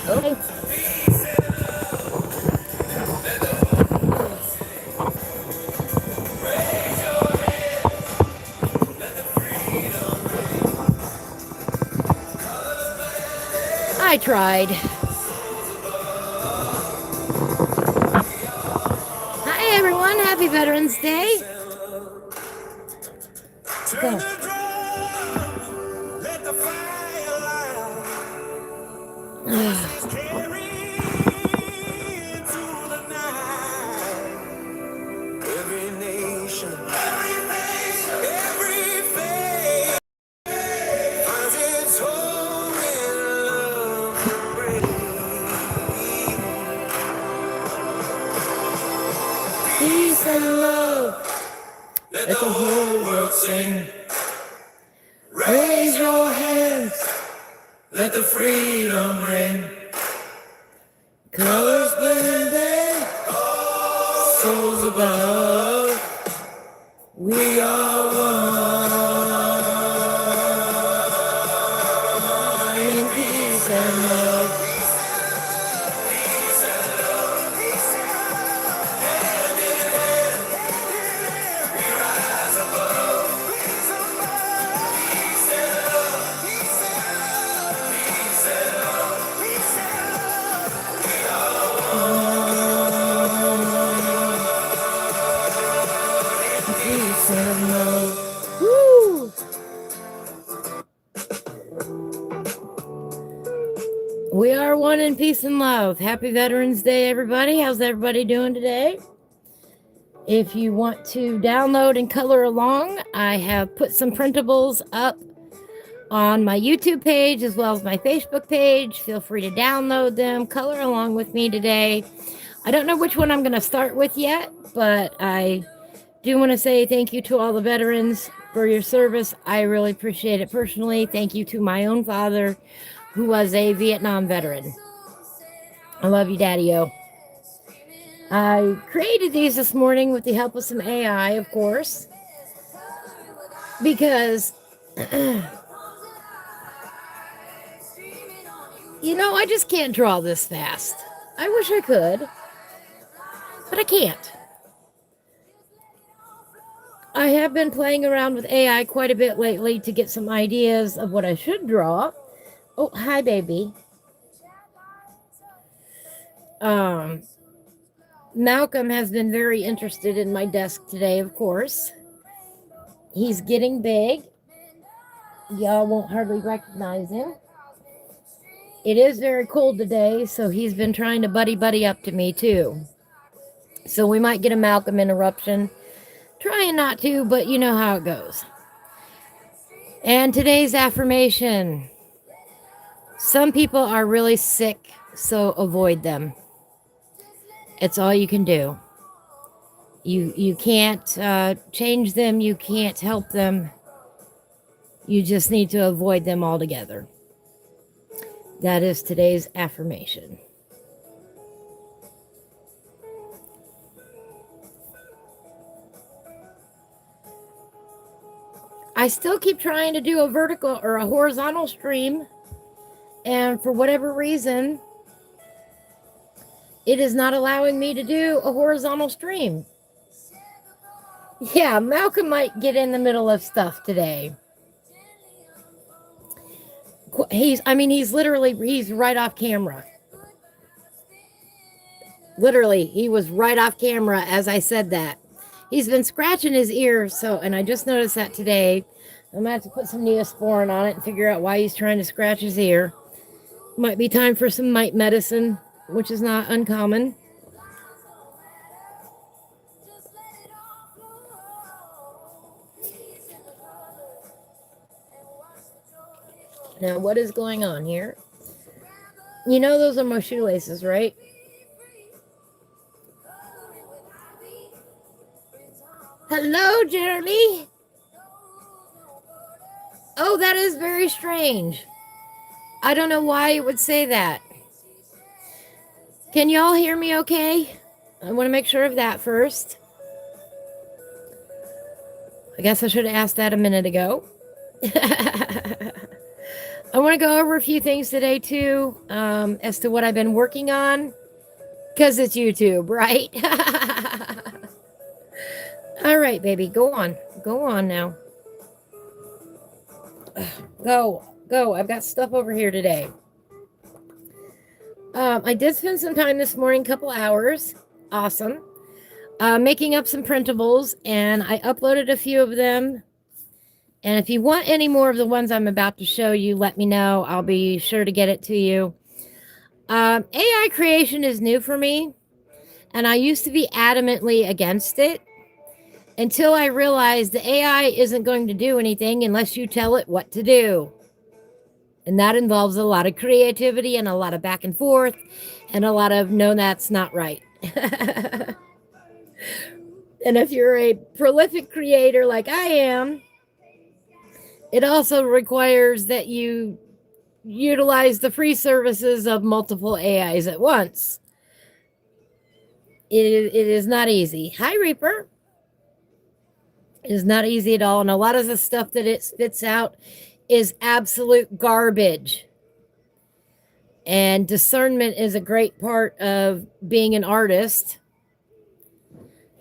Okay. I tried. Hi, everyone. Happy Veterans Day. Go. Peace and love. Let the whole world sing. Raise your hands. Let the freedom ring. Colors blending. Souls above. We are one in peace and love. Peace and love. Woo! We are one in peace and love. Happy Veterans Day, everybody. How's everybody doing today? If you want to download and color along, I have put some printables up on my YouTube page as well as my Facebook page. Feel free to download them, color along with me today. I don't know which one I'm going to start with yet, but I do want to say thank you to all the veterans for your service. I really appreciate it personally. Thank you to my own father, who was a Vietnam veteran. I love you, Daddy-O. I created these this morning with the help of some AI, of course, because, you know, I just can't draw this fast. I wish I could, but I can't. I have been playing around with AI quite a bit lately to get some ideas of what I should draw. Oh, hi, baby. Malcolm has been very interested in my desk today, of course. He's getting big. Y'all won't hardly recognize him. It is very cold today, so he's been trying to buddy up to me, too. So we might get a Malcolm interruption. Trying not to, but you know how it goes. And today's affirmation. Some people are really sick, so avoid them. It's all you can do. You can't change them. You can't help them. You just need to avoid them altogether. That is today's affirmation. I still keep trying to do a vertical or a horizontal stream, and for whatever reason, it is not allowing me to do a horizontal stream. Yeah, Malcolm might get in the middle of stuff today. He's right off camera. Literally, he was right off camera as I said that. He's been scratching his ear, and I just noticed that today. I'm going to have to put some Neosporin on it and figure out why he's trying to scratch his ear. Might be time for some mite medicine, which is not uncommon. Now, what is going on here? You know those are my shoelaces, right? Hello, Jeremy. Oh, that is very strange. I don't know why it would say that. Can y'all hear me okay? I want to make sure of that first. I guess I should have asked that a minute ago. I want to go over a few things today, too, as to what I've been working on, because it's YouTube, right? All right, baby, go on. Go on now. Go. Go. I've got stuff over here today. I did spend some time this morning, couple hours. Awesome. Making up some printables, and I uploaded a few of them. And if you want any more of the ones I'm about to show you, let me know. I'll be sure to get it to you. AI creation is new for me, and I used to be adamantly against it until I realized the AI isn't going to do anything unless you tell it what to do. And that involves a lot of creativity and a lot of back and forth and a lot of no, that's not right. And if you're a prolific creator like I am, it also requires that you utilize the free services of multiple AIs at once. It is not easy. Hi, Reaper. It is not easy at all. And a lot of the stuff that it spits out is absolute garbage. And discernment is a great part of being an artist.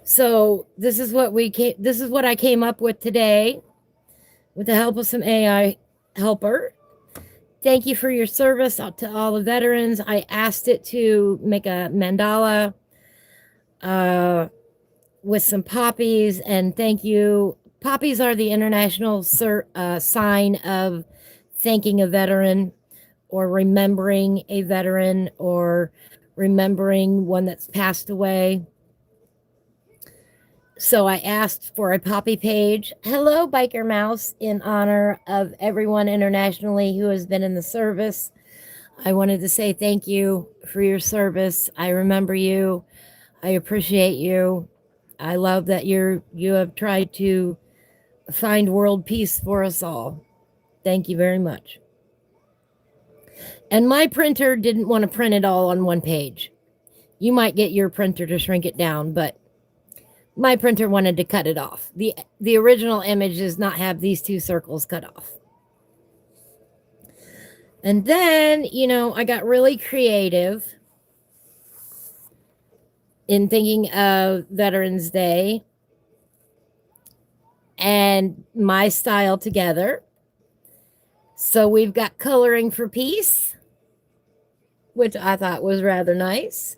So this is what I came up with today with the help of some AI helper. Thank you for your service to all the veterans. I asked it to make a mandala with some poppies, and thank you. Poppies are the international sign of thanking a veteran or remembering a veteran or remembering one that's passed away. So I asked for a poppy page. Hello, Biker Mouse, in honor of everyone internationally who has been in the service. I wanted to say thank you for your service. I remember you. I appreciate you. I love that you have tried to find world peace for us all. Thank you very much. And my printer didn't want to print it all on one page. You might get your printer to shrink it down, but my printer wanted to cut it off. The original image does not have these two circles cut off. And then, I got really creative in thinking of Veterans Day and my style together. So we've got coloring for peace, which I thought was rather nice.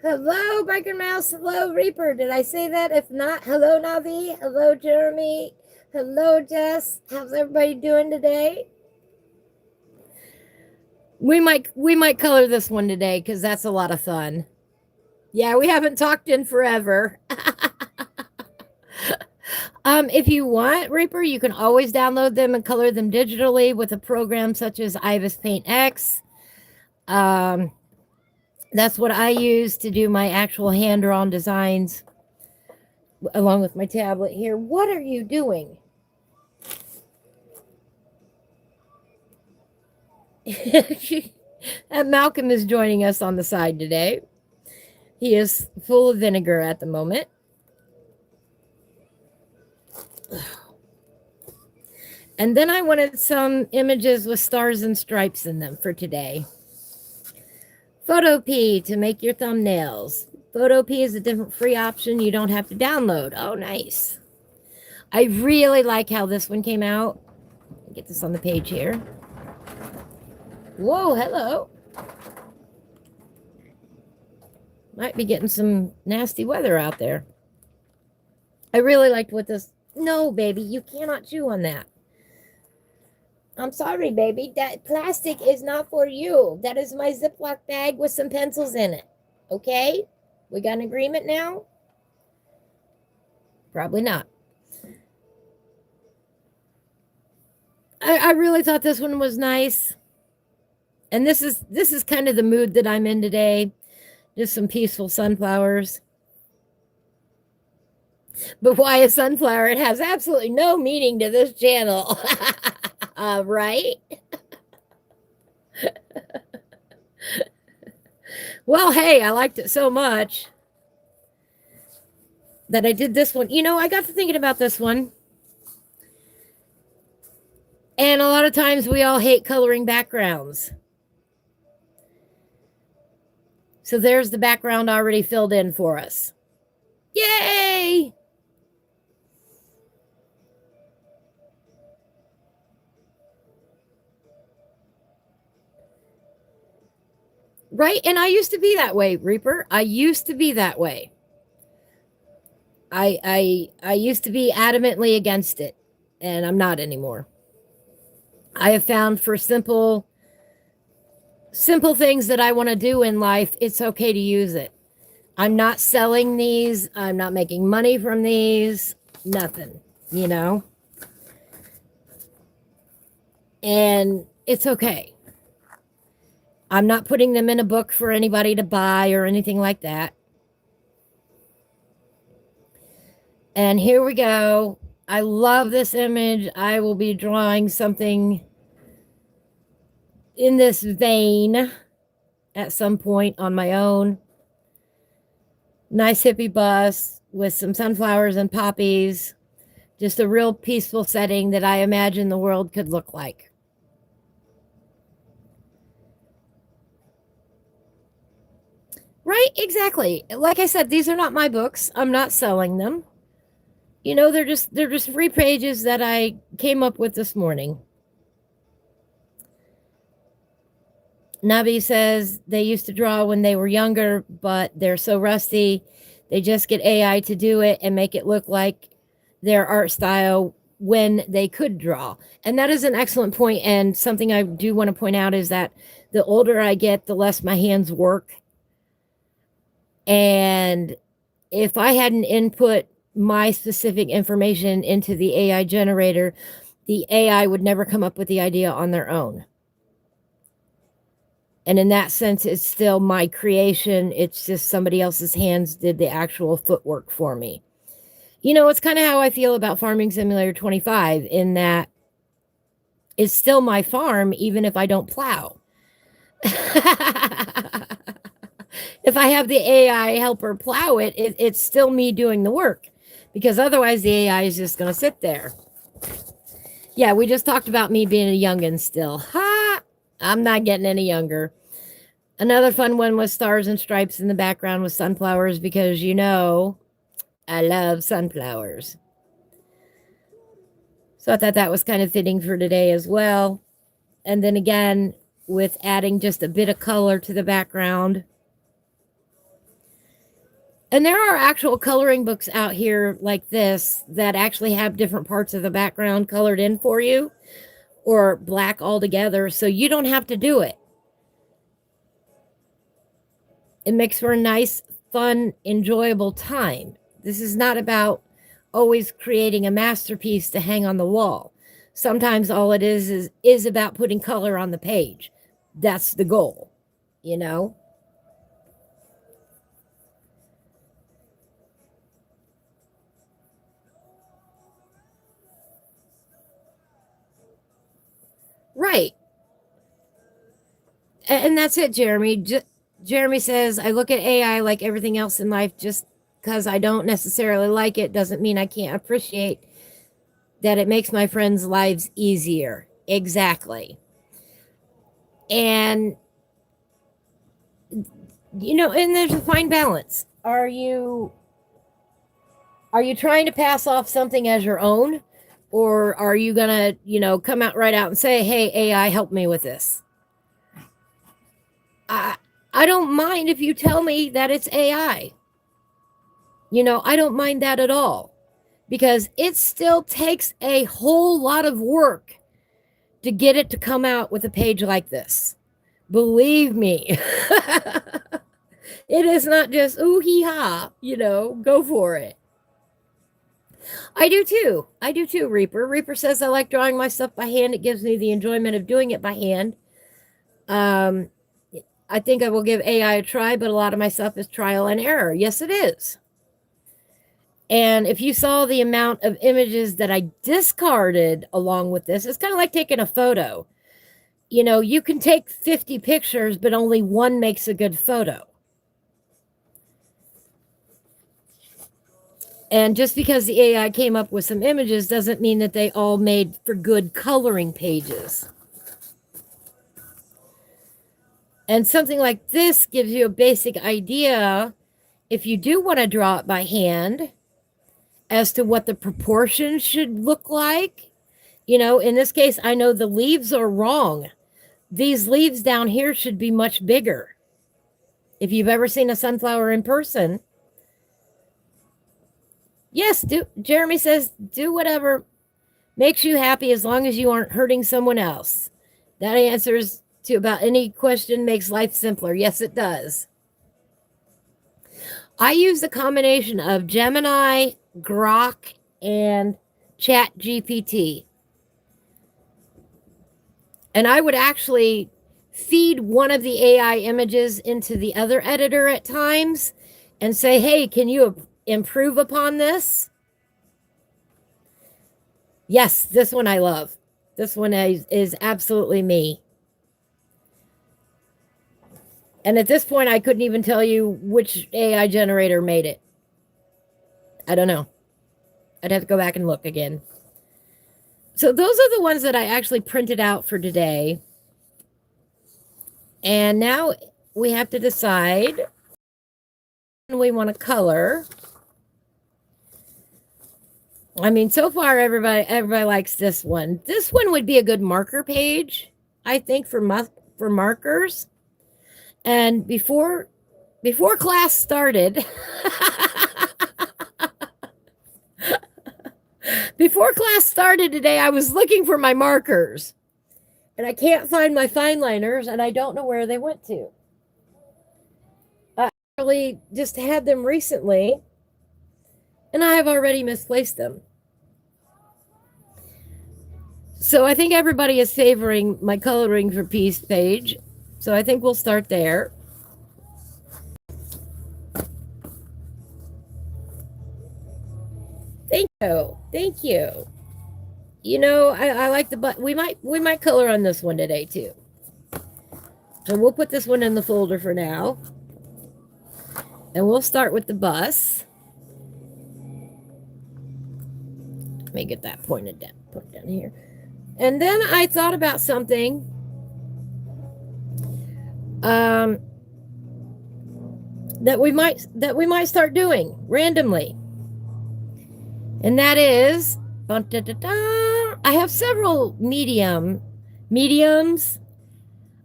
Hello, Biker Mouse. Hello, Reaper. Did I say that? If not, hello, Navi. Hello, Jeremy. Hello, Jess. How's everybody doing today? We might color this one today because that's a lot of fun. Yeah, we haven't talked in forever. If you want, Reaper, you can always download them and color them digitally with a program such as Ibis Paint X. That's what I use to do my actual hand-drawn designs along with my tablet here. What are you doing? Malcolm is joining us on the side today. He is full of vinegar at the moment. And then I wanted some images with stars and stripes in them for today. Photopea to make your thumbnails. Photopea is a different free option you don't have to download. Oh, nice. I really like how this one came out. Get this on the page here. Whoa, hello. Might be getting some nasty weather out there. I really liked what this... No, baby, you cannot chew on that. I'm sorry, baby. That plastic is not for you. That is my Ziploc bag with some pencils in it. Okay? We got an agreement now? Probably not. I really thought this one was nice. And this is kind of the mood that I'm in today. Just some peaceful sunflowers. But why a sunflower? It has absolutely no meaning to this channel. Right? Well, hey, I liked it so much. that I did this one. I got to thinking about this one. And a lot of times we all hate coloring backgrounds. So there's the background already filled in for us. Yay! Right? And I used to be that way, Reaper. I used to be that way. I used to be adamantly against it, and I'm not anymore. I have found for simple things that I want to do in life, it's okay to use it. I'm not selling these. I'm not making money from these. Nothing, And it's okay. I'm not putting them in a book for anybody to buy or anything like that. And here we go. I love this image. I will be drawing something in this vein at some point on my own. Nice hippie bus with some sunflowers and poppies. Just a real peaceful setting that I imagine the world could look like. Right? Exactly. Like I said, these are not my books. I'm not selling them. They're just free pages that I came up with this morning. Nabi says they used to draw when they were younger, but they're so rusty. They just get AI to do it and make it look like their art style when they could draw. And that is an excellent point. And something I do want to point out is that the older I get, the less my hands work. And if I hadn't input my specific information into the AI generator, the AI would never come up with the idea on their own. And in that sense, it's still my creation. It's just somebody else's hands did the actual footwork for me. It's kind of how I feel about Farming Simulator 25, in that it's still my farm, even if I don't plow. If I have the AI helper plow it, it's still me doing the work, because otherwise the AI is just going to sit there. Yeah, we just talked about me being a youngin' still. Ha! I'm not getting any younger. Another fun one was stars and stripes in the background with sunflowers, because I love sunflowers. So I thought that was kind of fitting for today as well. And then again, with adding just a bit of color to the background. And there are actual coloring books out here like this that actually have different parts of the background colored in for you, or black altogether, so you don't have to do it. It makes for a nice, fun, enjoyable time. This is not about always creating a masterpiece to hang on the wall. Sometimes all it is about putting color on the page. That's the goal, Right. And that's it, Jeremy. Jeremy says, I look at AI like everything else in life. Just because I don't necessarily like it doesn't mean I can't appreciate that it makes my friends' lives easier. Exactly. And, and there's a fine balance. Are you trying to pass off something as your own? Or are you going to, come out right out and say, hey, AI, help me with this? I don't mind if you tell me that it's AI. I don't mind that at all, because it still takes a whole lot of work to get it to come out with a page like this. Believe me. It is not just, ooh, hee ha, go for it. I do too, Reaper. Reaper says, I like drawing my stuff by hand. It gives me the enjoyment of doing it by hand. I think I will give AI a try, but a lot of my stuff is trial and error. Yes, it is. And if you saw the amount of images that I discarded along with this, it's kind of like taking a photo. You can take 50 pictures, but only one makes a good photo. And just because the AI came up with some images doesn't mean that they all made for good coloring pages. And something like this gives you a basic idea, if you do want to draw it by hand, as to what the proportions should look like. You know, in this case, I know the leaves are wrong. These leaves down here should be much bigger. If you've ever seen a sunflower in person, yes, Jeremy says, do whatever makes you happy as long as you aren't hurting someone else. That answers to about any question, makes life simpler. Yes, it does. I use the combination of Gemini, Grok, and Chat GPT. And I would actually feed one of the AI images into the other editor at times and say, hey, can you improve upon this? Yes, this one I love. This one is absolutely me. And at this point, I couldn't even tell you which AI generator made it. I don't know. I'd have to go back and look again. So those are the ones that I actually printed out for today. And now we have to decide we want to color. I mean, so far everybody likes this one. This one would be a good marker page, I think, for markers. And before class started, before class started today, I was looking for my markers. And I can't find my fine liners, and I don't know where they went to. I actually just had them recently, and I have already misplaced them. So I think everybody is favoring my coloring for peace page. So I think we'll start there. Thank you. Thank you. You know, I like the but we might color on this one today too. So we'll put this one in the folder for now. And we'll start with the bus. Let me get that pointed down, put it down here. And then I thought about something that we might start doing randomly. And that is, I have several mediums.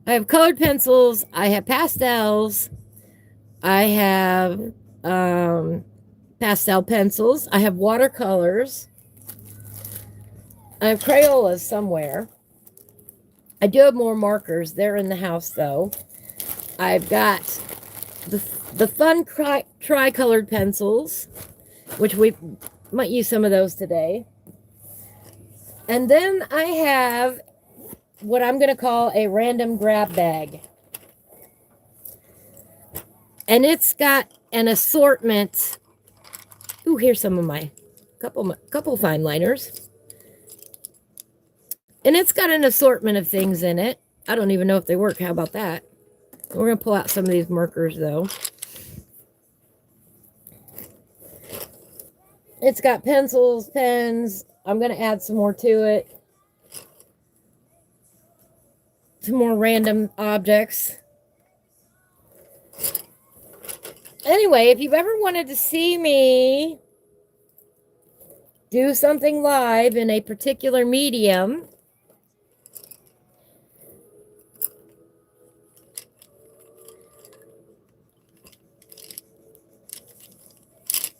I have colored pencils. I have pastels. I have pastel pencils. I have watercolors. I have Crayolas somewhere. I do have more markers. They're in the house, though. I've got the fun tri-colored pencils, which we might use some of those today. And then I have what I'm going to call a random grab bag. And it's got an assortment. Ooh, here's some of my couple fine liners. And it's got an assortment of things in it. I don't even know if they work. How about that? We're going to pull out some of these markers, though. It's got pencils, pens. I'm going to add some more to it. Some more random objects. Anyway, if you've ever wanted to see me do something live in a particular medium,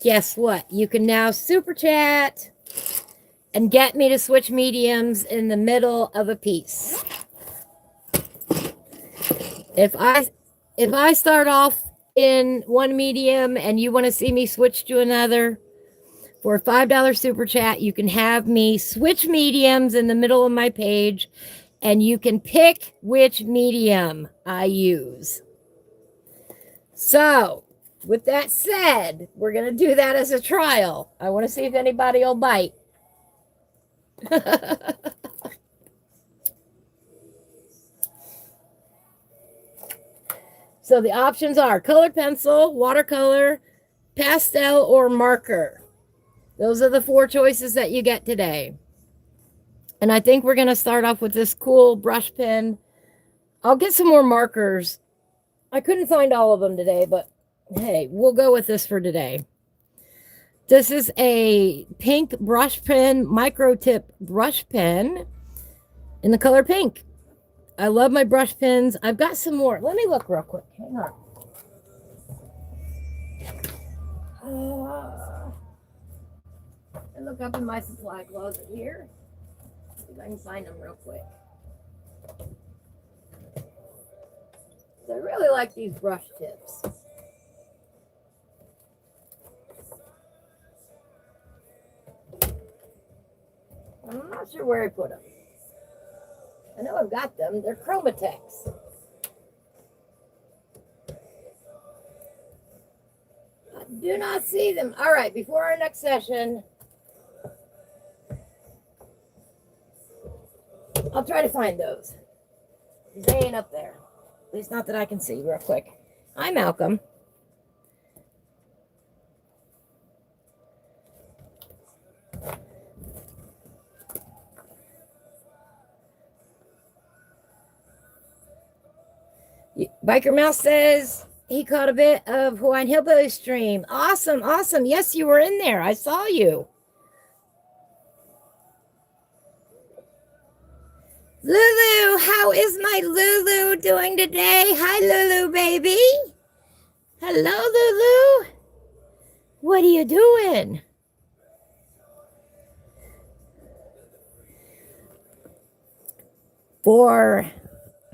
guess what? You can now super chat and get me to switch mediums in the middle of a piece. If I start off in one medium and you want to see me switch to another, for a $5 super chat, you can have me switch mediums in the middle of my page, and you can pick which medium I use. So, with that said, we're going to do that as a trial. I want to see if anybody will bite. So the options are colored pencil, watercolor, pastel, or marker. Those are the 4 choices that you get today. And I think we're going to start off with this cool brush pen. I'll get some more markers. I couldn't find all of them today, but hey, we'll go with this for today. This is a pink brush pen, micro tip brush pen in the color pink. I love my brush pens. I've got some more. Let me look real quick. Hang on. I look up in my supply closet here. See if I can find them real quick. I really like these brush tips. I'm not sure where I put them. I know I've got them. They're Chromatex. I do not see them. All right, before our next session, I'll try to find those. They ain't up there. At least not that I can see real quick. Hi, Malcolm. Biker Mouse says he caught a bit of Hawaiian Hillbilly stream. Awesome, awesome. Yes, you were in there. I saw you. Lulu, how is my Lulu doing today? Hi, Lulu, baby. Hello, Lulu. What are you doing?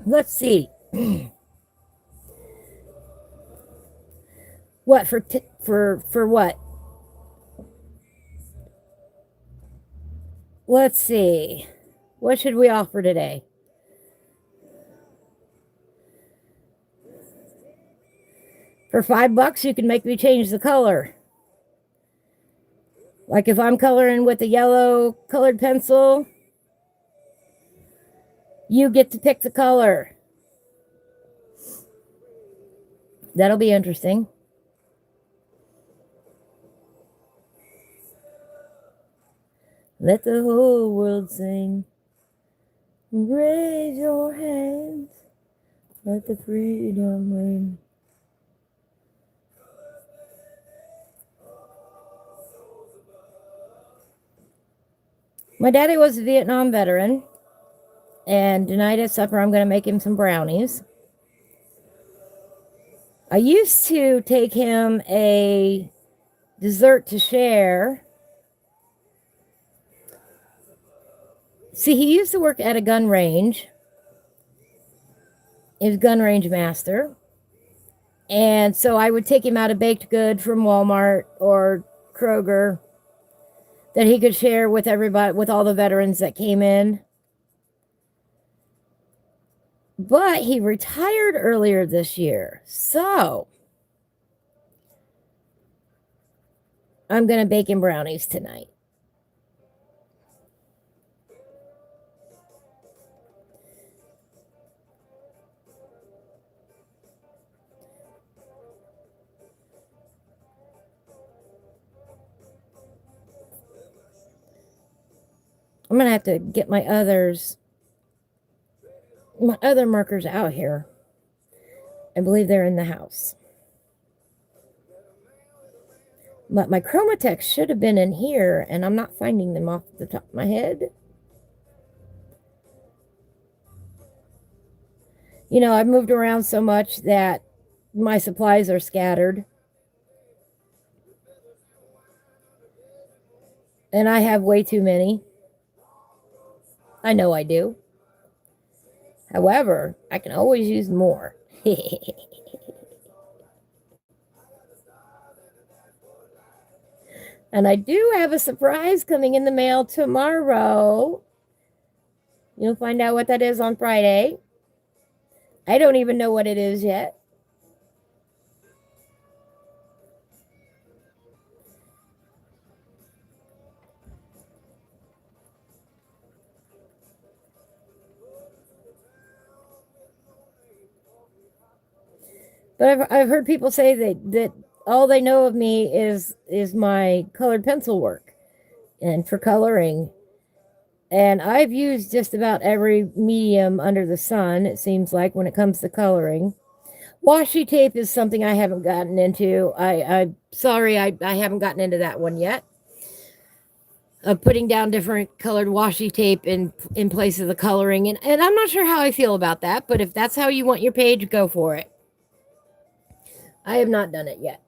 Let's see. What for what? Let's see. What should we offer today? For $5, you can make me change the color. Like if I'm coloring with a yellow colored pencil, you get to pick the color. That'll be interesting. Let the whole world sing. Raise your hands. Let the freedom ring. My daddy was a Vietnam veteran. And tonight at supper, I'm going to make him some brownies. I used to take him a dessert to share. See, he used to work at a gun range. He was gun range master. And so I would take him out a baked good from Walmart or Kroger that he could share with everybody, with all the veterans that came in. But he retired earlier this year. So I'm going to bake him brownies tonight. I'm going to have to get my other markers out here. I believe they're in the house. But my Chromatex should have been in here, and I'm not finding them off the top of my head. You know, I've moved around so much that my supplies are scattered. And I have way too many. I know I do. However, I can always use more. And I do have a surprise coming in the mail tomorrow. You'll find out what that is on Friday. I don't even know what it is yet. But I've heard people say that all they know of me is my colored pencil work. and for coloring. And I've used just about every medium under the sun, it seems like, when it comes to coloring. Washi tape is something I haven't gotten into. I'm sorry, I haven't gotten into that one yet. Putting down different colored washi tape in place of the coloring. And I'm not sure how I feel about that, but if that's how you want your page, go for it. I have not done it yet.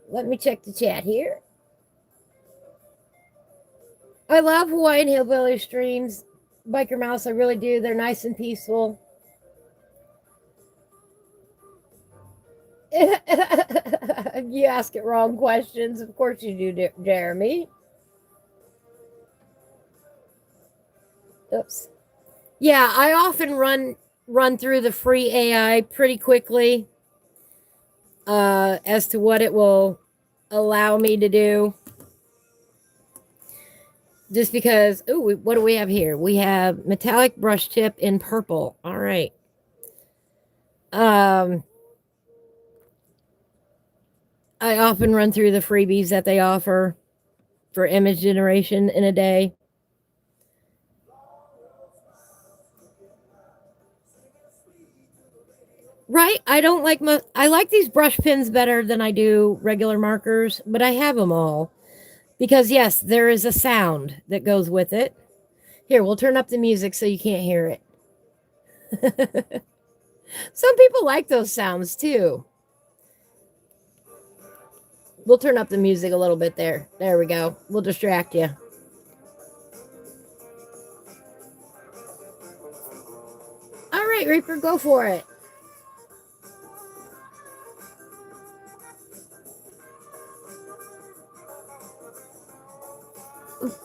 Let me check the chat here. I love Hawaiian Hillbilly streams. Biker Mouse, I really do. They're nice and peaceful. You ask it wrong questions. Of course you do, Jeremy. Oops. Yeah, I often run through the free AI pretty quickly as to what it will allow me to do. Just because, what do we have here? We have metallic brush tip in purple. All right. I often run through the freebies that they offer for image generation in a day. Right? I don't like I like these brush pens better than I do regular markers, but I have them all. Because yes, there is a sound that goes with it. Here, we'll turn up the music so you can't hear it. Some people like those sounds too. We'll turn up the music a little bit there. There we go. We'll distract you. All right, Reaper, go for it.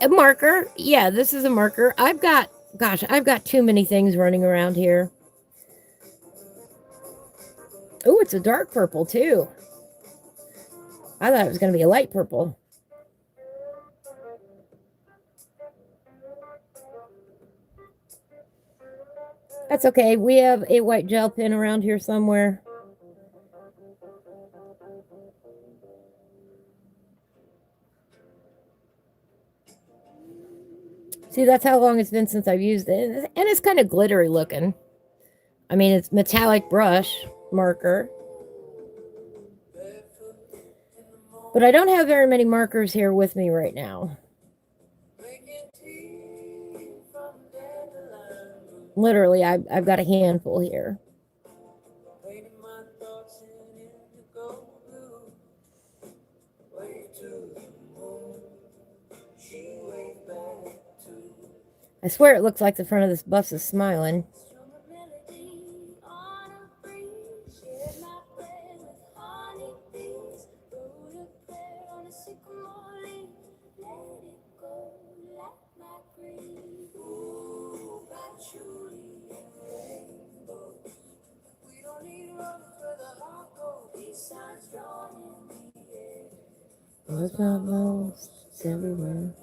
A marker. Yeah, this is a marker. I've got too many things running around here. Oh, it's a dark purple too. I thought it was going to be a light purple. That's okay. We have a white gel pen around here somewhere. See, that's how long it's been since I've used it. And it's kind of glittery looking. I mean, it's metallic brush marker. But I don't have very many markers here with me right now. Literally, I've got a handful here. I swear it looks like the front of this bus is smiling. Look out, lost, it's everywhere.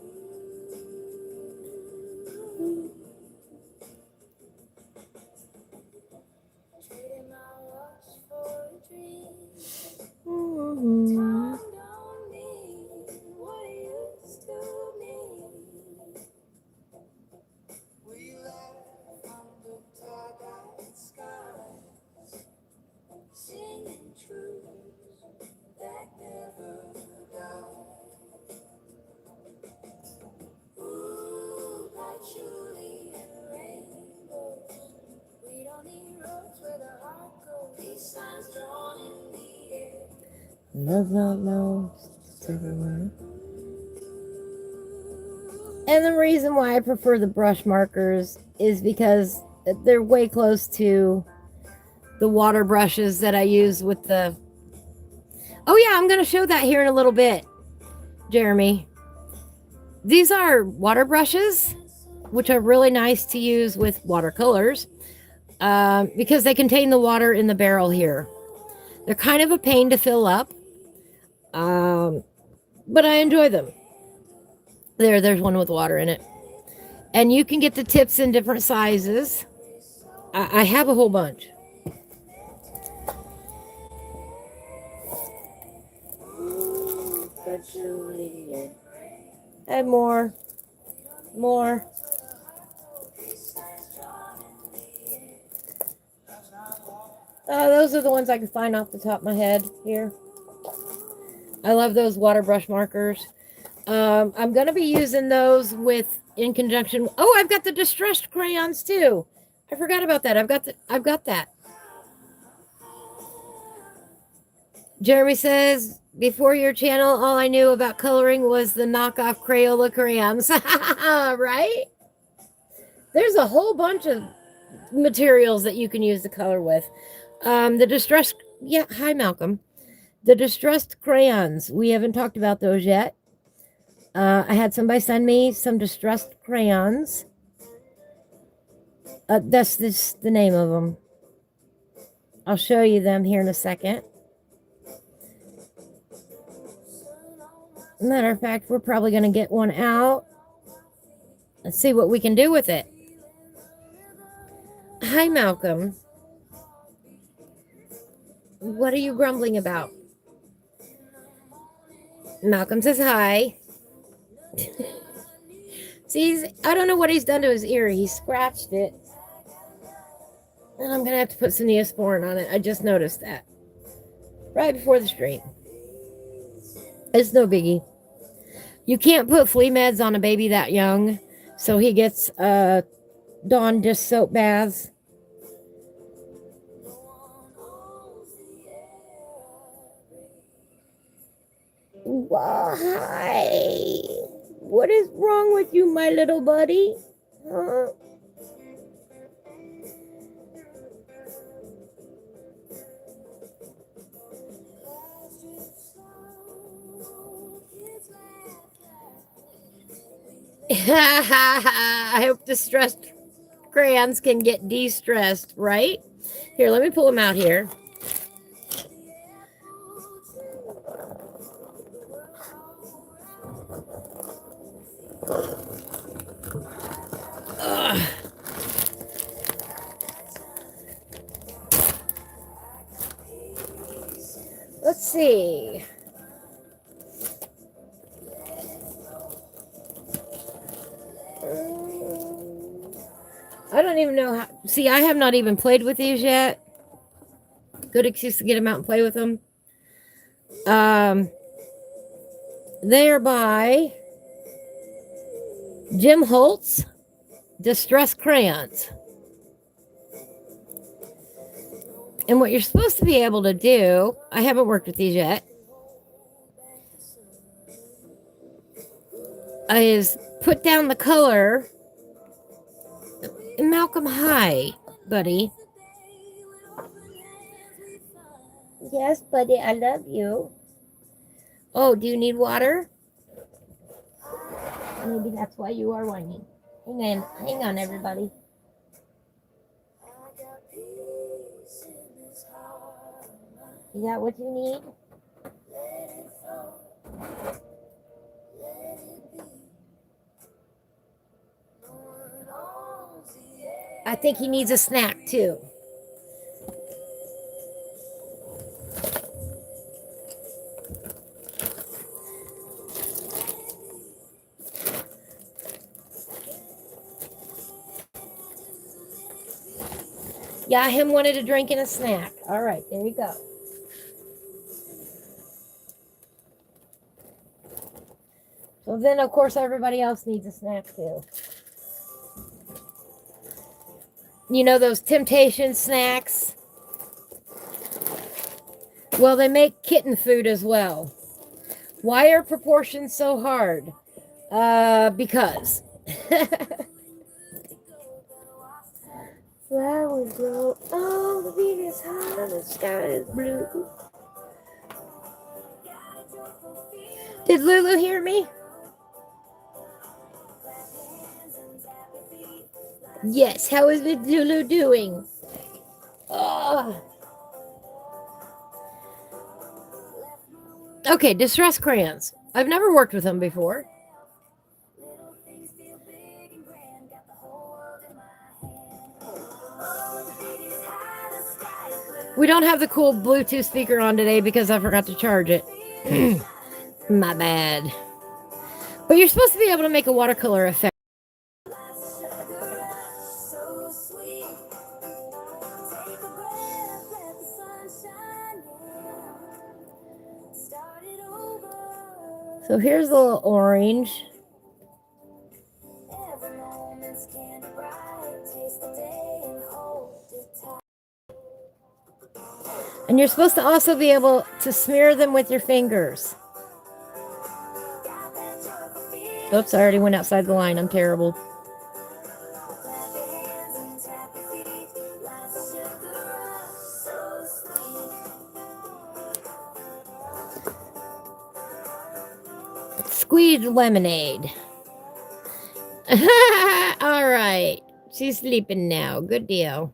Love not lost, it's everywhere. And the reason why I prefer the brush markers is because they're way close to the water brushes that I use with the... Oh yeah, I'm going to show that here in a little bit, Jeremy. These are water brushes, which are really nice to use with watercolors because they contain the water in the barrel here. They're kind of a pain to fill up, but I enjoy them. There's one with water in it. And you can get the tips in different sizes. I have a whole bunch. Add more. More. Those are the ones I can find off the top of my head here. I love those water brush markers. I'm going to be using those in conjunction. Oh, I've got the distressed crayons too. I forgot about that. I've got that. Jeremy says, before your channel, all I knew about coloring was the knockoff Crayola crayons. Right? There's a whole bunch of materials that you can use to color with. The distressed, yeah, hi Malcolm. The distressed crayons. We haven't talked about those yet. I had somebody send me some distressed crayons. That's the name of them. I'll show you them here in a second. Matter of fact, we're probably going to get one out. Let's see what we can do with it. Hi, Malcolm. What are you grumbling about? Malcolm says hi. See, I don't know what he's done to his ear. He scratched it. And I'm going to have to put some Neosporin on it. I just noticed that. Right before the stream. It's no biggie. You can't put flea meds on a baby that young. So he gets Dawn dish soap baths. Why? What is wrong with you, my little buddy? Huh? I hope distressed crayons can get de-stressed, right? Here, let me pull them out here. Ugh. Let's see. I don't even know how. See, I have not even played with these yet. Good excuse to get them out and play with them. They are by Jim Holtz Distress Crayons. And what you're supposed to be able to do, I haven't worked with these yet, is put down the color. Malcolm, hi, buddy. Yes, buddy, I love you. Oh, do you need water? Maybe that's why you are whining. Hang on, everybody. Is that what you need? I think he needs a snack too. Yeah, him wanted a drink and a snack. All right, there you go. So then, of course, everybody else needs a snack too. You know those temptation snacks? Well, they make kitten food as well. Why are proportions so hard? Because. Flowers grow. Oh, the beat is high, the sky is blue. Did Lulu hear me? Yes, how is Lulu doing? Oh. Okay, distress crayons. I've never worked with them before. We don't have the cool Bluetooth speaker on today because I forgot to charge it. My bad. But you're supposed to be able to make a watercolor effect. So here's a little orange. And you're supposed to also be able to smear them with your fingers. Oops, I already went outside the line. I'm terrible. Squeezed lemonade. All right. She's sleeping now. Good deal.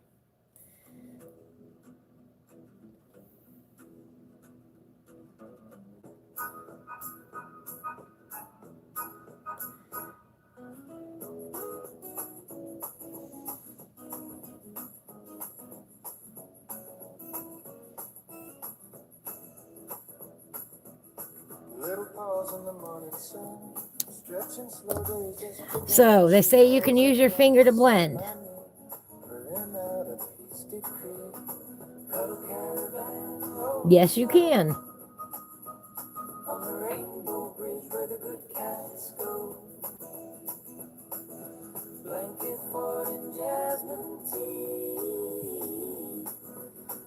So they say you can use your finger to blend. Yes, you can. Blanket for jasmine tea.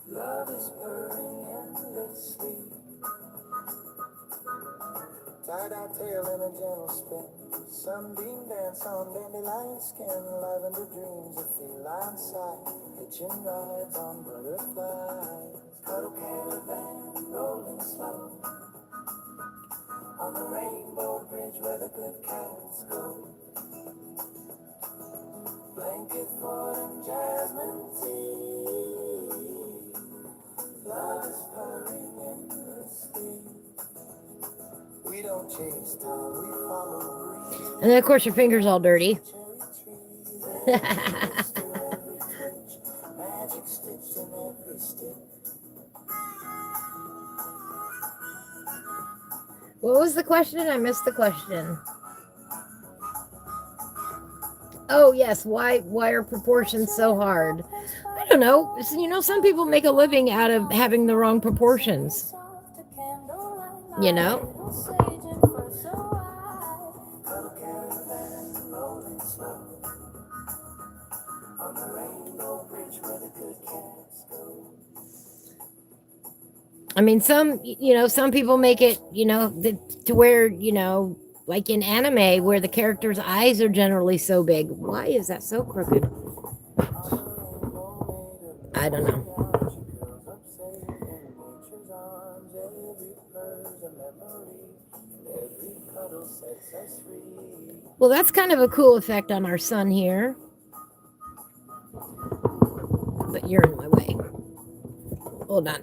Love is purring endlessly. Tie-dye tail in a gentle spin. Sunbeam dance on dandelion skin. Lavender dreams of feline sight. Hitching rides on butterflies. Cuddle caravan rolling slow. On the rainbow bridge where the good cats go. Blanket for them jasmine tea. Love is purring endlessly. We don't chase time, we follow. And then of course your finger's all dirty. What was the question? I missed the question. Oh yes, why are proportions so hard? I don't know. You know, some people make a living out of having the wrong proportions. You know? I mean, some people make it, to where, like in anime, where the characters' eyes are generally so big. Why is that so crooked? I don't know. Well, that's kind of a cool effect on our sun here. But you're in my way. Hold on.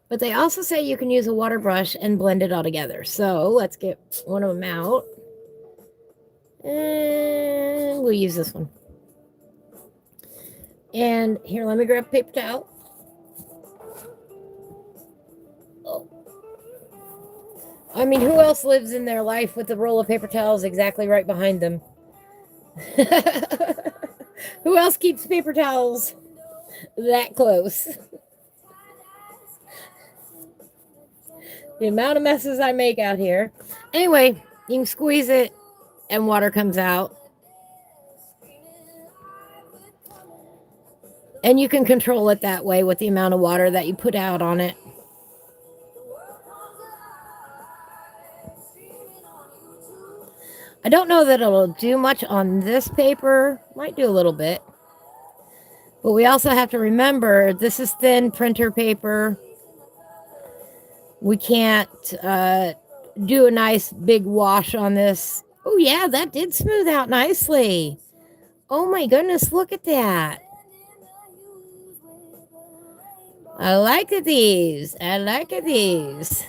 But they also say you can use a water brush and blend it all together. So let's get one of them out. And we'll use this one. And here, let me grab a paper towel. Oh. I mean, who else lives in their life with a roll of paper towels exactly right behind them? Who else keeps paper towels that close? The amount of messes I make out here. Anyway, you can squeeze it and water comes out. And you can control it that way with the amount of water that you put out on it. I don't know that it'll do much on this paper. Might do a little bit. But we also have to remember, this is thin printer paper. We can't do a nice big wash on this. Oh yeah, that did smooth out nicely. Oh my goodness, look at that. I like these. I like these.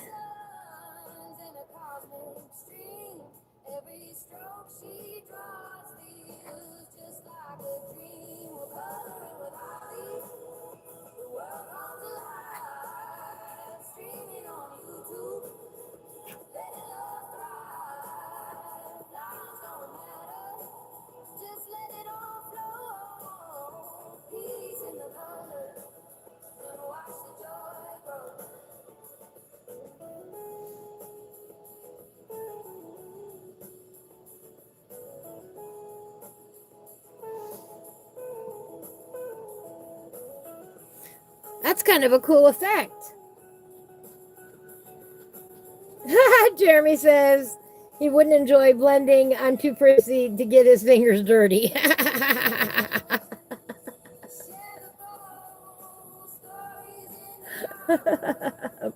That's kind of a cool effect. Jeremy says he wouldn't enjoy blending. I'm too prissy to get his fingers dirty.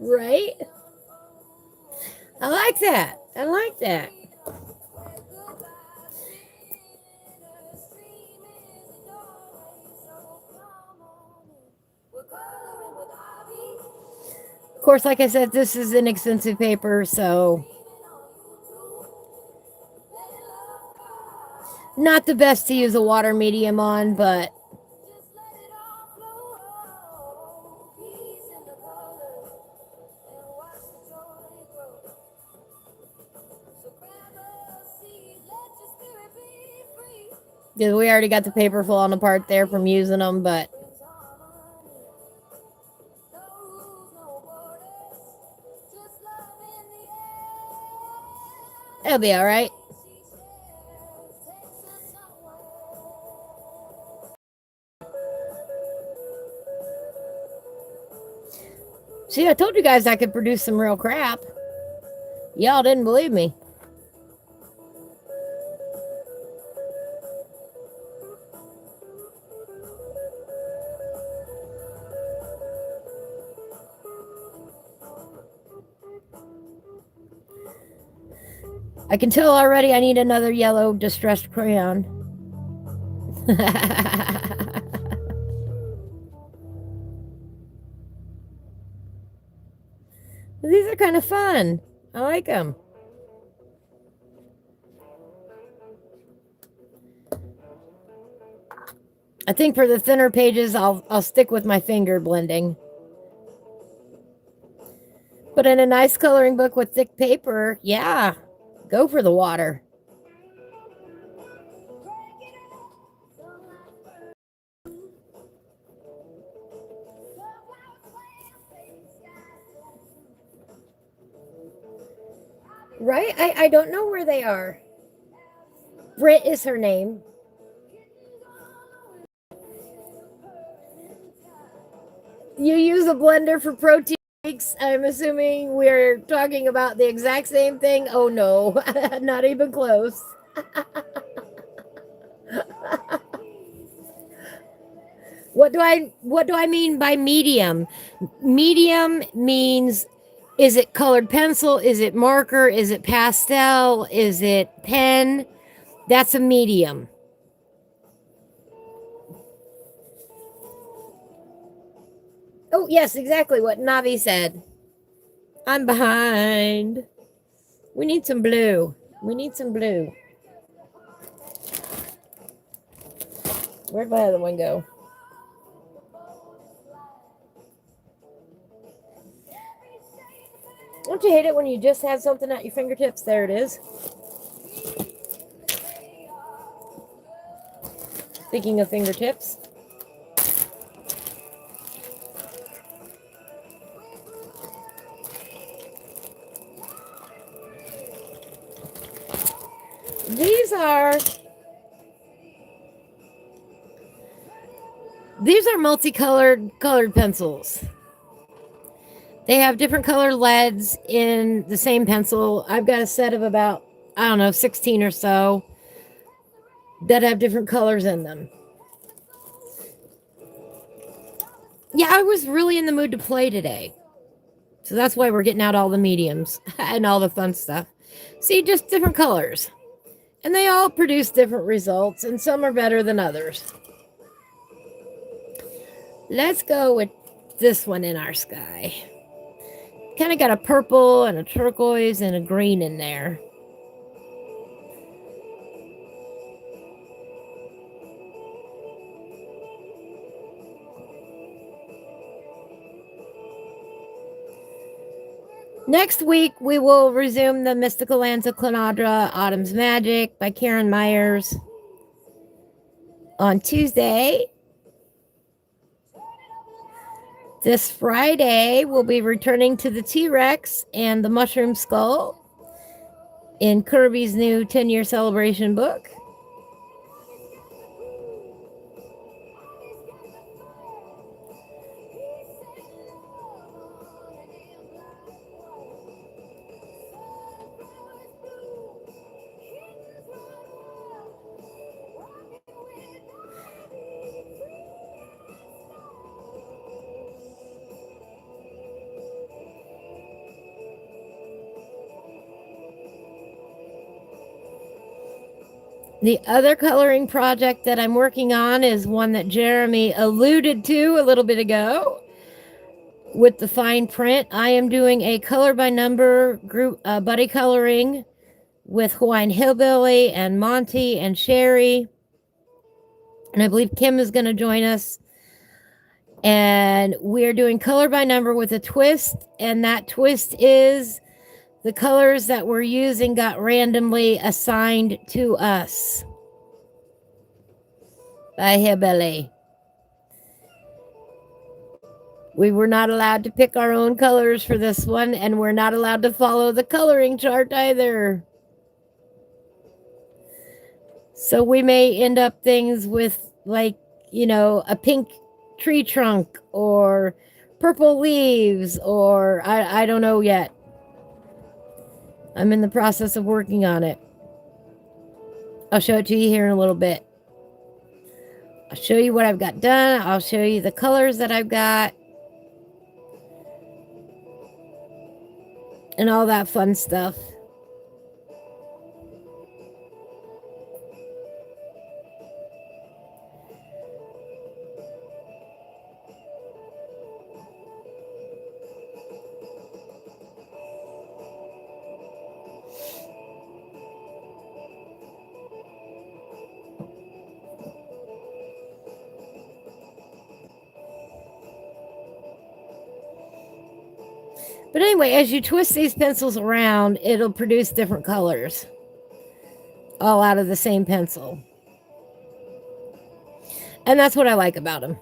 Right? I like that. I like that. Of course, like I said, this is inexpensive paper, so not the best to use a water medium on, but yeah, we already got the paper falling apart there from using them, but it'll be all right. See, I told you guys I could produce some real crap. Y'all didn't believe me. I can tell already I need another yellow distressed crayon. These are kind of fun. I like them. I think for the thinner pages, I'll stick with my finger blending. But in a nice coloring book with thick paper, yeah, go for the water. Right? I don't know where they are. Brit is her name. You use a blender for protein shakes. I'm assuming we're talking about the exact same thing. Oh no, not even close. What do I mean by medium? Medium means, is it colored pencil? Is it marker? Is it pastel? Is it pen? That's a medium. Oh, yes, exactly what Navi said. I'm behind. We need some blue. We need some blue. Where'd my other one go? Don't you hate it when you just have something at your fingertips? There it is. Speaking of fingertips. These are multicolored colored pencils. They have different colored leads in the same pencil. I've got a set of about, I don't know, 16 or so that have different colors in them. Yeah, I was really in the mood to play today. So that's why we're getting out all the mediums and all the fun stuff. See, just different colors. And they all produce different results, and some are better than others. Let's go with this one in our sky. Kind of got a purple and a turquoise and a green in there. Next week, we will resume the Mystical Lands of Clenadra, Autumn's Magic by Karen Myers. On Tuesday, this Friday, we'll be returning to the T-Rex and the Mushroom Skull in Kirby's new 10-year celebration book. The other coloring project that I'm working on is one that Jeremy alluded to a little bit ago with the fine print. I am doing a color by number group buddy coloring with Hawaiian Hillbilly and Monty and Sherry. And I believe Kim is going to join us. And we're doing color by number with a twist. And that twist is the colors that we're using got randomly assigned to us by Hillbilly. We were not allowed to pick our own colors for this one, and we're not allowed to follow the coloring chart either. So we may end up things with, like, you know, a pink tree trunk or purple leaves, or I don't know yet. I'm in the process of working on it. I'll show it to you here in a little bit. I'll show you what I've got done. I'll show you the colors that I've got. And all that fun stuff. But anyway, as you twist these pencils around, it'll produce different colors. All out of the same pencil. And that's what I like about them.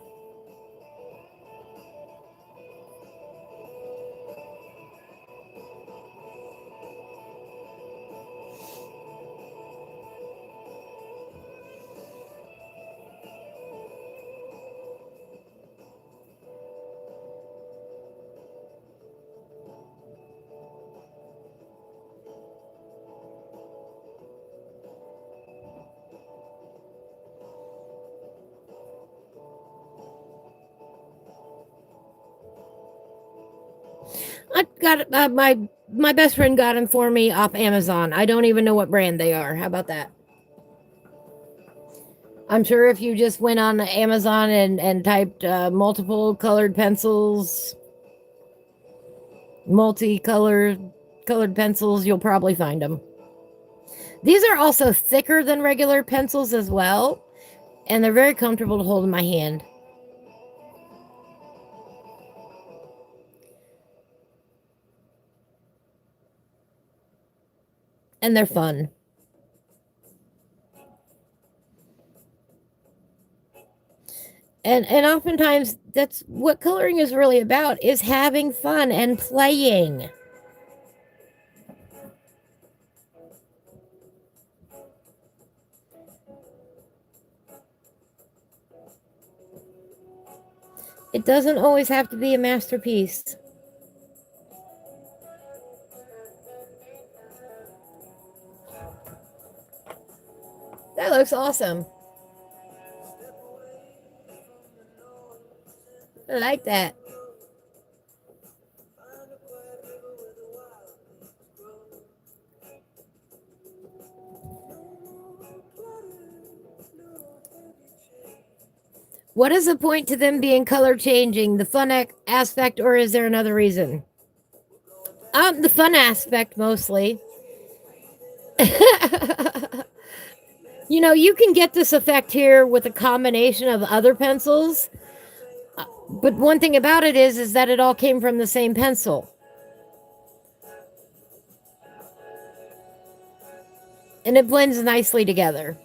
I got my best friend got them for me off Amazon. I don't even know what brand they are. How about that? I'm sure if you just went on Amazon and typed multiple colored pencils, multicolored colored pencils, you'll probably find them. These are also thicker than regular pencils as well, and they're very comfortable to hold in my hand. And they're fun. And oftentimes that's what coloring is really about, is having fun and playing. It doesn't always have to be a masterpiece. That looks awesome. I like that. What is the point to them being color changing? The fun aspect, or is there another reason? The fun aspect mostly. You know, you can get this effect here with a combination of other pencils. But one thing about it is that it all came from the same pencil. and it blends nicely together.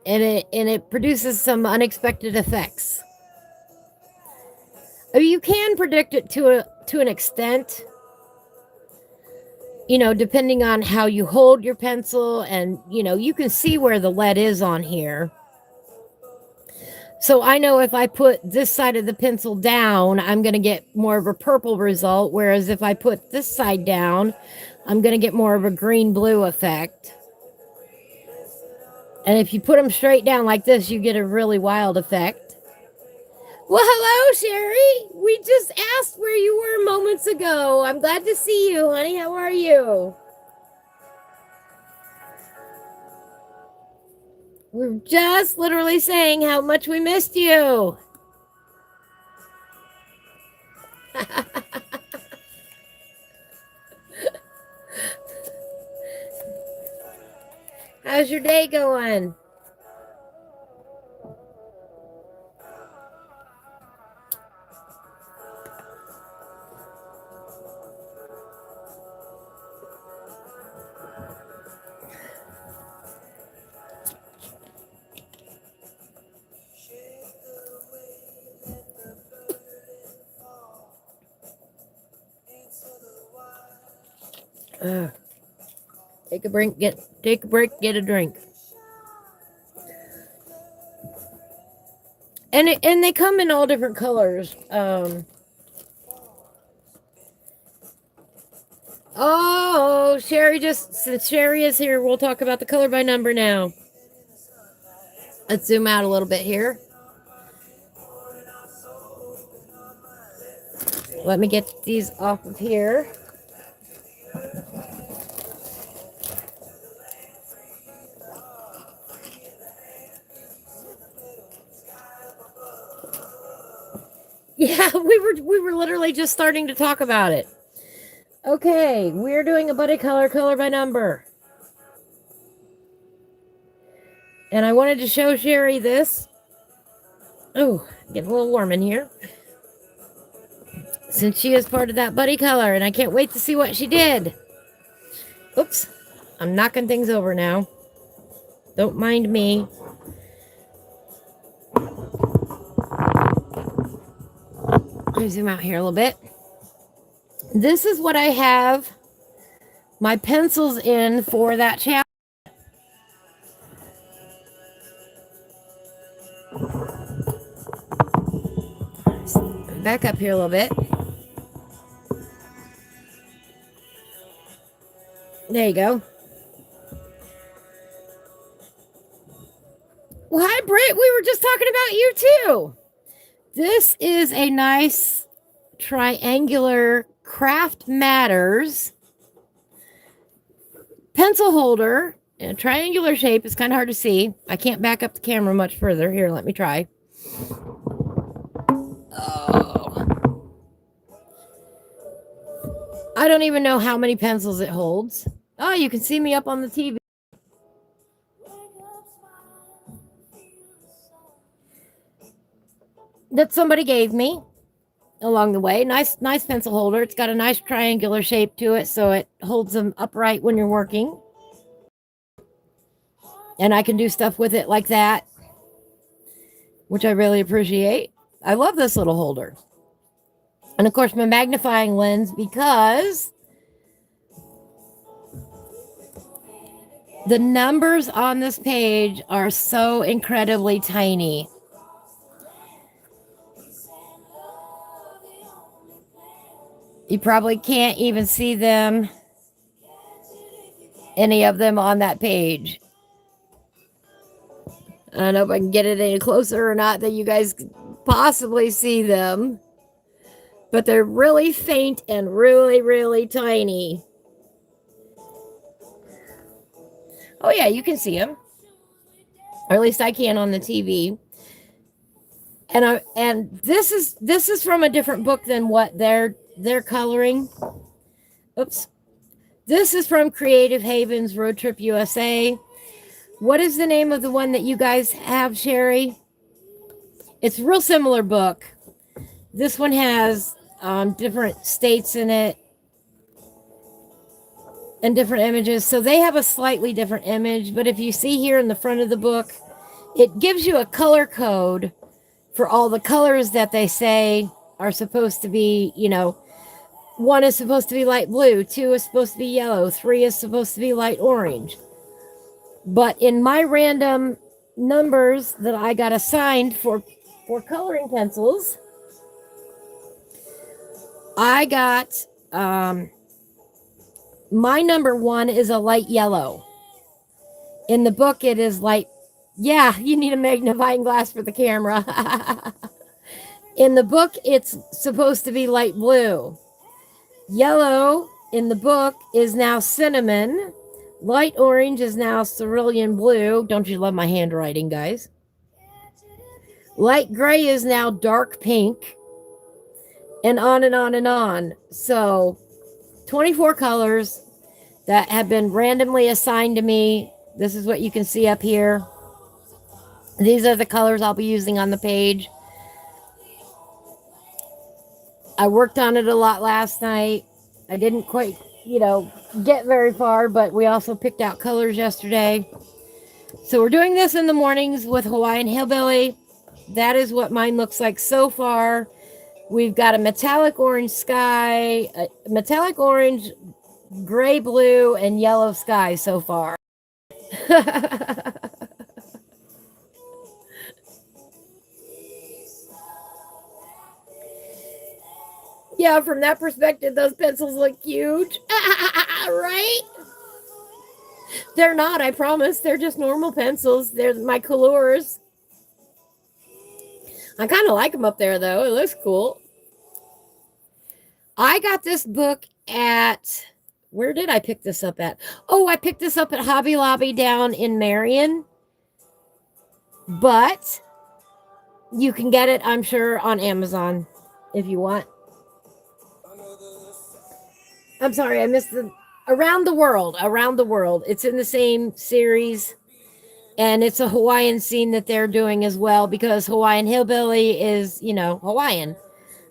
And it produces some unexpected effects. I mean, you can predict it to an extent, you know, depending on how you hold your pencil, and you know, you can see where the lead is on here. So I know if I put this side of the pencil down, I'm going to get more of a purple result, whereas if I put this side down, I'm going to get more of a green-blue effect. And if you put them straight down like this, you get a really wild effect. Well, hello, Sherry. We just asked where you were moments ago. I'm glad to see you, honey. How are you? We're just literally saying how much we missed you. How's your day going? Take a break, get a drink. And they come in all different colors. Oh, since Sherry is here, we'll talk about the color by number now. Let's zoom out a little bit here. Let me get these off of here. Yeah, we were literally just starting to talk about it. Okay, we're doing a buddy color by number. And I wanted to show Sherry this. Oh, getting a little warm in here. Since she is part of that buddy color, and I can't wait to see what she did. Oops, I'm knocking things over now. Don't mind me. Let me zoom out here a little bit. This is what I have my pencils in for that chapter. Back up here a little bit. There you go. Well, hi, Britt. We were just talking about you, too. This is a nice triangular Craft Matters pencil holder in a triangular shape. It's kind of hard to see. I can't back up the camera much further. Here, let me try. Oh. I don't even know how many pencils it holds. Oh, you can see me up on the TV. That somebody gave me along the way. Nice pencil holder. It's got a nice triangular shape to it, so it holds them upright when you're working. And I can do stuff with it like that, which I really appreciate. I love this little holder. And of course, my magnifying lens, because the numbers on this page are so incredibly tiny. You probably can't even see them, any of them on that page. I don't know if I can get it any closer or not that you guys can possibly see them. But they're really faint and really, really tiny. Oh yeah, you can see them. Or at least I can on the TV. And this is from a different book than what they're coloring. Oops. This is from Creative Havens Road Trip USA. What is the name of the one that you guys have, Sherry? It's a real similar book. This one has different states in it. and different images. So they have a slightly different image, but if you see here in the front of the book, it gives you a color code for all the colors that they say are supposed to be, you know, 1 is supposed to be light blue, 2 is supposed to be yellow, 3 is supposed to be light orange. But in my random numbers that I got assigned for coloring pencils, I got my number 1 is a light yellow. In the book, it is light. Yeah, you need a magnifying glass for the camera. In the book, it's supposed to be light blue. Yellow in the book is now cinnamon. Light orange is now cerulean blue. Don't you love my handwriting, guys? Light gray is now dark pink. And on and on and on. So 24 colors that have been randomly assigned to me. This is what you can see up here. These are the colors I'll be using on the page. I worked on it a lot last night. I didn't quite, get very far, but we also picked out colors yesterday. So we're doing this in the mornings with Hawaiian Hillbilly. That is what mine looks like so far. We've got a metallic orange sky, a metallic orange, gray, blue, and yellow sky so far. Yeah, from that perspective, those pencils look huge. Right? They're not, I promise. They're just normal pencils. They're my colors. I kind of like them up there, though. It looks cool. I got this book at... Where did I pick this up at? Oh, I picked this up at Hobby Lobby down in Marion. But you can get it, I'm sure, on Amazon if you want. I'm sorry, I missed the... Around the World. It's in the same series. And it's a Hawaiian scene that they're doing as well, because Hawaiian Hillbilly is, Hawaiian.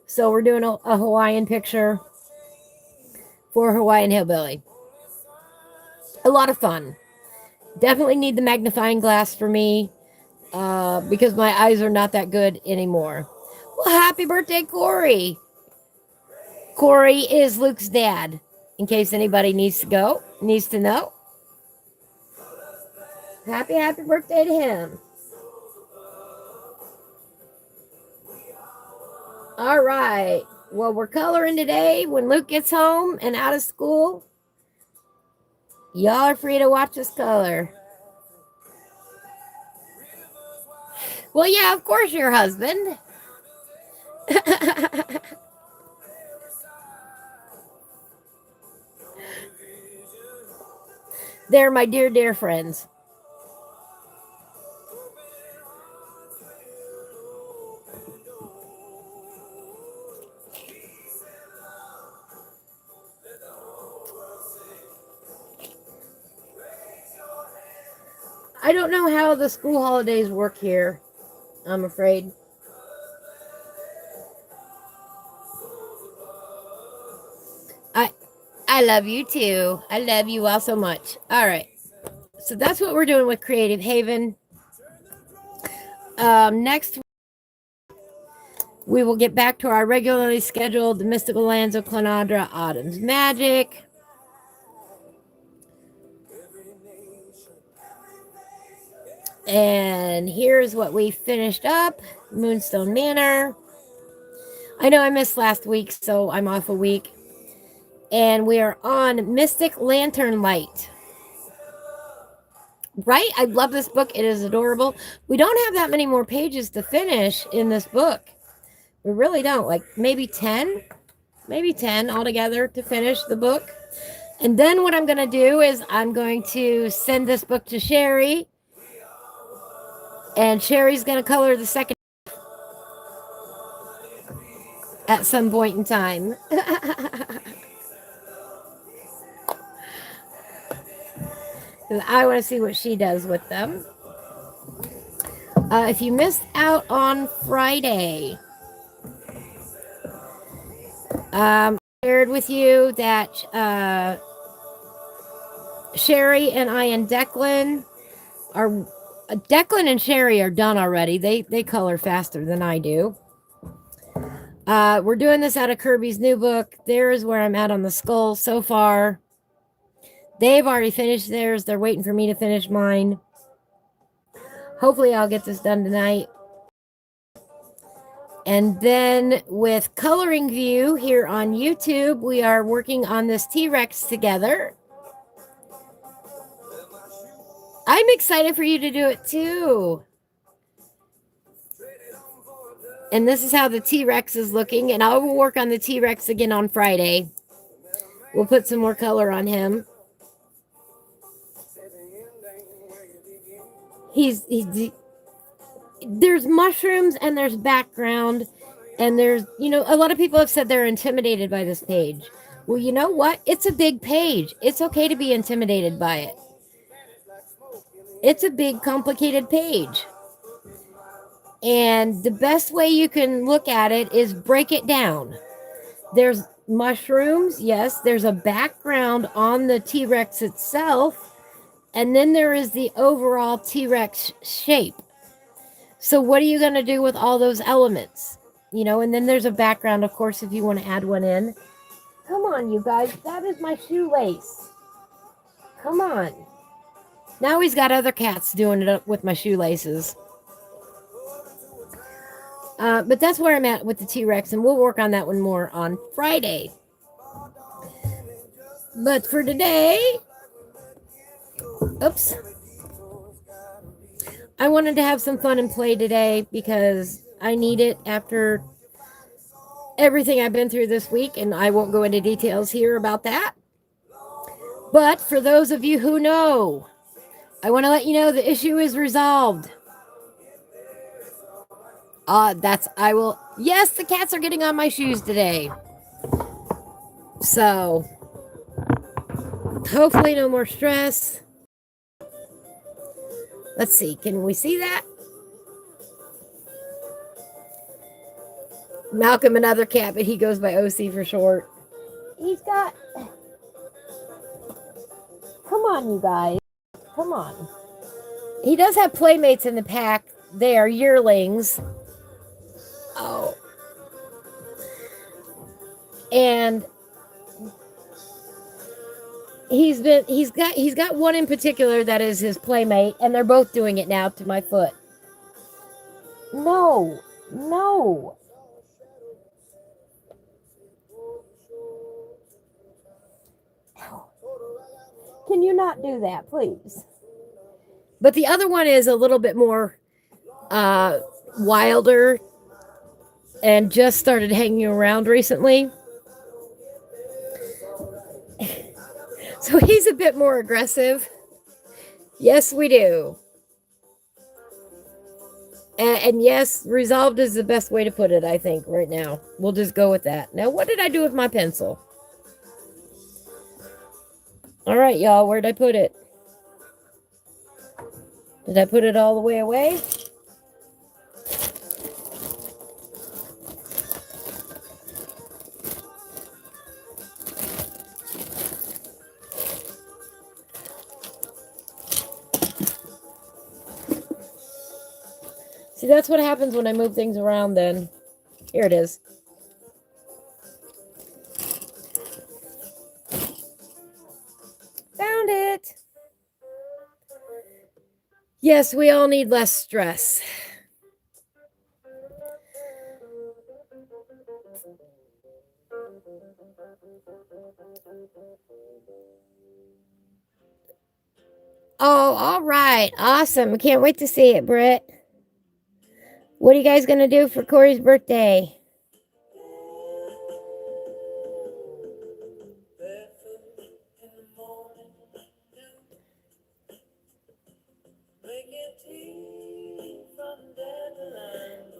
So we're doing a Hawaiian picture for Hawaiian Hillbilly. A lot of fun. Definitely need the magnifying glass for me, because my eyes are not that good anymore. Well, happy birthday, Corey. Corey is Luke's dad, in case anybody needs to know. Happy birthday to him. All right. Well, we're coloring today. When Luke gets home and out of school, y'all are free to watch us color. Well, yeah, of course, your husband. They're my dear, dear friends. I don't know how the school holidays work here, I'm afraid. I love you too. I love you all so much. All right. So that's what we're doing with Creative Haven. Next, we will get back to our regularly scheduled The Mystical Lands of Clonadra Autumn's Magic. And here's what we finished up. Moonstone Manor. I know I missed last week, so I'm off a week. And we are on Mystic Lantern Light. Right? I love this book. It is adorable. We don't have that many more pages to finish in this book. We really don't. Like maybe 10? Maybe 10 altogether to finish the book. And then what I'm going to do is I'm going to send this book to Sherry. And Sherry's going to color the second at some point in time. I want to see what she does with them. If you missed out on Friday, I shared with you that Sherry and I and Declan are Declan and Sherry are done already. They color faster than I do. We're doing this out of Kirby's new book. There is where I'm at on the skull so far. They've already finished theirs. They're waiting for me to finish mine. Hopefully I'll get this done tonight. And then with Coloring View here on YouTube, we are working on this T-Rex together. I'm excited for you to do it too. And this is how the T-Rex is looking. And I will work on the T-Rex again on Friday. We'll put some more color on him. He's there's mushrooms and there's background. And there's, a lot of people have said they're intimidated by this page. Well, you know what? It's a big page. It's okay to be intimidated by it. It's a big, complicated page. And the best way you can look at it is break it down. There's mushrooms, yes. There's a background on the T-Rex itself. And then there is the overall T-Rex shape. So what are you going to do with all those elements? And then there's a background, of course, if you want to add one in. Come on, you guys. That is my shoelace. Come on. Now he's got other cats doing it up with my shoelaces. But that's where I'm at with the T-Rex, and we'll work on that one more on Friday. But for today, oops, I wanted to have some fun and play today because I need it after everything I've been through this week, and I won't go into details here about that. But for those of you who know, I want to let you know the issue is resolved. Yes, the cats are getting on my shoes today. So, hopefully no more stress. Let's see, can we see that? Malcolm, another cat, but he goes by OC for short. Come on, you guys. Come on. He does have playmates in the pack. They are yearlings. Oh. And he's got one in particular that is his playmate, and they're both doing it now to my foot. No. Can you not do that, please? But the other one is a little bit more wilder and just started hanging around recently. So he's a bit more aggressive. Yes, we do. And yes, resolved is the best way to put it, I think, right now. We'll just go with that. Now, what did I do with my pencil? All right, y'all, where'd I put it? Did I put it all the way away? See, that's what happens when I move things around then. Here it is. Found it. Yes, we all need less stress. Oh, all right. Awesome. I can't wait to see it, Britt. What are you guys going to do for Corey's birthday?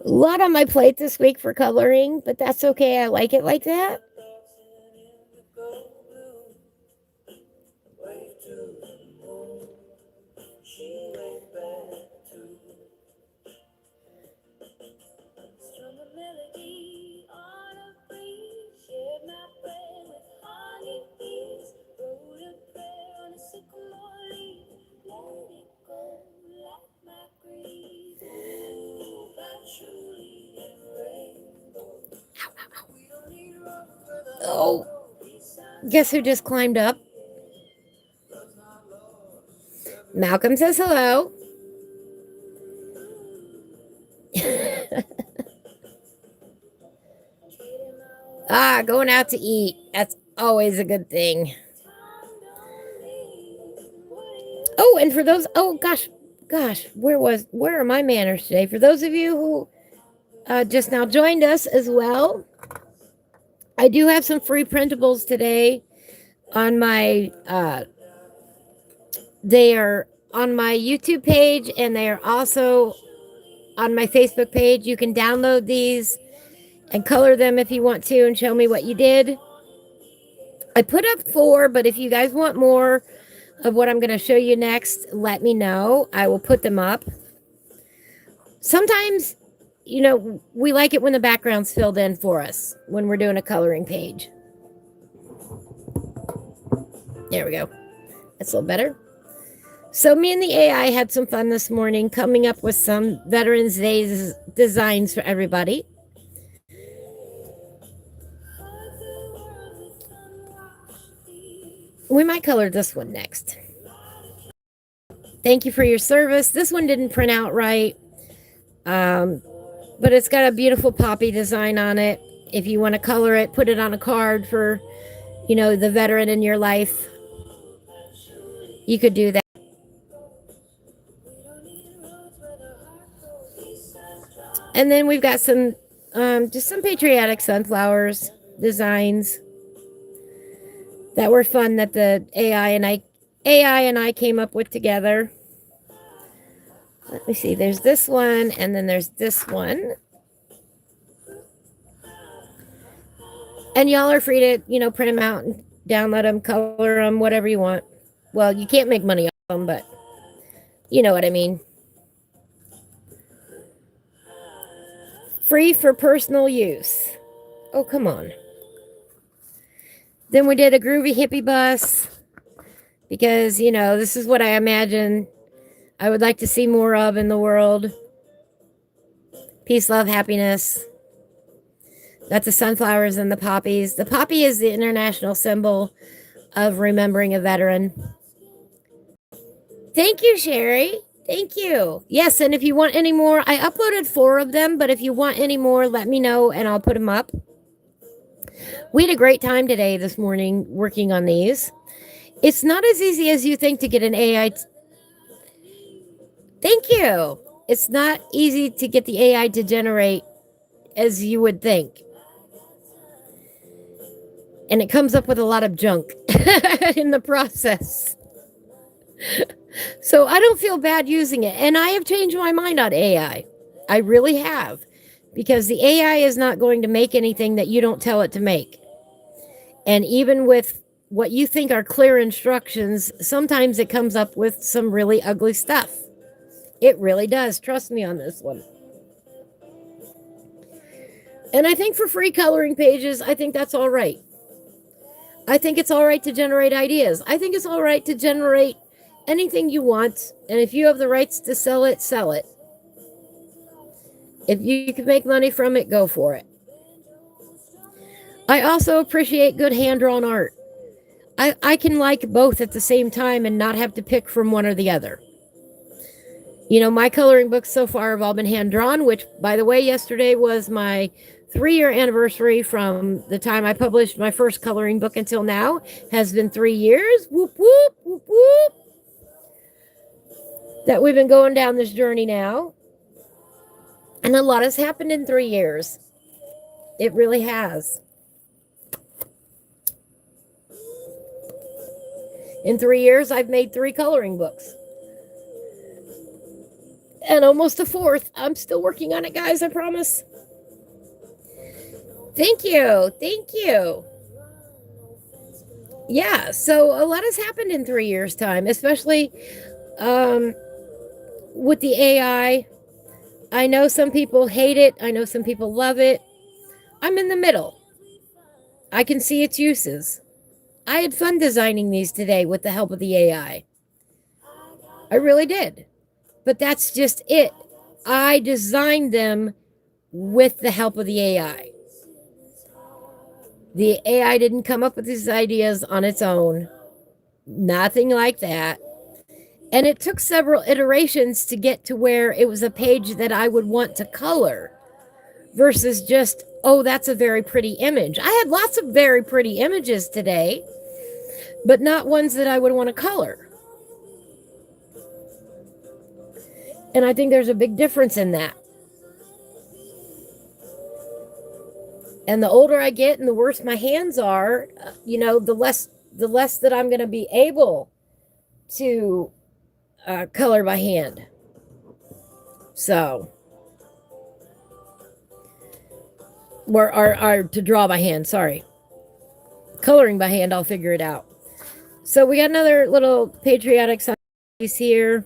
A lot on my plate this week for coloring, but that's okay. I like it like that. Guess who just climbed up? Malcolm says hello. Going out to eat. That's always a good thing. Oh, and for those, oh gosh, where are my manners today? For those of you who just now joined us as well, I do have some free printables today on my, they are on my YouTube page and they are also on my Facebook page. You can download these and color them if you want to and show me what you did. I put up 4, but if you guys want more of what I'm going to show you next, let me know. I will put them up. Sometimes, we like it when the background's filled in for us when we're doing a coloring page. There we go. That's a little better. So me and the AI had some fun this morning coming up with some Veterans Day designs for everybody. We might color this one next. Thank you for your service. This one didn't print out right, but it's got a beautiful poppy design on it. If you want to color it, put it on a card for, the veteran in your life. You could do that. And then we've got some, just some patriotic sunflowers designs that were fun that the AI and I came up with together. Let me see. There's this one, and then there's this one. And y'all are free to, print them out and download them, color them, whatever you want. Well, you can't make money off them, but you know what I mean. Free for personal use. Oh, come on. Then we did a groovy hippie bus because, this is what I imagine I would like to see more of in the world. Peace, love, happiness. Got the sunflowers and the poppies. The poppy is the international symbol of remembering a veteran. Thank you, Sherry. Thank you. Yes, and if you want any more, I uploaded 4 of them, but if you want any more, let me know and I'll put them up. We had a great time today, this morning, working on these. It's not as easy as you think to get an AI. Thank you. It's not easy to get the AI to generate as you would think. And it comes up with a lot of junk in the process. So I don't feel bad using it. And I have changed my mind on AI. I really have. Because the AI is not going to make anything that you don't tell it to make. And even with what you think are clear instructions, sometimes it comes up with some really ugly stuff. It really does. Trust me on this one. And I think for free coloring pages, I think that's all right. I think it's all right to generate ideas. I think it's all right to generate anything you want. And if you have the rights to sell it, sell it. If you can make money from it, go for it. I also appreciate good hand-drawn art. I can like both at the same time and not have to pick from one or the other. My coloring books so far have all been hand-drawn, which, by the way, yesterday was my 3-year anniversary from the time I published my first coloring book until now. Has been 3 years. Whoop, whoop, whoop, whoop. That we've been going down this journey now. And a lot has happened in 3 years. It really has. In 3 years, I've made 3 coloring books. And almost a 4th. I'm still working on it, guys, I promise. Thank you. Thank you. Yeah, so a lot has happened in 3 years' time, especially with the AI. I know some people hate it. I know some people love it. I'm in the middle. I can see its uses. I had fun designing these today with the help of the AI. I really did. But that's just it. I designed them with the help of the AI. The AI didn't come up with these ideas on its own. Nothing like that. And it took several iterations to get to where it was a page that I would want to color versus just, oh, that's a very pretty image. I had lots of very pretty images today, but not ones that I would want to color. And I think there's a big difference in that. And the older I get and the worse my hands are, the less that I'm going to be able to color by hand. So, or to draw by hand, sorry. Coloring by hand, I'll figure it out. So we got another little patriotic piece here.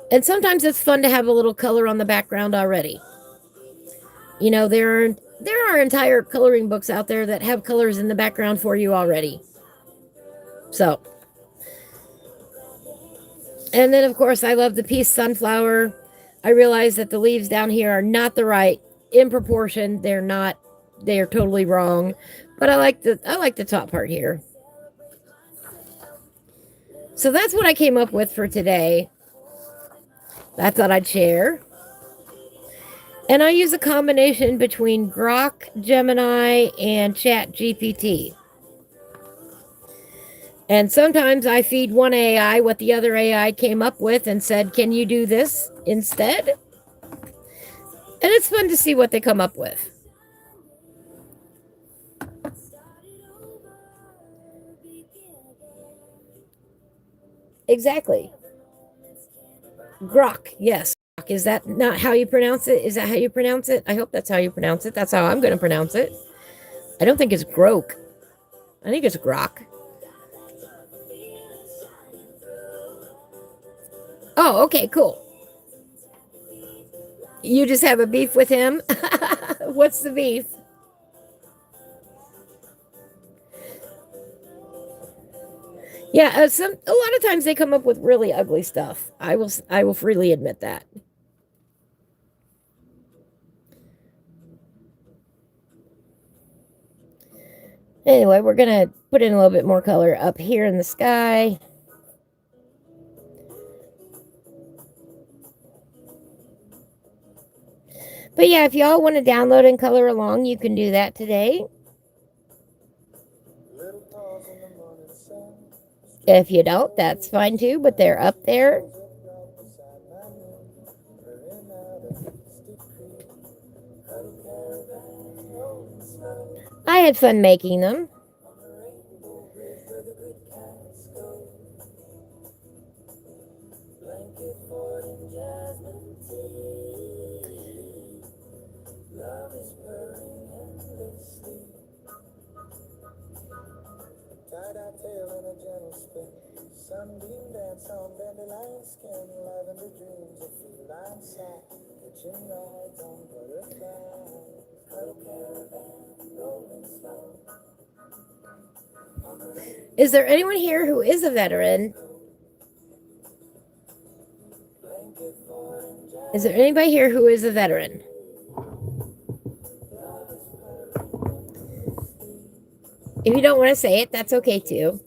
And sometimes it's fun to have a little color on the background already. There are entire coloring books out there that have colors in the background for you already. So, and then of course I love the piece Sunflower. I realize that the leaves down here are not the right in proportion. They are totally wrong. But I like the top part here. So that's what I came up with for today. I thought I'd share. And I use a combination between Grok, Gemini, and Chat GPT. And sometimes I feed one AI what the other AI came up with and said, can you do this instead? And it's fun to see what they come up with. Exactly. Grok, yes. Is that not how you pronounce it? Is that how you pronounce it? I hope that's how you pronounce it. That's how I'm going to pronounce it. I don't think it's Grok. I think it's Grok. Oh, okay, cool. You just have a beef with him? What's the beef? Yeah, a lot of times they come up with really ugly stuff. I will freely admit that. Anyway, we're going to put in a little bit more color up here in the sky. But yeah, if y'all want to download and color along, you can do that today. If you don't, that's fine too, but they're up there. I had fun making them. Sunbeam dance on dandelion skin, lavender dreams of feline sight, kitchen rides on butterfly, cuddle caravan, rolling slow. Is there anyone here who is a veteran? Is there anybody here who is a veteran? If you don't want to say it, that's okay too.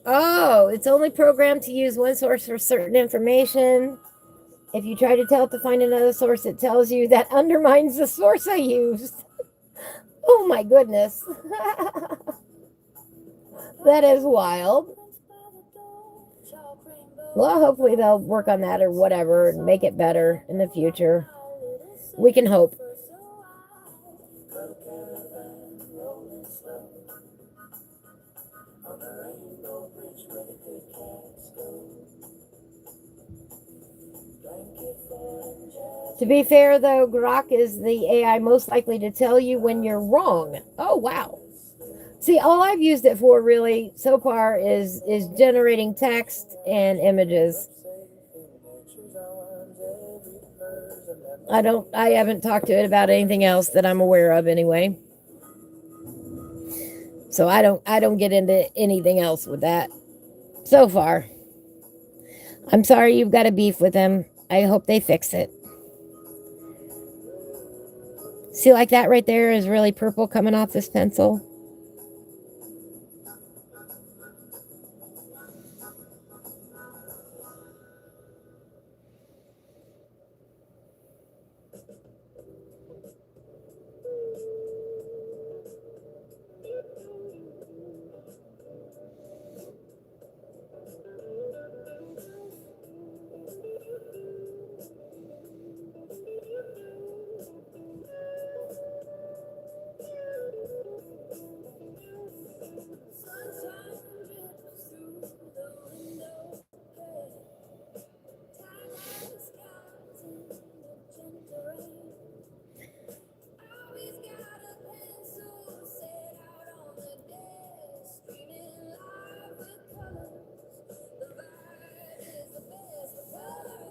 Oh, it's only programmed to use one source for certain information. If you try to tell it to find another source, it tells you that undermines the source I used. Oh my goodness. That is wild. Well, hopefully they'll work on that or whatever and make it better in the future. We can hope. To be fair, though, Grok is the AI most likely to tell you when you're wrong. Oh, wow. See, all I've used it for really so far is generating text and images. I haven't talked to it about anything else that I'm aware of anyway. So I don't get into anything else with that so far. I'm sorry you've got a beef with them. I hope they fix it. See, like that right there is really purple coming off this pencil.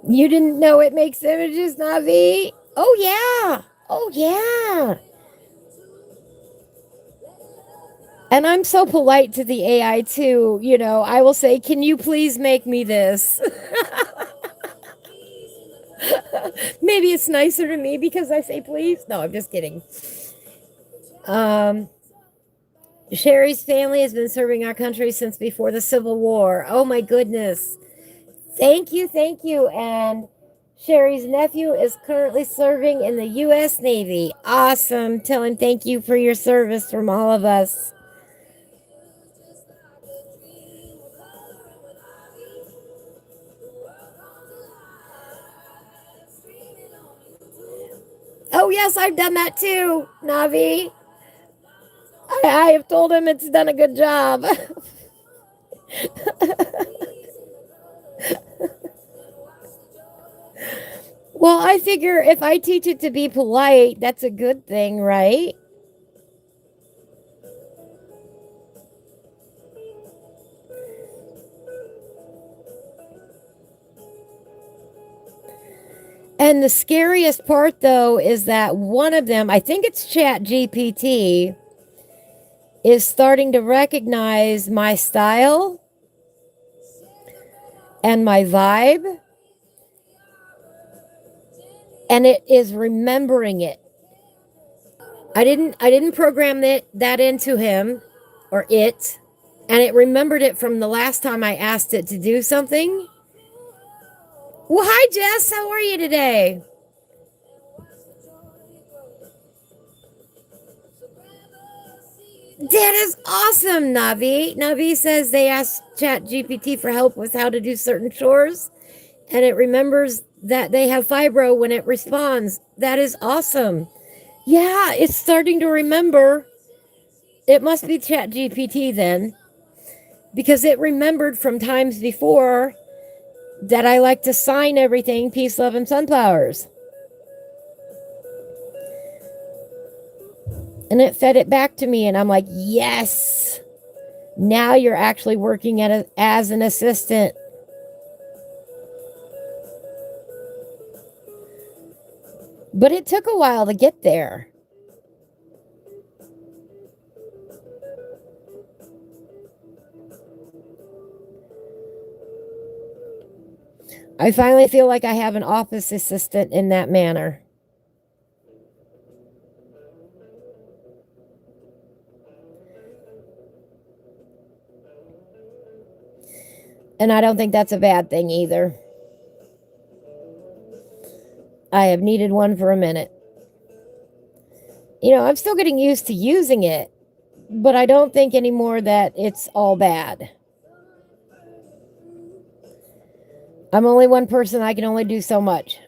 You didn't know it makes images, Navi? Oh, yeah. Oh, yeah. And I'm so polite to the AI too. You know, I will say, can you please make me this? Maybe it's nicer to me because I say please. No, I'm just kidding. Sherry's family has been serving our country since before the Civil War. Oh my goodness. Thank you, thank you. And Sherry's nephew is currently serving in the U.S. Navy. Awesome. Tell him thank you for your service from all of us. Oh, yes, I've done that too, Navi. I have told him it's done a good job. Well, I figure if I teach it to be polite, that's a good thing, right? And the scariest part, though, is that one of them, I think it's Chat GPT, is starting to recognize my style and my vibe, and it is remembering it. I didn't program that into him or it, and it remembered it from the last time I asked it to do something. Well, hi Jess, how are you today? That is awesome, Navi. Navi says they asked Chat GPT for help with how to do certain chores, and it remembers that they have fibro when it responds. That is awesome. Yeah, it's starting to remember. It must be Chat GPT then, because it remembered from times before that I like to sign everything peace, love, and sunflowers. And it fed it back to me, and I'm like, yes, now you're actually working as an assistant. But it took a while to get there. I finally feel like I have an office assistant in that manner. And I don't think that's a bad thing either. I have needed one for a minute. You know, I'm still getting used to using it, but I don't think anymore that it's all bad. I'm only one person. I can only do so much.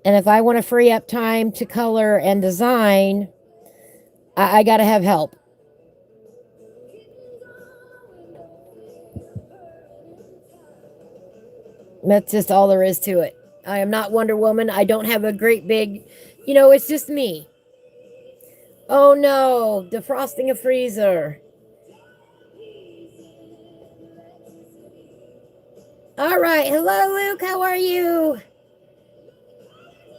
And if I want to free up time to color and design, I got to have help. That's just all there is to it. I am not Wonder Woman. I don't have a great big, it's just me. Oh no, defrosting a freezer. All right. Hello, Luke. How are you?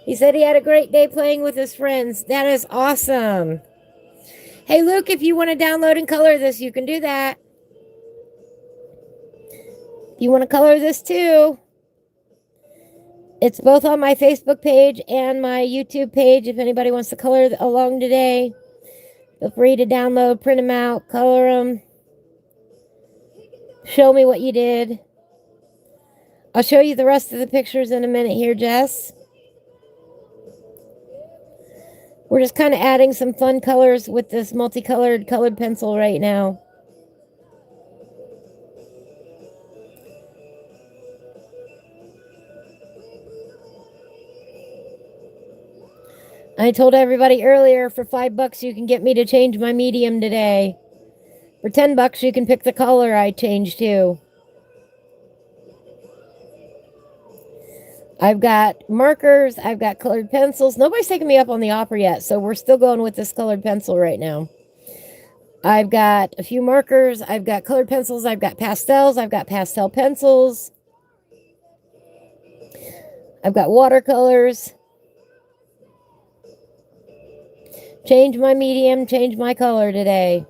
He said he had a great day playing with his friends. That is awesome. Hey, Luke, if you want to download and color this, you can do that. You want to color this too? It's both on my Facebook page and my YouTube page. If anybody wants to color along today, feel free to download, print them out, color them. Show me what you did. I'll show you the rest of the pictures in a minute here, Jess. We're just kind of adding some fun colors with this multicolored colored pencil right now. I told everybody earlier, for $5 you can get me to change my medium today. For $10 you can pick the color I change to. I've got markers, I've got colored pencils. Nobody's taken me up on the opera yet, so we're still going with this colored pencil right now. I've got a few markers, I've got colored pencils, I've got pastels, I've got pastel pencils. I've got watercolors. Change my medium, change my color today.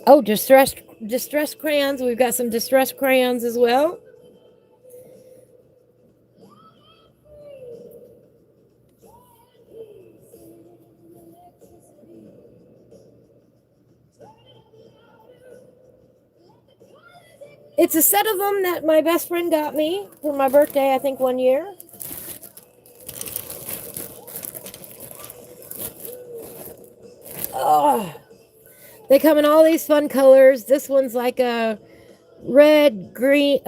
Oh, distressed crayons. We've got some distressed crayons as well. It's a set of them that my best friend got me for my birthday, I think, one year. Oh, they come in all these fun colors. This one's like a red, green,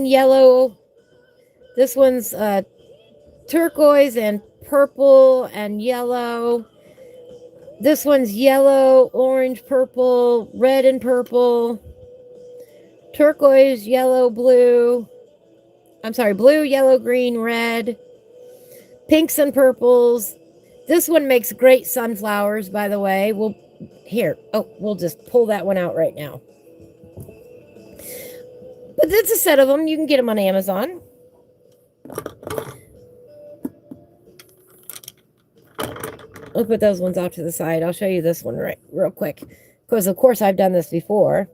yellow. This one's turquoise and purple and yellow. This one's yellow, orange, purple, red and purple. Turquoise, yellow, blue. I'm sorry, blue, yellow, green, red. Pinks and purples. This one makes great sunflowers, by the way. We'll just pull that one out right now. But it's a set of them. You can get them on Amazon. I'll put those ones off to the side. I'll show you this one real quick. Because, of course, I've done this before.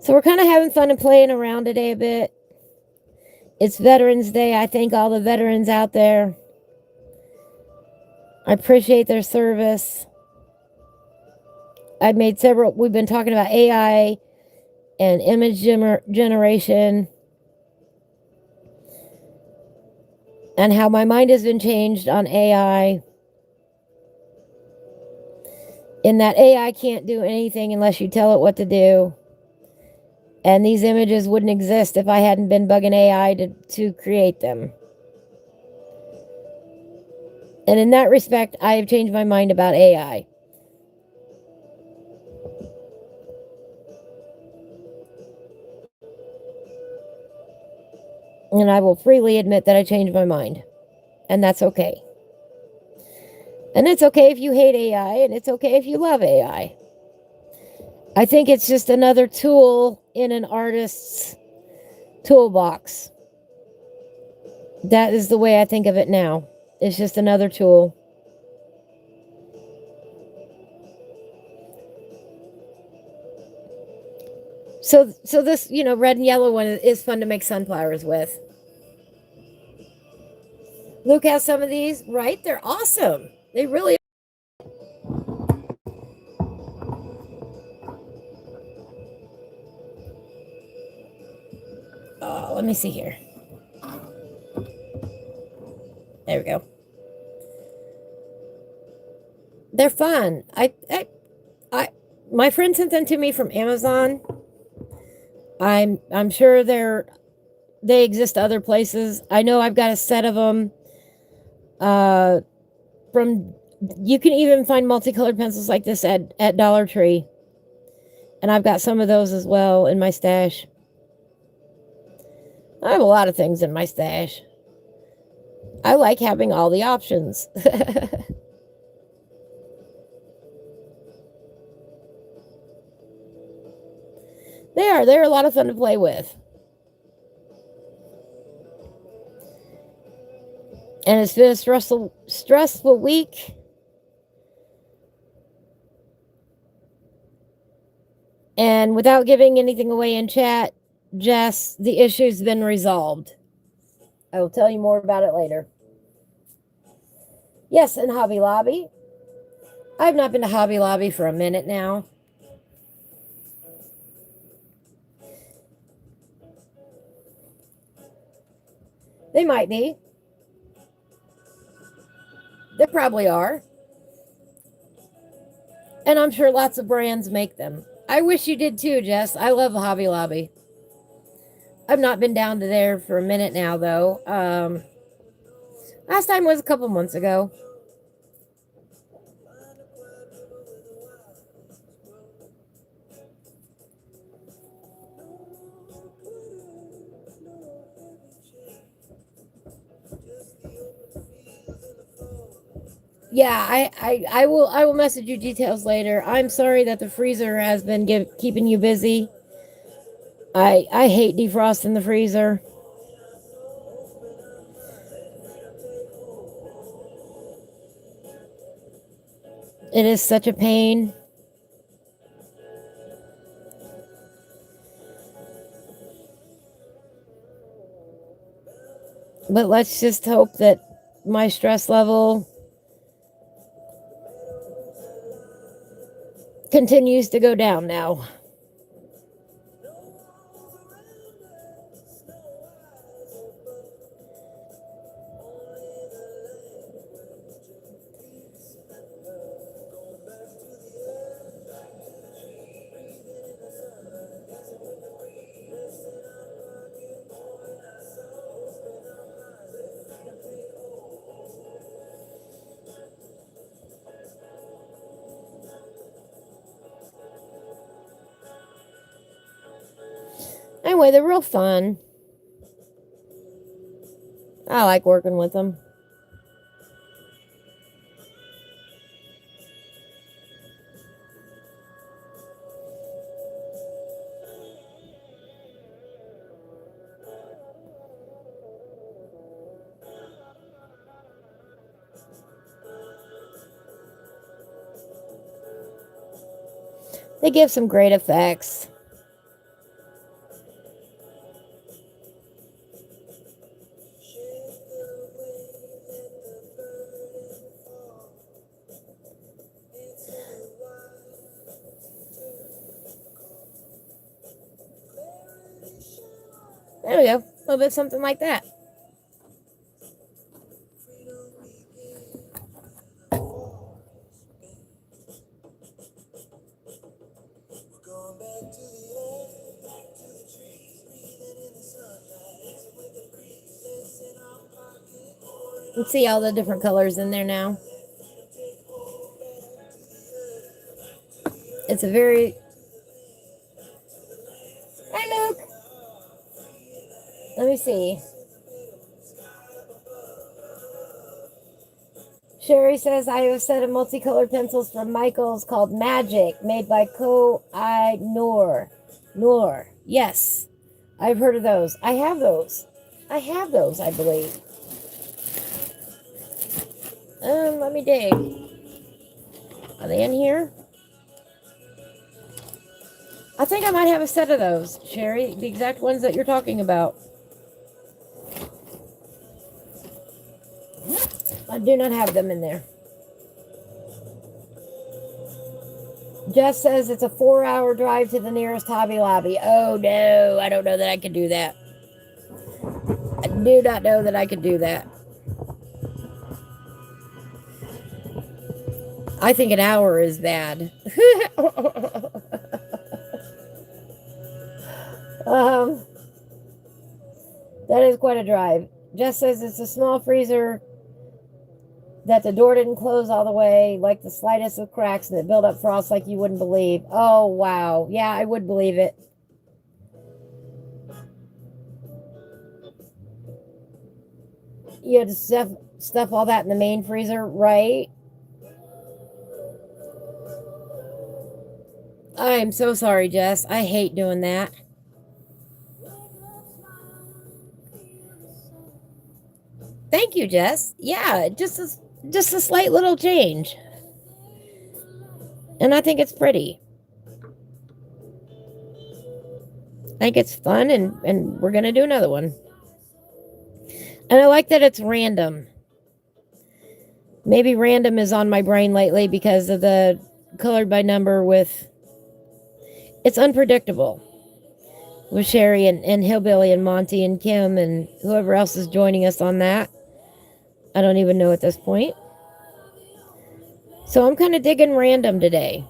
So we're kind of having fun and playing around today a bit. It's Veterans Day. I thank all the veterans out there. I appreciate their service. I've made several. We've been talking about AI and image generation and how my mind has been changed on AI. In that AI can't do anything unless you tell it what to do. And these images wouldn't exist if I hadn't been bugging AI to create them. And in that respect, I have changed my mind about AI. And I will freely admit that I changed my mind. And that's okay. And it's okay if you hate AI, and it's okay if you love AI. I think it's just another tool in an artist's toolbox. That is the way I think of it now. It's just another tool. So this, red and yellow one is fun to make sunflowers with. Luke has some of these, right? They're awesome. They really are. Oh, let me see here. There we go. They're fun. My friend sent them to me from Amazon. I'm sure they exist other places. I know I've got a set of them. You can even find multicolored pencils like this at Dollar Tree. And I've got some of those as well in my stash. I have a lot of things in my stash. I like having all the options. They're a lot of fun to play with. And it's been a stressful week. And without giving anything away in chat, Jess, the issue's been resolved. I will tell you more about it later. Yes, and Hobby Lobby. I've not been to Hobby Lobby for a minute now. They might be. They probably are. And I'm sure lots of brands make them. I wish you did too, Jess. I love Hobby Lobby. I've not been down to there for a minute now, though. Last time was a couple months ago. Yeah, I will message you details later. I'm sorry that the freezer has been keeping you busy. I hate defrosting the freezer. It is such a pain. But let's just hope that my stress level continues to go down now. Anyway, they're real fun. I like working with them. They give some great effects. There we go. A little bit something like that. Let's see all the different colors in there now. It's a very... Hi, Luke. Let me see. Sherry says, I have a set of multicolored pencils from Michaels called Magic, made by Ko-I Noor. Noor. Yes. I've heard of those. I have those, I believe. Let me dig. Are they in here? I think I might have a set of those, Sherry. The exact ones that you're talking about. I do not have them in there. Jess says it's a 4-hour drive to the nearest Hobby Lobby. Oh no, I don't know that I could do that. I do not know that I could do that. I think an hour is bad. That is quite a drive. Jess says it's a small freezer that the door didn't close all the way, like the slightest of cracks, and it built up frost like you wouldn't believe. Oh, wow. Yeah, I would believe it. You had to stuff all that in the main freezer, right? I am so sorry, Jess. I hate doing that. Thank you, Jess. Yeah, just a slight little change. And I think it's pretty. I think it's fun, and we're going to do another one. And I like that it's random. Maybe random is on my brain lately because of the colored by number with... It's unpredictable. With Sherry and Hillbilly and Monty and Kim and whoever else is joining us on that. I don't even know at this point. So I'm kind of digging random today.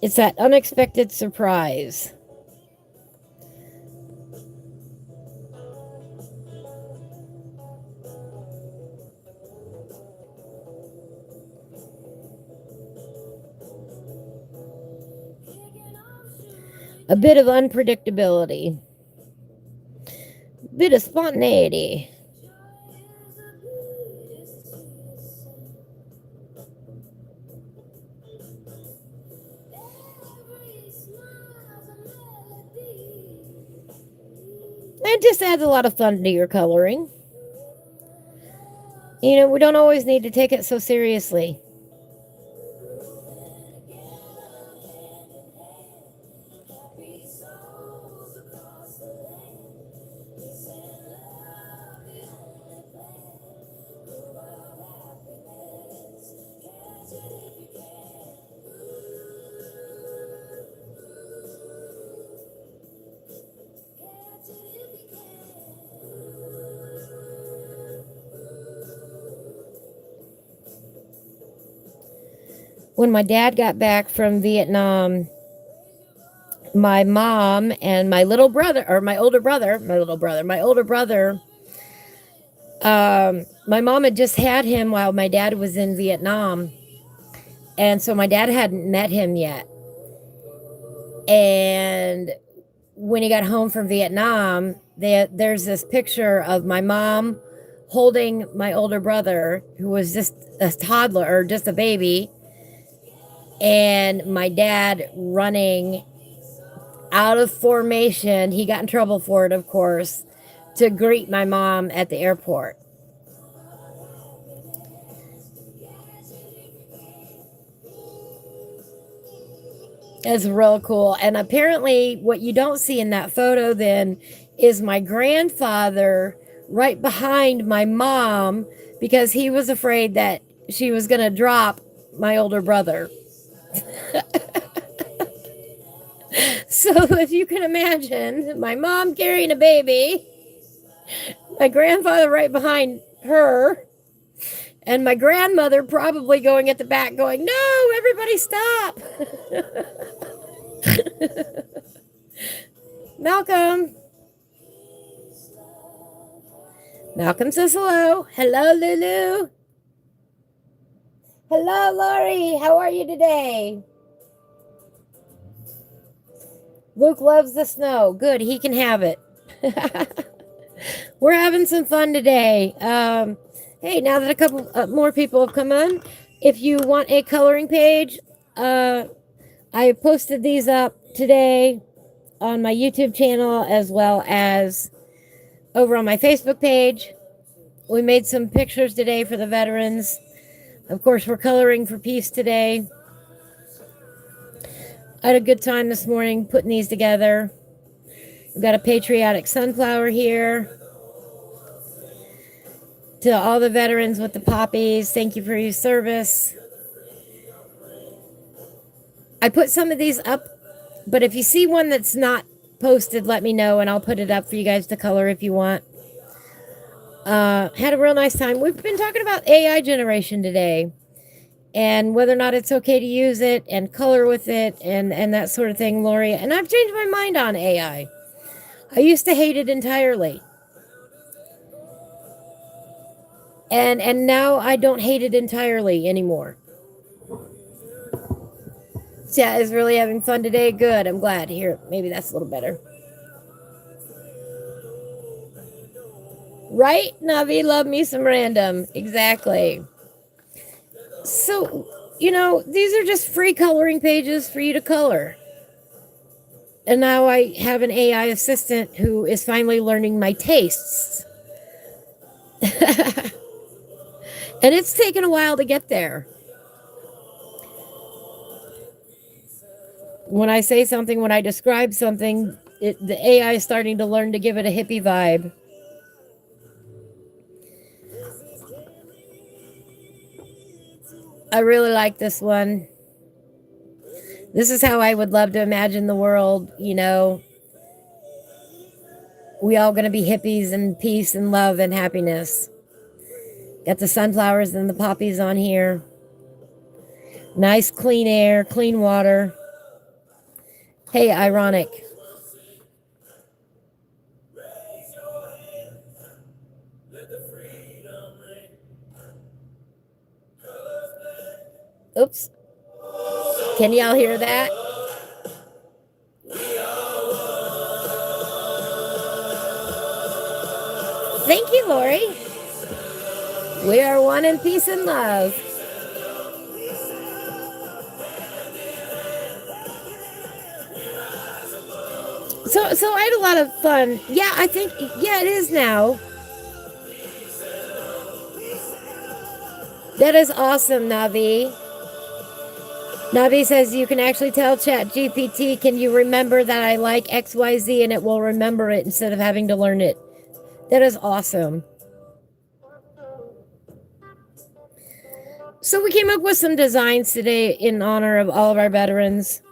It's that unexpected surprise. A bit of unpredictability. A bit of spontaneity. It just adds a lot of fun to your coloring. You know, we don't always need to take it so seriously. When my dad got back from Vietnam, my mom and my older brother, my older brother, my mom had just had him while my dad was in Vietnam. And so my dad hadn't met him yet. And when he got home from Vietnam, there's this picture of my mom holding my older brother, who was just a toddler or just a baby, and my dad running out of formation. He got in trouble for it, of course, to greet my mom at the airport. It's real cool. And apparently what you don't see in that photo then is my grandfather right behind my mom, because he was afraid that she was going to drop my older brother. So if you can imagine, my mom carrying a baby, my grandfather right behind her, and my grandmother probably going at the back going, "No, everybody stop." Malcolm. Malcolm says hello. Hello, Lulu. Hello, Lori. How are you today? Luke loves the snow. Good, he can have it. We're having some fun today. Hey, now that a couple more people have come on, if you want a coloring page, I posted these up today on my YouTube channel as well as over on my Facebook page. We made some pictures today for the veterans. Of course, we're coloring for peace today. I had a good time this morning putting these together. We've got a patriotic sunflower here. To all the veterans with the poppies, thank you for your service. I put some of these up, but if you see one that's not posted, let me know and I'll put it up for you guys to color if you want. Had a real nice time. We've been talking about AI generation today and whether or not it's okay to use it and color with it and that sort of thing, Lori. And I've changed my mind on AI. I used to hate it entirely. And now I don't hate it entirely anymore. Chat is really having fun today. Good. I'm glad. Here, maybe that's a little better. Right, Navi? Love me some random. Exactly. So, these are just free coloring pages for you to color. And now I have an AI assistant who is finally learning my tastes. And it's taken a while to get there. When I say something, when I describe something, the AI is starting to learn to give it a hippie vibe. I really like this one. This is how I would love to imagine the world, we all going to be hippies and peace and love and happiness. Got the sunflowers and the poppies on here. Nice clean air, clean water. Hey, ironic. Oops. Can y'all hear that? Thank you, Lori. We are one in peace and love. So I had a lot of fun. Yeah, I think, it is now. That is awesome, Navi. Navi says you can actually tell Chat GPT, can you remember that I like XYZ, and it will remember it instead of having to learn it. That is awesome. So we came up with some designs today in honor of all of our veterans,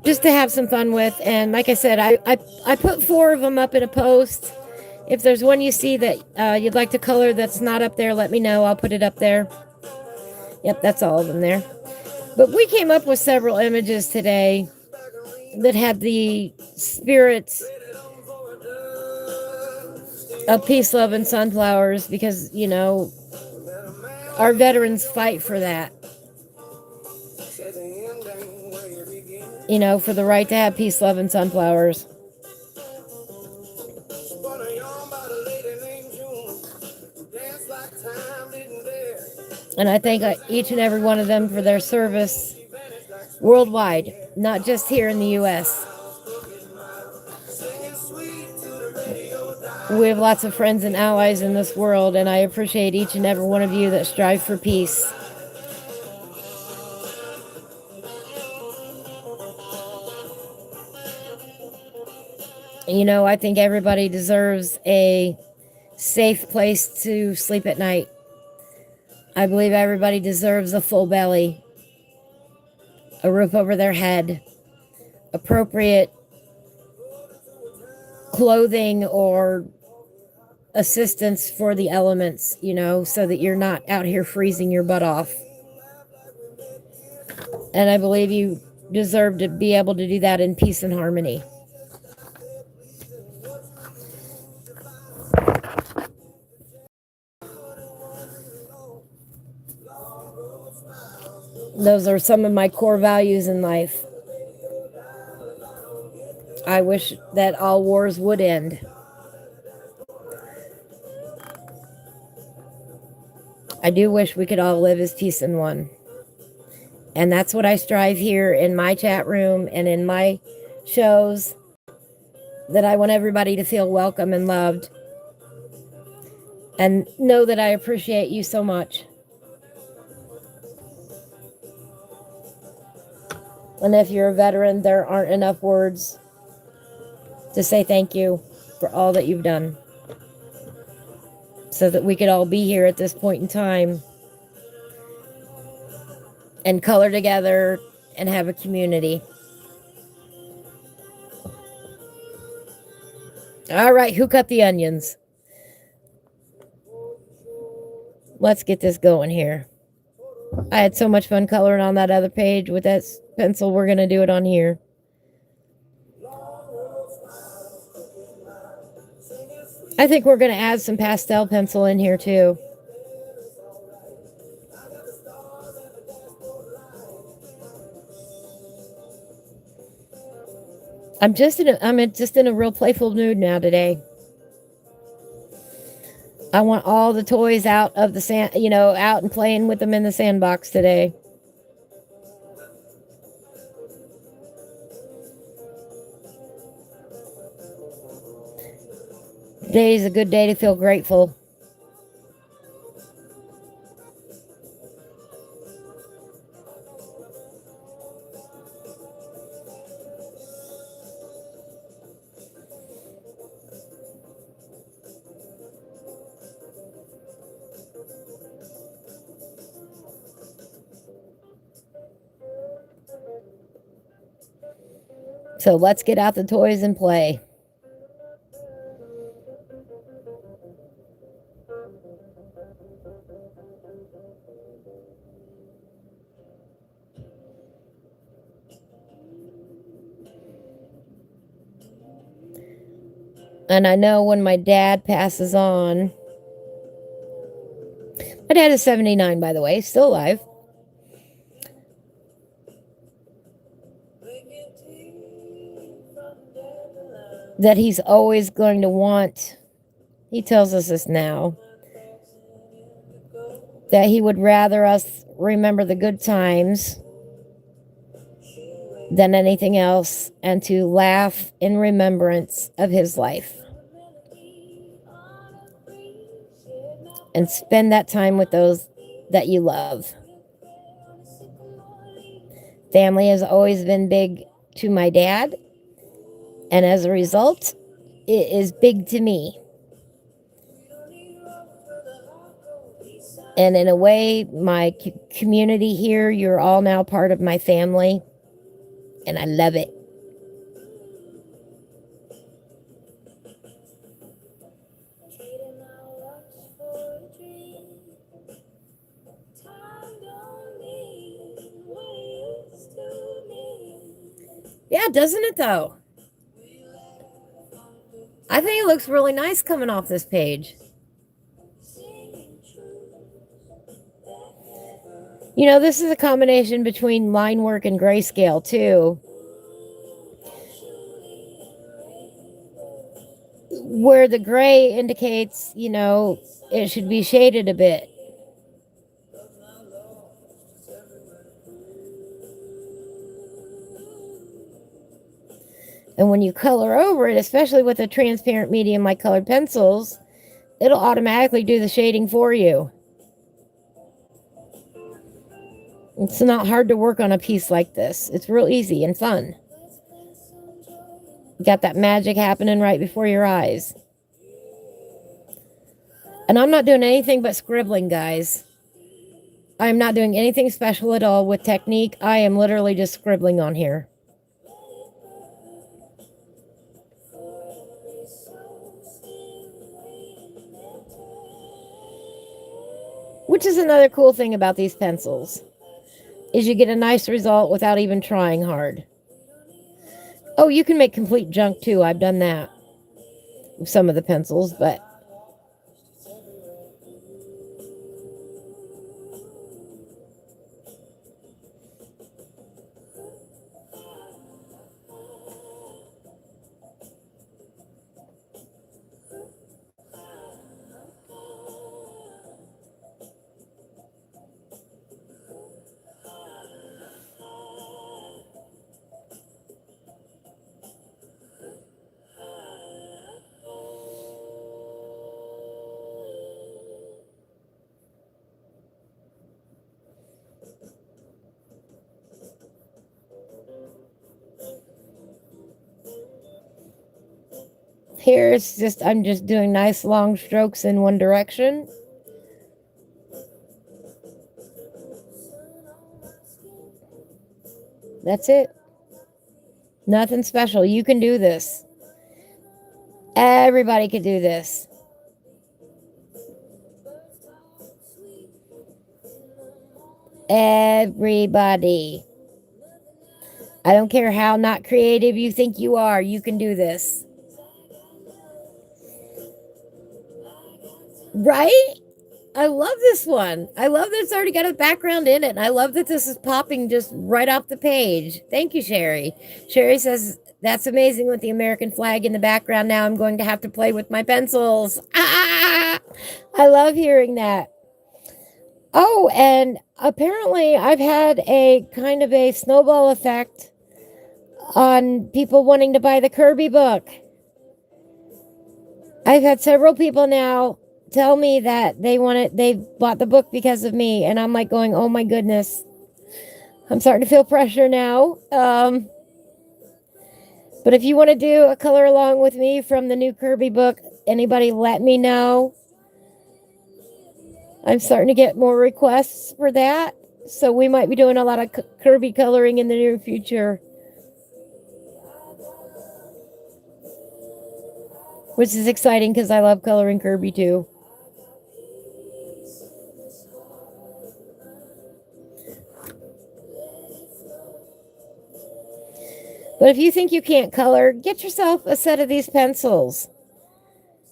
just to have some fun with. And like I said, I put 4 of them up in a post. If there's one you see that you'd like to color that's not up there, let me know. I'll put it up there. Yep, that's all of them there. But we came up with several images today that had the spirits of peace, love, and sunflowers, because, our veterans fight for that. For the right to have peace, love, and sunflowers. And I thank each and every one of them for their service worldwide, not just here in the U.S. We have lots of friends and allies in this world, and I appreciate each and every one of you that strive for peace. I think everybody deserves a safe place to sleep at night. I believe everybody deserves a full belly, a roof over their head, appropriate clothing or assistance for the elements, so that you're not out here freezing your butt off. And I believe you deserve to be able to do that in peace and harmony. Those are some of my core values in life. I wish that all wars would end. I do wish we could all live as peace in one. And that's what I strive here in my chat room and in my shows, that I want everybody to feel welcome and loved. And know that I appreciate you so much. And if you're a veteran, there aren't enough words to say thank you for all that you've done, so that we could all be here at this point in time and color together and have a community. All right, who cut the onions? Let's get this going here. I had so much fun coloring on that other page with that pencil. We're going to do it on here. I think we're going to add some pastel pencil in here too. I'm just in a real playful mood now today. I want all the toys out of the sand, out and playing with them in the sandbox today. Today is a good day to feel grateful. So let's get out the toys and play. And I know when my dad passes on, my dad is 79, by the way, still alive. That he's always going to want, he tells us this now, that he would rather us remember the good times than anything else and to laugh in remembrance of his life. And spend that time with those that you love. Family has always been big to my dad. And as a result, it is big to me. And in a way, my community here, you're all now part of my family. And I love it. Yeah, doesn't it though? I think it looks really nice coming off this page. This is a combination between line work and grayscale too. Where the gray indicates, it should be shaded a bit. And when you color over it, especially with a transparent medium like colored pencils, it'll automatically do the shading for you. It's not hard to work on a piece like this. It's real easy and fun. You got that magic happening right before your eyes. And I'm not doing anything but scribbling, guys. I'm not doing anything special at all with technique. I am literally just scribbling on here. Which is another cool thing about these pencils, is you get a nice result without even trying hard. Oh, you can make complete junk too. I've done that with some of the pencils, but here it's just, I'm just doing nice long strokes in one direction. That's it. Nothing special. You can do this. Everybody can do this. Everybody. I don't care how not creative you think you are. You can do this. Right? I love this one. I love that it's already got a background in it. And I love that this is popping just right off the page. Thank you, Sherry. Sherry says, that's amazing with the American flag in the background. Now I'm going to have to play with my pencils. Ah! I love hearing that. Oh, and apparently I've had a kind of a snowball effect on people wanting to buy the Kirby book. I've had several people now tell me that they bought the book because of me, and I'm like going, oh my goodness, I'm starting to feel pressure now. But if you want to do a color along with me from the new Kirby book, anybody let me know. I'm starting to get more requests for that. So we might be doing a lot of Kirby coloring in the near future, which is exciting because I love coloring Kirby too. But if you think you can't color, get yourself a set of these pencils.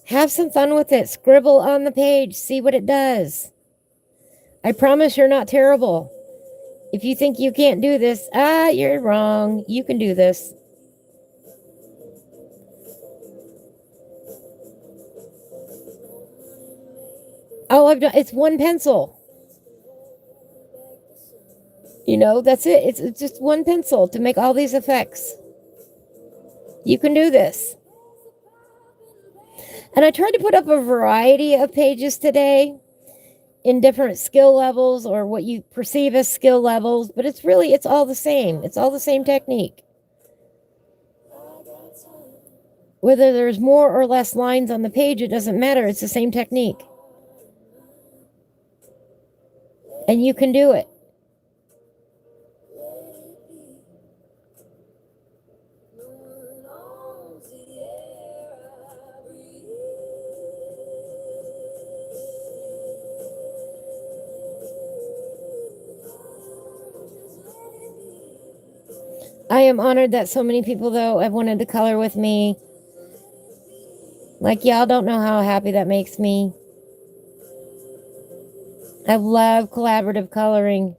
Have some fun with it. Scribble on the page. See what it does. I promise you're not terrible. If you think you can't do this, you're wrong. You can do this. All I've done, it's one pencil. You know, that's it. It's just one pencil to make all these effects. You can do this. And I tried to put up a variety of pages today in different skill levels or what you perceive as skill levels, but it's all the same. It's all the same technique. Whether there's more or less lines on the page, it doesn't matter. It's the same technique. And you can do it. I am honored that so many people, though, have wanted to color with me. Like, y'all don't know how happy that makes me. I love collaborative coloring.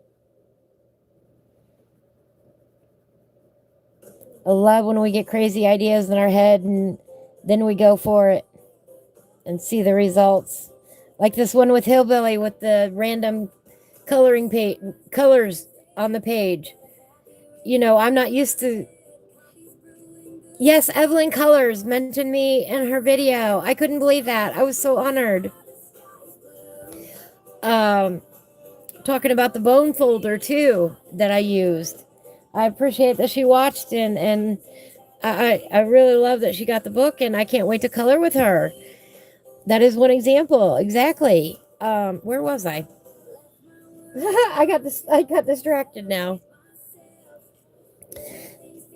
I love when we get crazy ideas in our head and then we go for it and see the results. Like this one with Hillbilly with the random colors on the page. You know, I'm not used to. Yes, Evelyn Colors mentioned me in her video. I couldn't believe that. I was so honored. Talking about the bone folder too that I used. I appreciate that she watched and I really love that she got the book and I can't wait to color with her. That is one example. Exactly. Where was I? I got distracted now.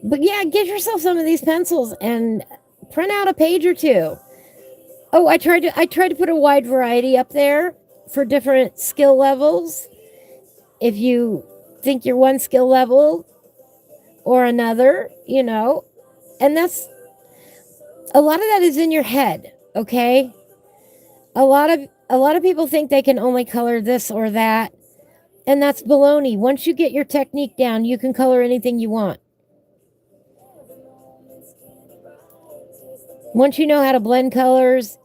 But yeah, get yourself some of these pencils and print out a page or two. Oh, I tried to put a wide variety up there for different skill levels. If you think you're one skill level or another, you know, and that's a lot of that is in your head, okay? A lot of people think they can only color this or that, and that's baloney. Once you get your technique down, you can color anything you want. Once you know how to blend colors,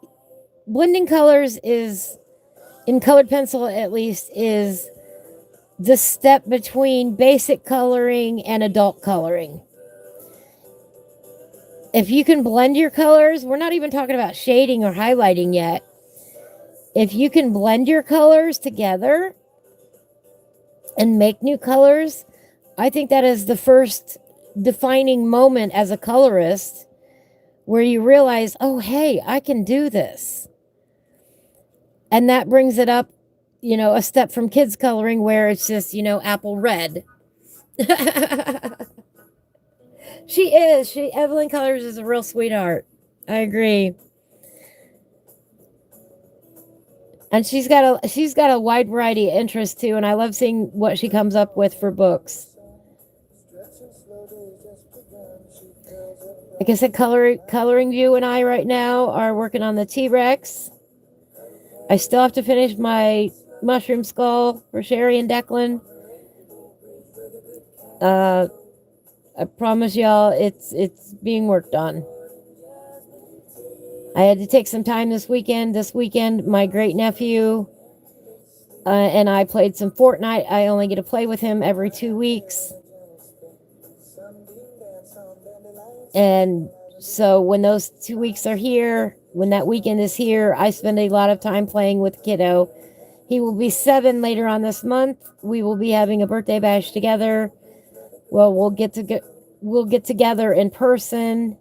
blending colors is, in colored pencil at least, is the step between basic coloring and adult coloring. If you can blend your colors, we're not even talking about shading or highlighting yet. If you can blend your colors together and make new colors, I think that is the first defining moment as a colorist where you realize, oh, hey, I can do this. And that brings it up, you know, a step from kids coloring where it's just, you know, apple red. Evelyn Colors is a real sweetheart. I agree. And she's got a wide variety of interests too, and I love seeing what she comes up with for books. Like I said, Coloring View and I right now are working on the T-Rex. I still have to finish my mushroom skull for Sherry and Declan. I promise y'all it's being worked on. I had to take some time this weekend. This weekend, my great nephew and I played some Fortnite. I only get to play with him every 2 weeks. And so when those 2 weeks are here, when that weekend is here, I spend a lot of time playing with kiddo. He will be 7 later on this month. We will be having a birthday bash together. Well, we'll get together in person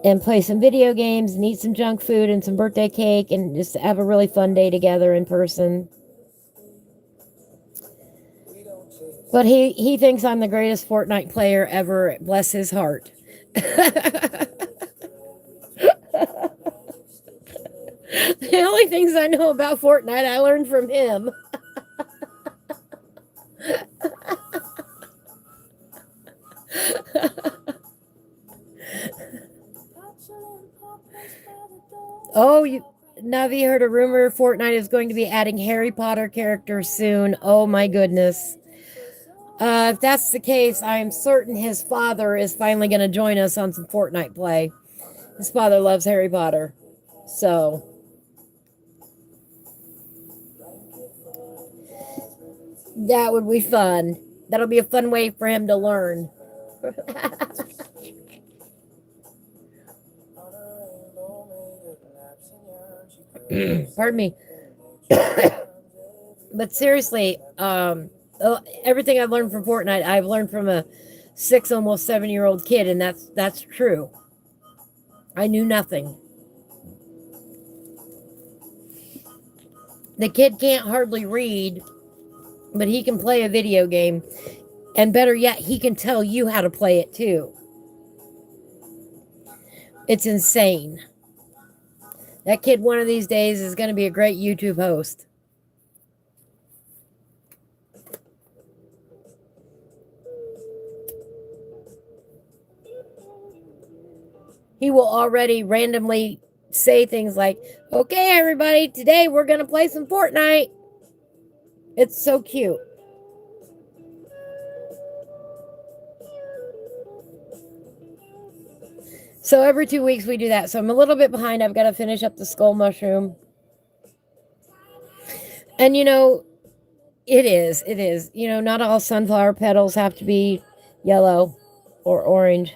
and play some video games and eat some junk food and some birthday cake and just have a really fun day together in person. But he thinks I'm the greatest Fortnite player ever. Bless his heart. The only things I know about Fortnite I learned from him. Oh, Navi heard a rumor Fortnite is going to be adding Harry Potter characters soon. Oh my goodness. If that's the case, I am certain his father is finally going to join us on some Fortnite play. His father loves Harry Potter. So, that would be fun. That'll be a fun way for him to learn. Pardon me. But seriously, everything I've learned from Fortnite, I've learned from a 6, almost 7-year-old kid, and that's true. I knew nothing. The kid can't hardly read, but he can play a video game. And better yet, he can tell you how to play it too. It's insane. That kid one of these days is going to be a great YouTube host. He will already randomly say things like, okay, everybody, today we're going to play some Fortnite. It's so cute. So every 2 weeks we do that. So I'm a little bit behind. I've got to finish up the skull mushroom. And you know, it is. You know, not all sunflower petals have to be yellow or orange.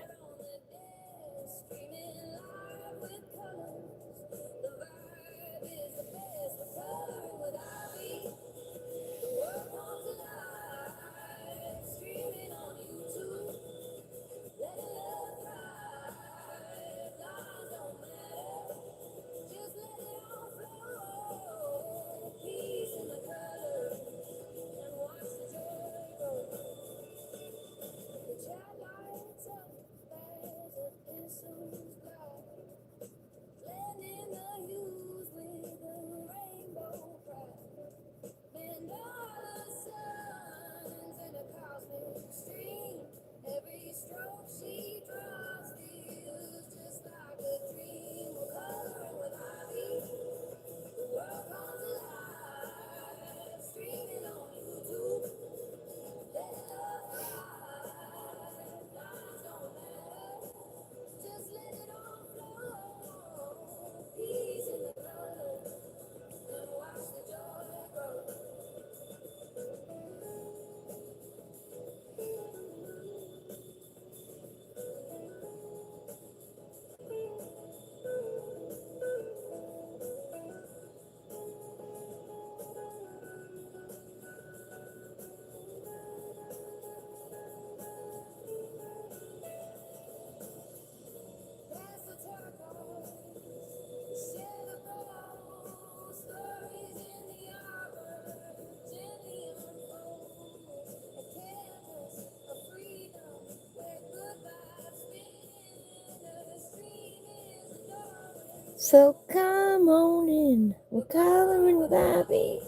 So come on in, we're coloring with Abby.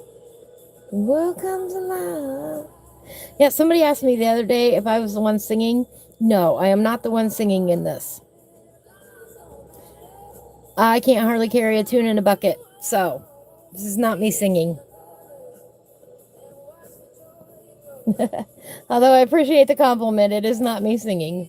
The world comes alive. Yeah, somebody asked me the other day if I was the one singing. No, I am not the one singing in this. I can't hardly carry a tune in a bucket, so this is not me singing. Although I appreciate the compliment, it is not me singing.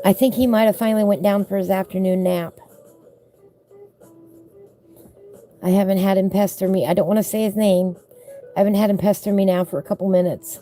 I think he might have finally went down for his afternoon nap. I haven't had him pester me. I don't want to say his name. I haven't had him pester me now for a couple minutes.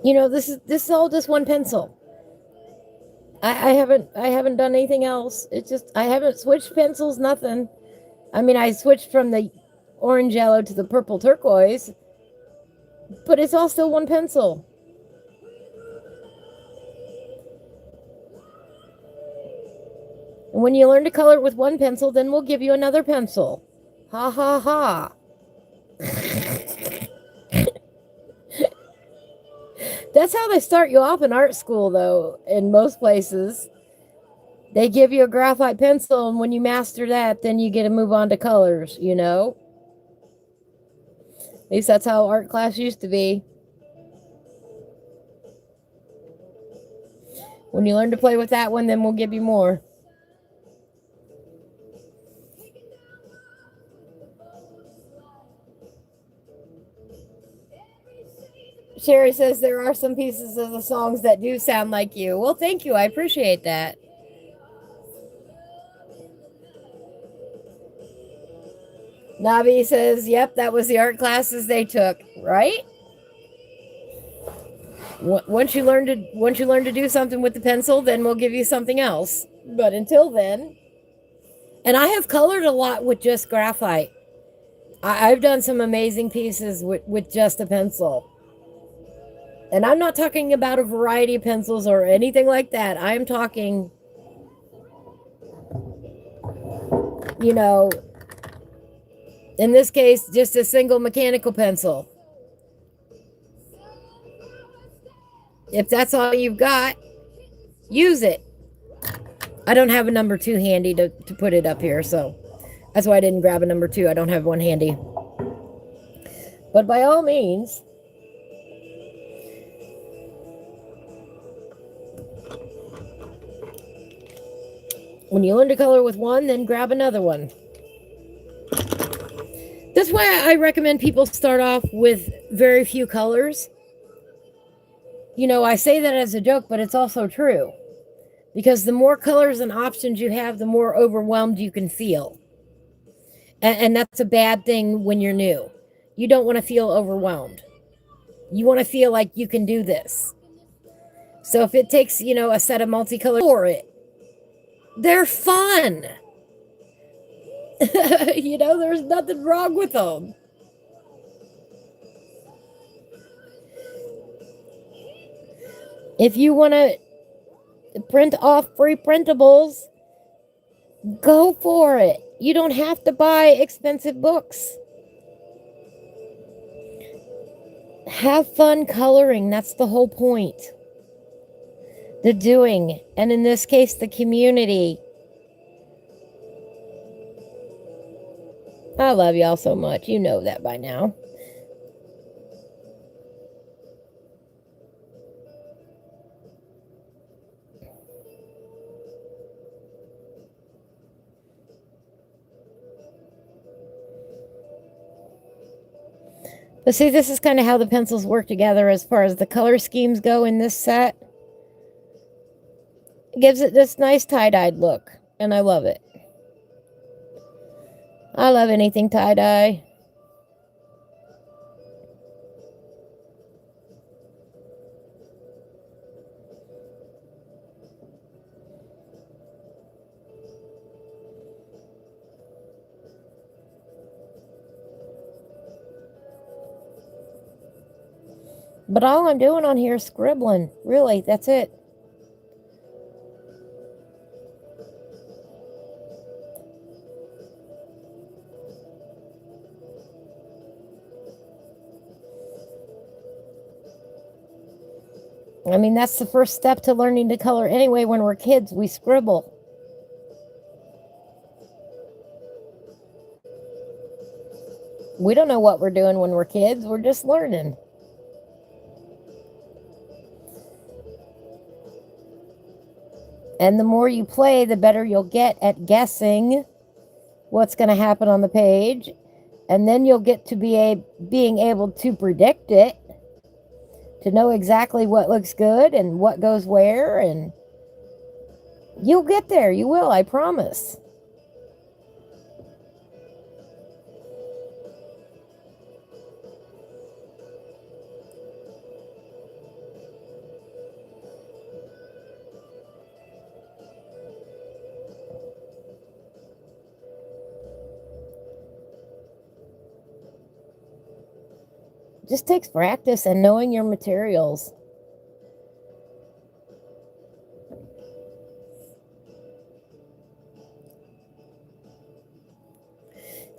You know, this is all just one pencil. I haven't done anything else. It's just I haven't switched pencils, nothing. I mean, I switched from the orange yellow to the purple turquoise, but it's all still one pencil. And when you learn to color with one pencil, then we'll give you another pencil. Ha ha ha. That's how they start you off in art school, though, in most places. They give you a graphite pencil, and when you master that, then you get to move on to colors, you know? At least that's how art class used to be. When you learn to play with that one, then we'll give you more. Sherry says there are some pieces of the songs that do sound like you. Well, thank you. I appreciate that. Navi says, yep, that was the art classes they took, right? Once you learn to do something with the pencil, then we'll give you something else. But until then, and I have colored a lot with just graphite. I've done some amazing pieces with just a pencil. And I'm not talking about a variety of pencils or anything like that. I'm talking, you know, in this case, just a single mechanical pencil. If that's all you've got, use it. I don't have a number 2 handy to put it up here, so that's why I didn't grab a number 2. I don't have one handy. But by all means, when you learn to color with one, then grab another one. That's why I recommend people start off with very few colors. You know, I say that as a joke, but it's also true. Because the more colors and options you have, the more overwhelmed you can feel. And that's a bad thing when you're new. You don't want to feel overwhelmed. You want to feel like you can do this. So if it takes, you know, a set of multicolors for it, they're fun. You know, there's nothing wrong with them. If you want to print off free printables, go for it. You don't have to buy expensive books. Have fun coloring. That's the whole point. The doing, and in this case, the community. I love y'all so much. You know that by now. But see, this is kind of how the pencils work together as far as the color schemes go in this set. It gives it this nice tie-dyed look, and I love it. I love anything tie-dye. But all I'm doing on here is scribbling. Really, that's it. I mean, that's the first step to learning to color anyway. When we're kids, we scribble. We don't know what we're doing when we're kids. We're just learning. And the more you play, the better you'll get at guessing what's going to happen on the page. And then you'll get to being able to predict it, to know exactly what looks good and what goes where. And you'll get there. You will, I promise. Just takes practice and knowing your materials.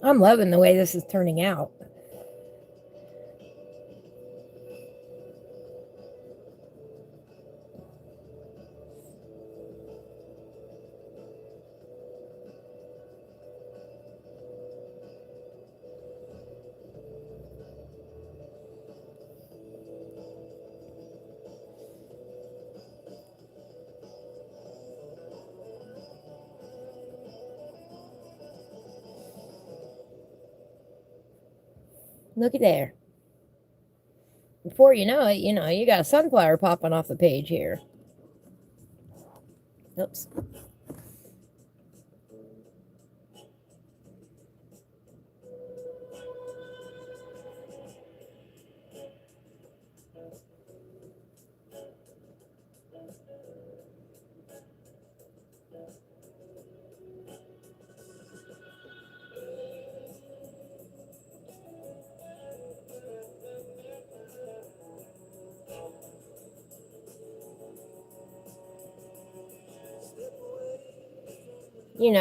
I'm loving the way this is turning out. Look at there. Before you know it, you got a sunflower popping off the page here. Oops.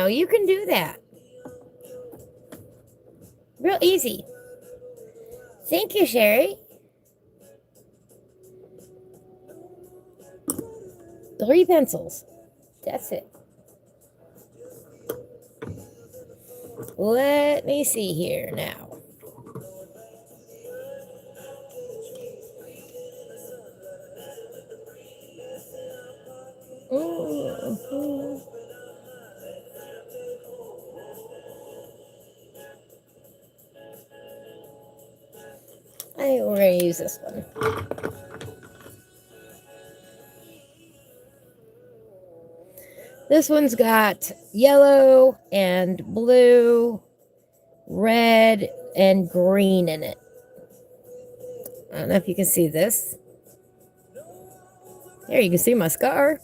You can do that. Real easy. Thank you, Sherry. 3 pencils. That's it. Let me see here now. Mm-hmm. I think we're going to use this one. This one's got yellow and blue, red, and green in it. I don't know if you can see this. There, you can see my scar.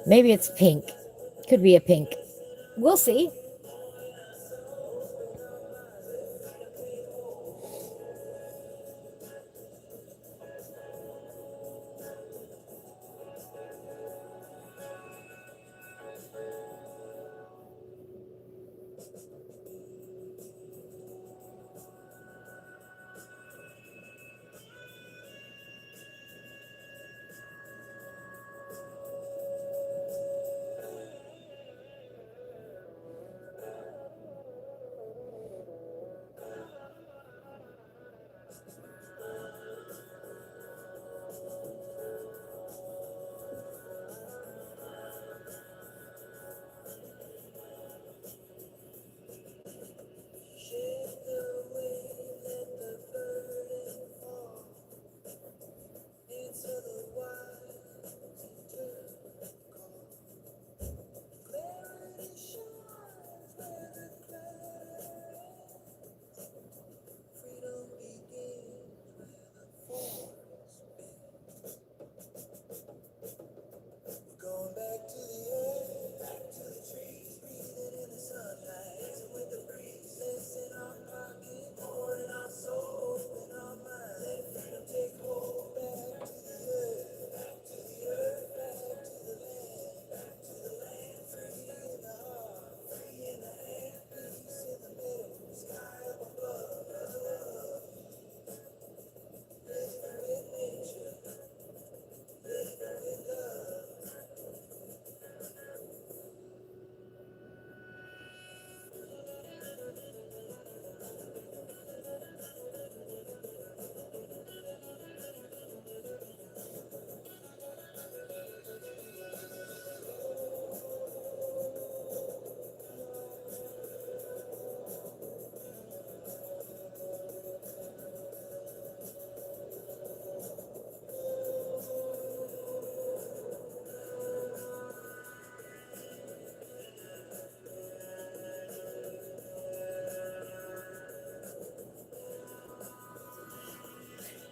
Maybe it's pink. Could be a pink. We'll see.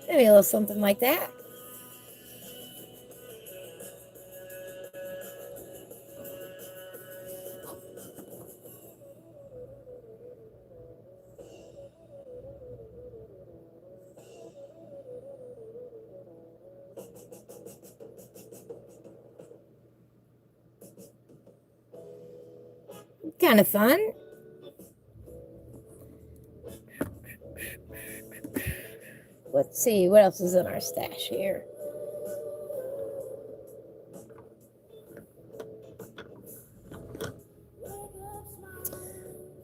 Maybe a little something like that. Kind of fun. Let's see what else is in our stash here.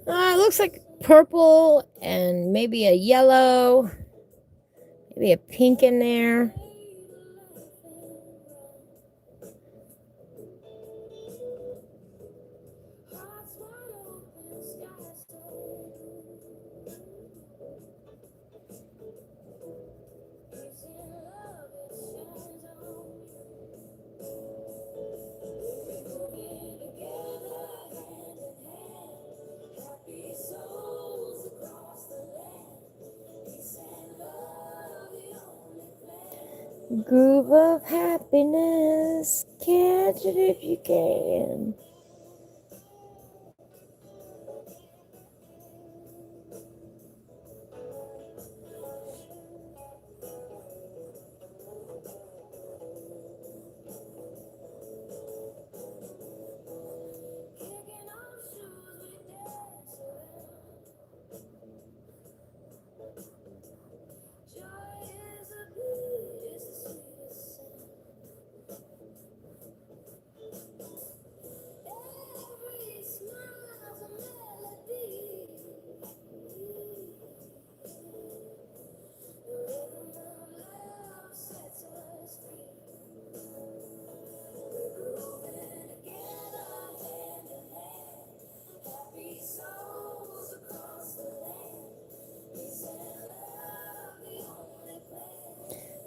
It looks like purple and maybe a yellow, maybe a pink in there. Groove of happiness, catch it if you can.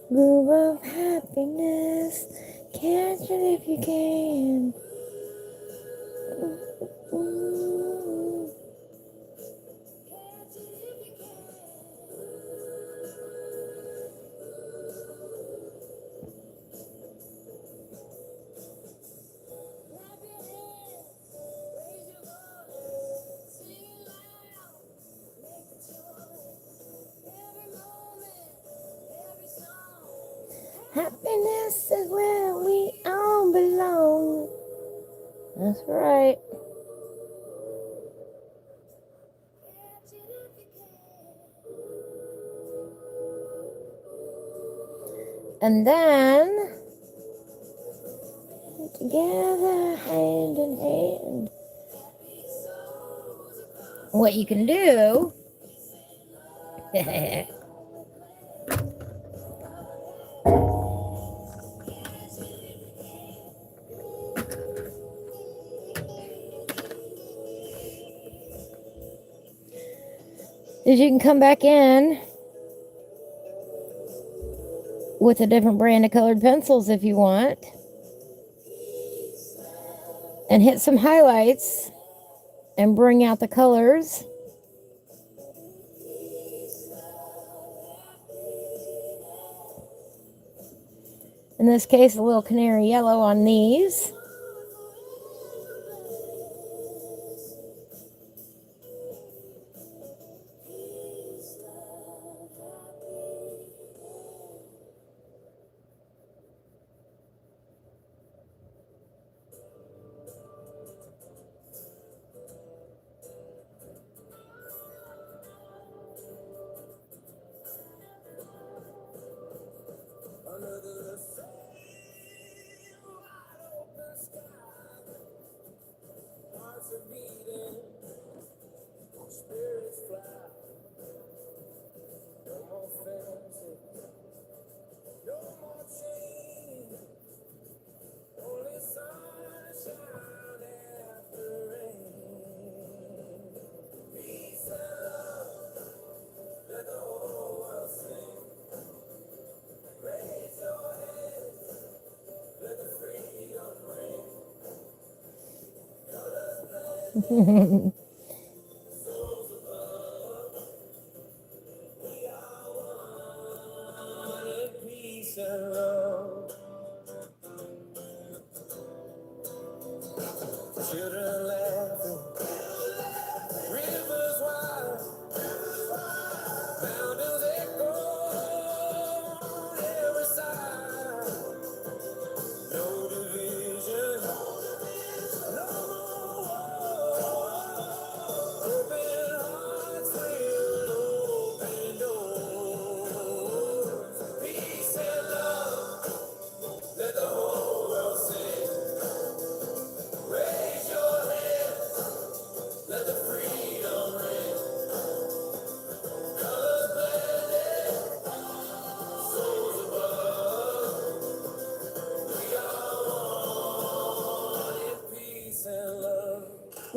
Groove of happiness, catch it if you can. Ooh. Happiness is where we all belong. That's right. And then, together, hand in hand. What you can do is you can come back in with a different brand of colored pencils if you want, and hit some highlights and bring out the colors. In this case, a little canary yellow on these.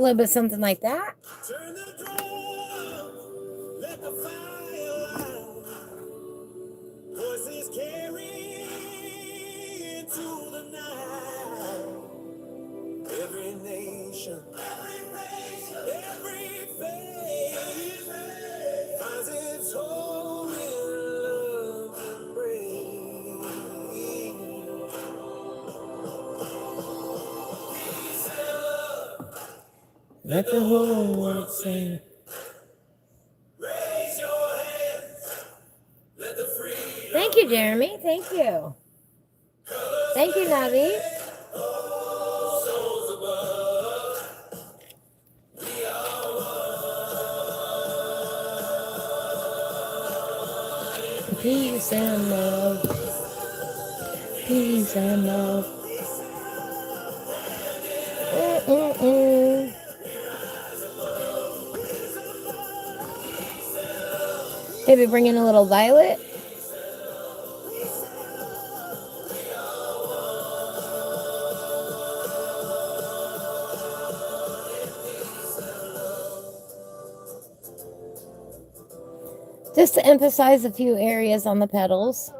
A little bit something like that. Turn the door, let the fire out. Voices carry into the night. Every nation, every faith finds its home in love and praise. Let the whole world sing. Raise your hands, let the free. Thank you, Jeremy. Thank you. Thank you, Navi. Souls above. Peace and love. Peace and love. Maybe bring in a little violet. Just to emphasize a few areas on the petals.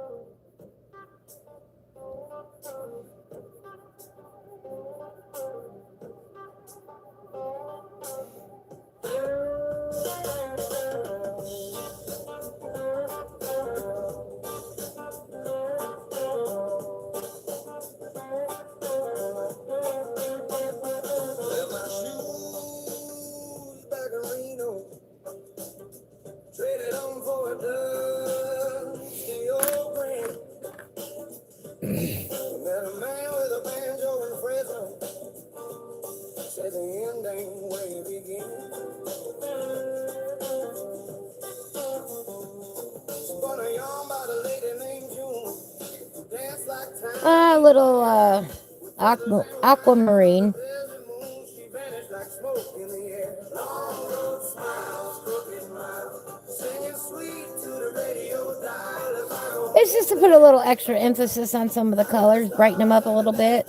Traded them for a dusty old friend. Met a man with a banjo in Fresno. Said the end ain't where you begin. Spun a yarn by the lady named June. Danced like time. A little aquamarine. Desert moon, she vanished like smoke in the air. Long road smiles, crooked miles. Singing sweet to the radio dial. If I go It's just to put a little extra emphasis on some of the colors, brighten them up a little bit.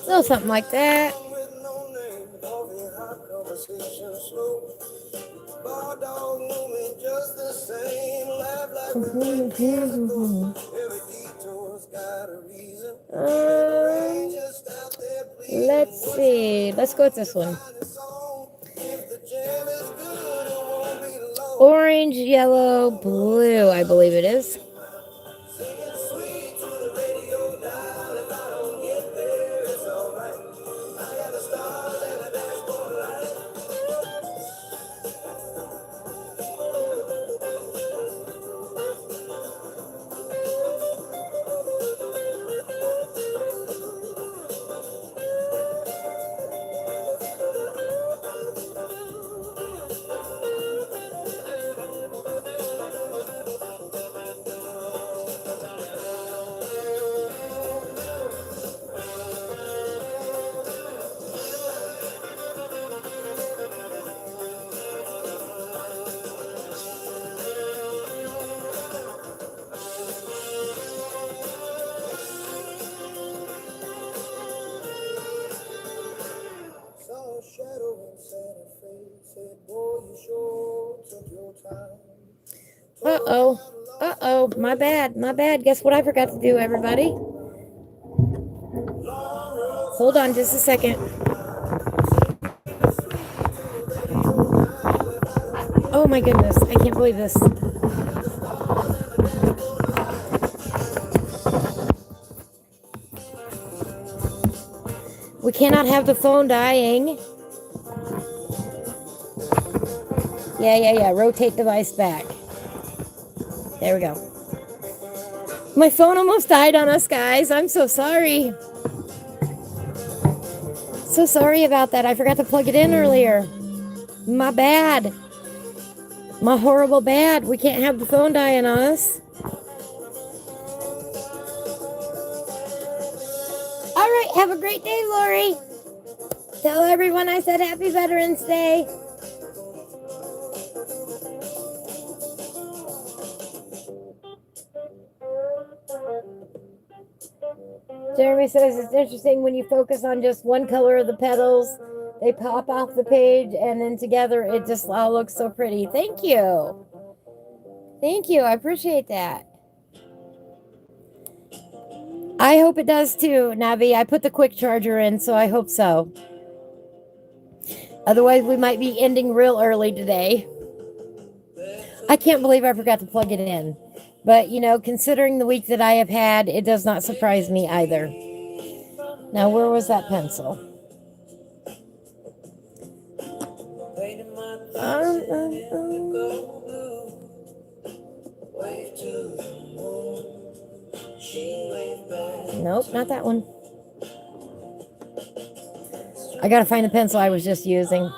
So something like that. with no name, coffee, hot conversation slow. Bar dog knew me just the same. Laugh like we met years ago. Every detour's got a reason. Just out there pleasing. Let's see. Let's go with this one. The song. If the jam is good, it won't be long. Orange, yellow, blue, I believe it is. Singing sweet to the radio dial. If I don't get there, it's alright. I got the stars and the dashboard light. Saw a shadow inside her face. Said, boy, you sure took your time. Uh-oh. Uh-oh. My bad. My bad. Guess what I forgot to do, everybody? Hold on just a second. Oh my goodness. I can't believe this. We cannot have the phone dying. Yeah. Rotate device back. There we go. My phone almost died on us, guys. I'm so sorry. So sorry about that. I forgot to plug it in earlier. My bad. My horrible bad. We can't have the phone dying on us. Have a great day, Lori. Tell everyone I said Happy Veterans Day. Jeremy says it's interesting when you focus on just one color of the petals, they pop off the page, and then together it just all looks so pretty. Thank you. Thank you. I appreciate that. I hope it does too, Navi. I put the quick charger in, so I hope so. Otherwise, we might be ending real early today. I can't believe I forgot to plug it in. But, you know, considering the week that I have had, it does not surprise me either. Now, where was that pencil? Nope, not that one. I gotta find the pencil I was just using.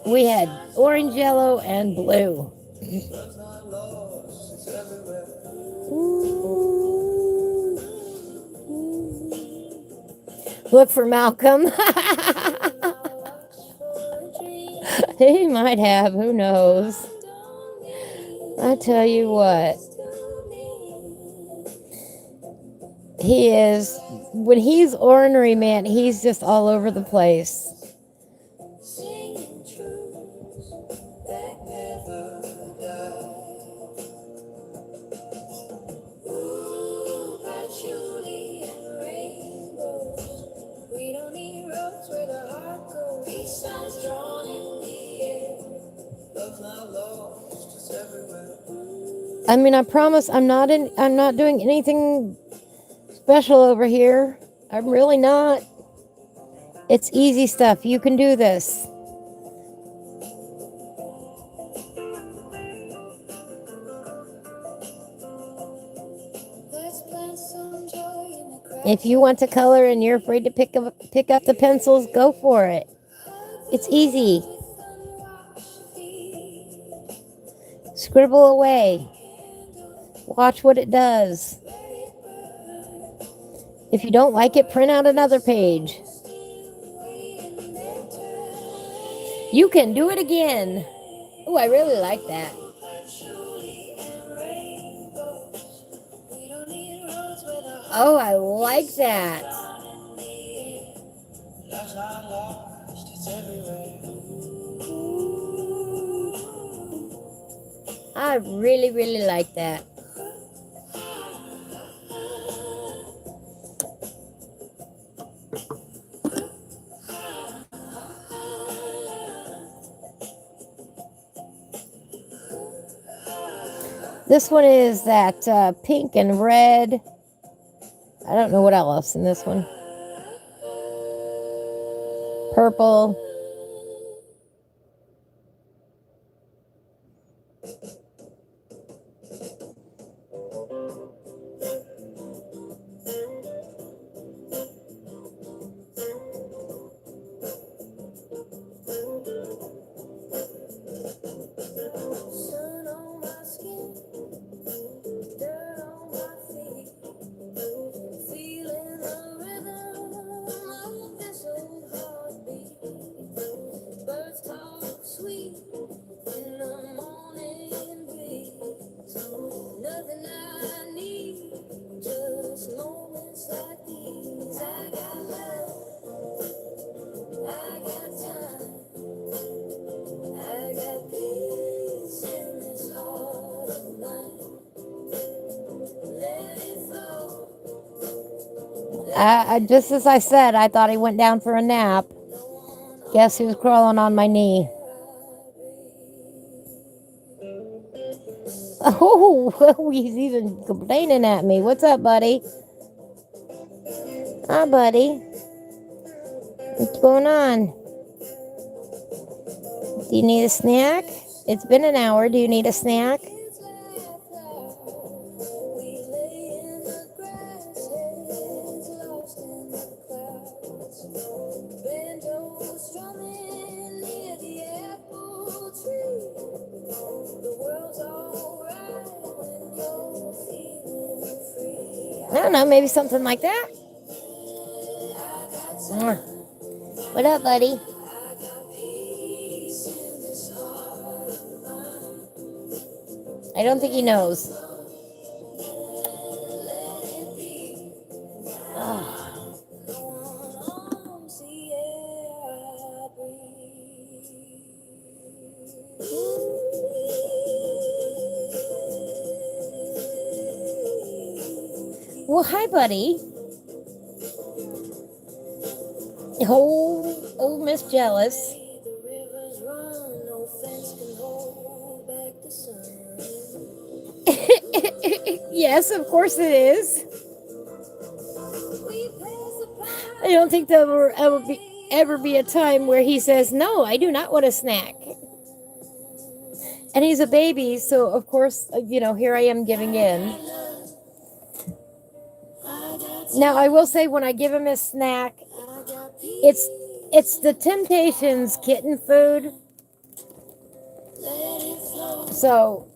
We had orange, yellow, and blue. Look for Malcolm. He might have, who knows. I tell you what. He is, when he's ornery, man, he's just all over the place. I mean, I promise I'm not doing anything special over here. I'm really not. It's easy stuff. You can do this. If you want to color and you're afraid to pick up the pencils, go for it. It's easy. Scribble away. Watch what it does. If you don't like it, print out another page. You can do it again. Oh, I really like that. Oh, I like that. I really, really like that. This one is that pink and red. I don't know what else in this one. Purple. Just as I said, I thought he went down for a nap. Guess who's crawling on my knee? Oh, he's even complaining at me. What's up, buddy? Hi, buddy. What's going on? Do you need a snack? It's been an hour. Do you need a snack? I don't know, maybe something like that. What up, buddy? I don't think he knows. Oh. Well, hi, buddy. Oh, Miss Jealous. Yes, of course it is. I don't think there will ever be a time where he says, "No, I do not want a snack." And he's a baby, so of course, here I am giving in. Now, I will say, when I give him a snack, it's the Temptations kitten food. So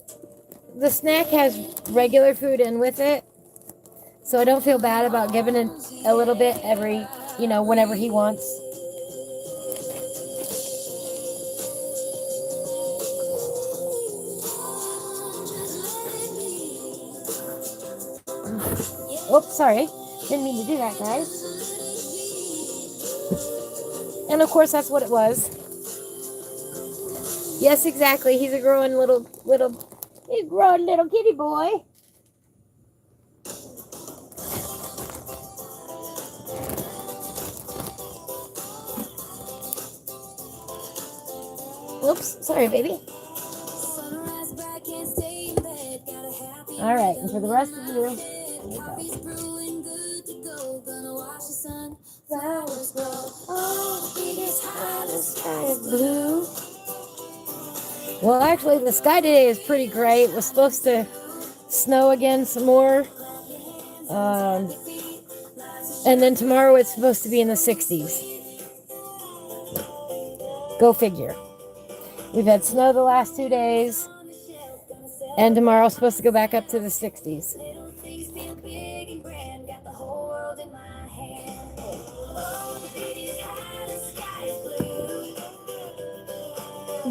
the snack has regular food in with it. So I don't feel bad about giving it a little bit every, whenever he wants. Oops, sorry. Didn't mean to do that, guys. And of course, that's what it was. Yes, exactly. He's a growing little kitty boy. Oops, sorry, baby. All right, and for the rest of you, blue. Well, actually, the sky today is pretty gray. It was supposed to snow again some more. And then tomorrow it's supposed to be in the 60s. Go figure. We've had snow the last 2 days. And tomorrow's supposed to go back up to the 60s.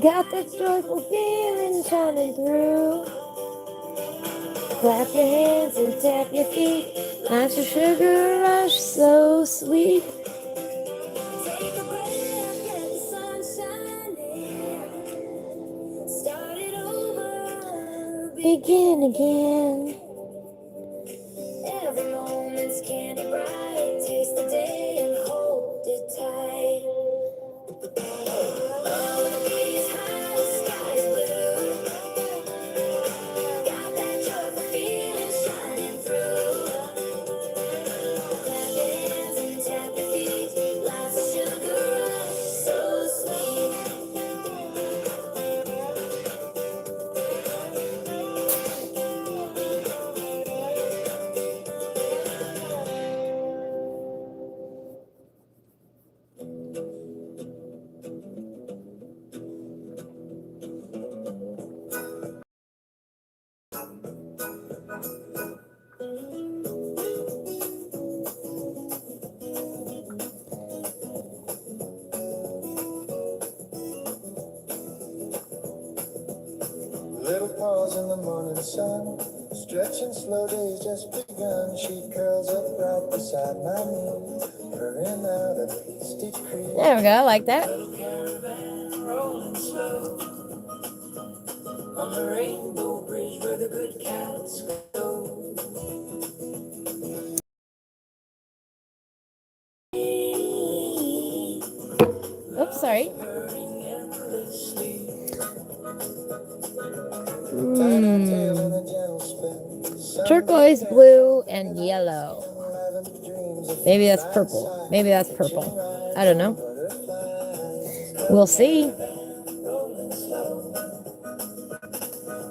Got that joyful feeling shining through. Clap your hands and tap your feet. Nice a sugar rush, so sweet. Take a breath, let the sun shine in. Start it over, begin again. Every moment's candy bright. Taste the day and hold it tight. Little pause in the morning sun, stretching slow days just begun. She curls up right beside my knee, purring out a hasty creek. There we go, I like that. Little caravan rolling slow on the rainbow bridge where the good cats go. Oops, sorry. Turquoise, blue, and yellow. Maybe that's purple. Maybe that's purple. I don't know. We'll see.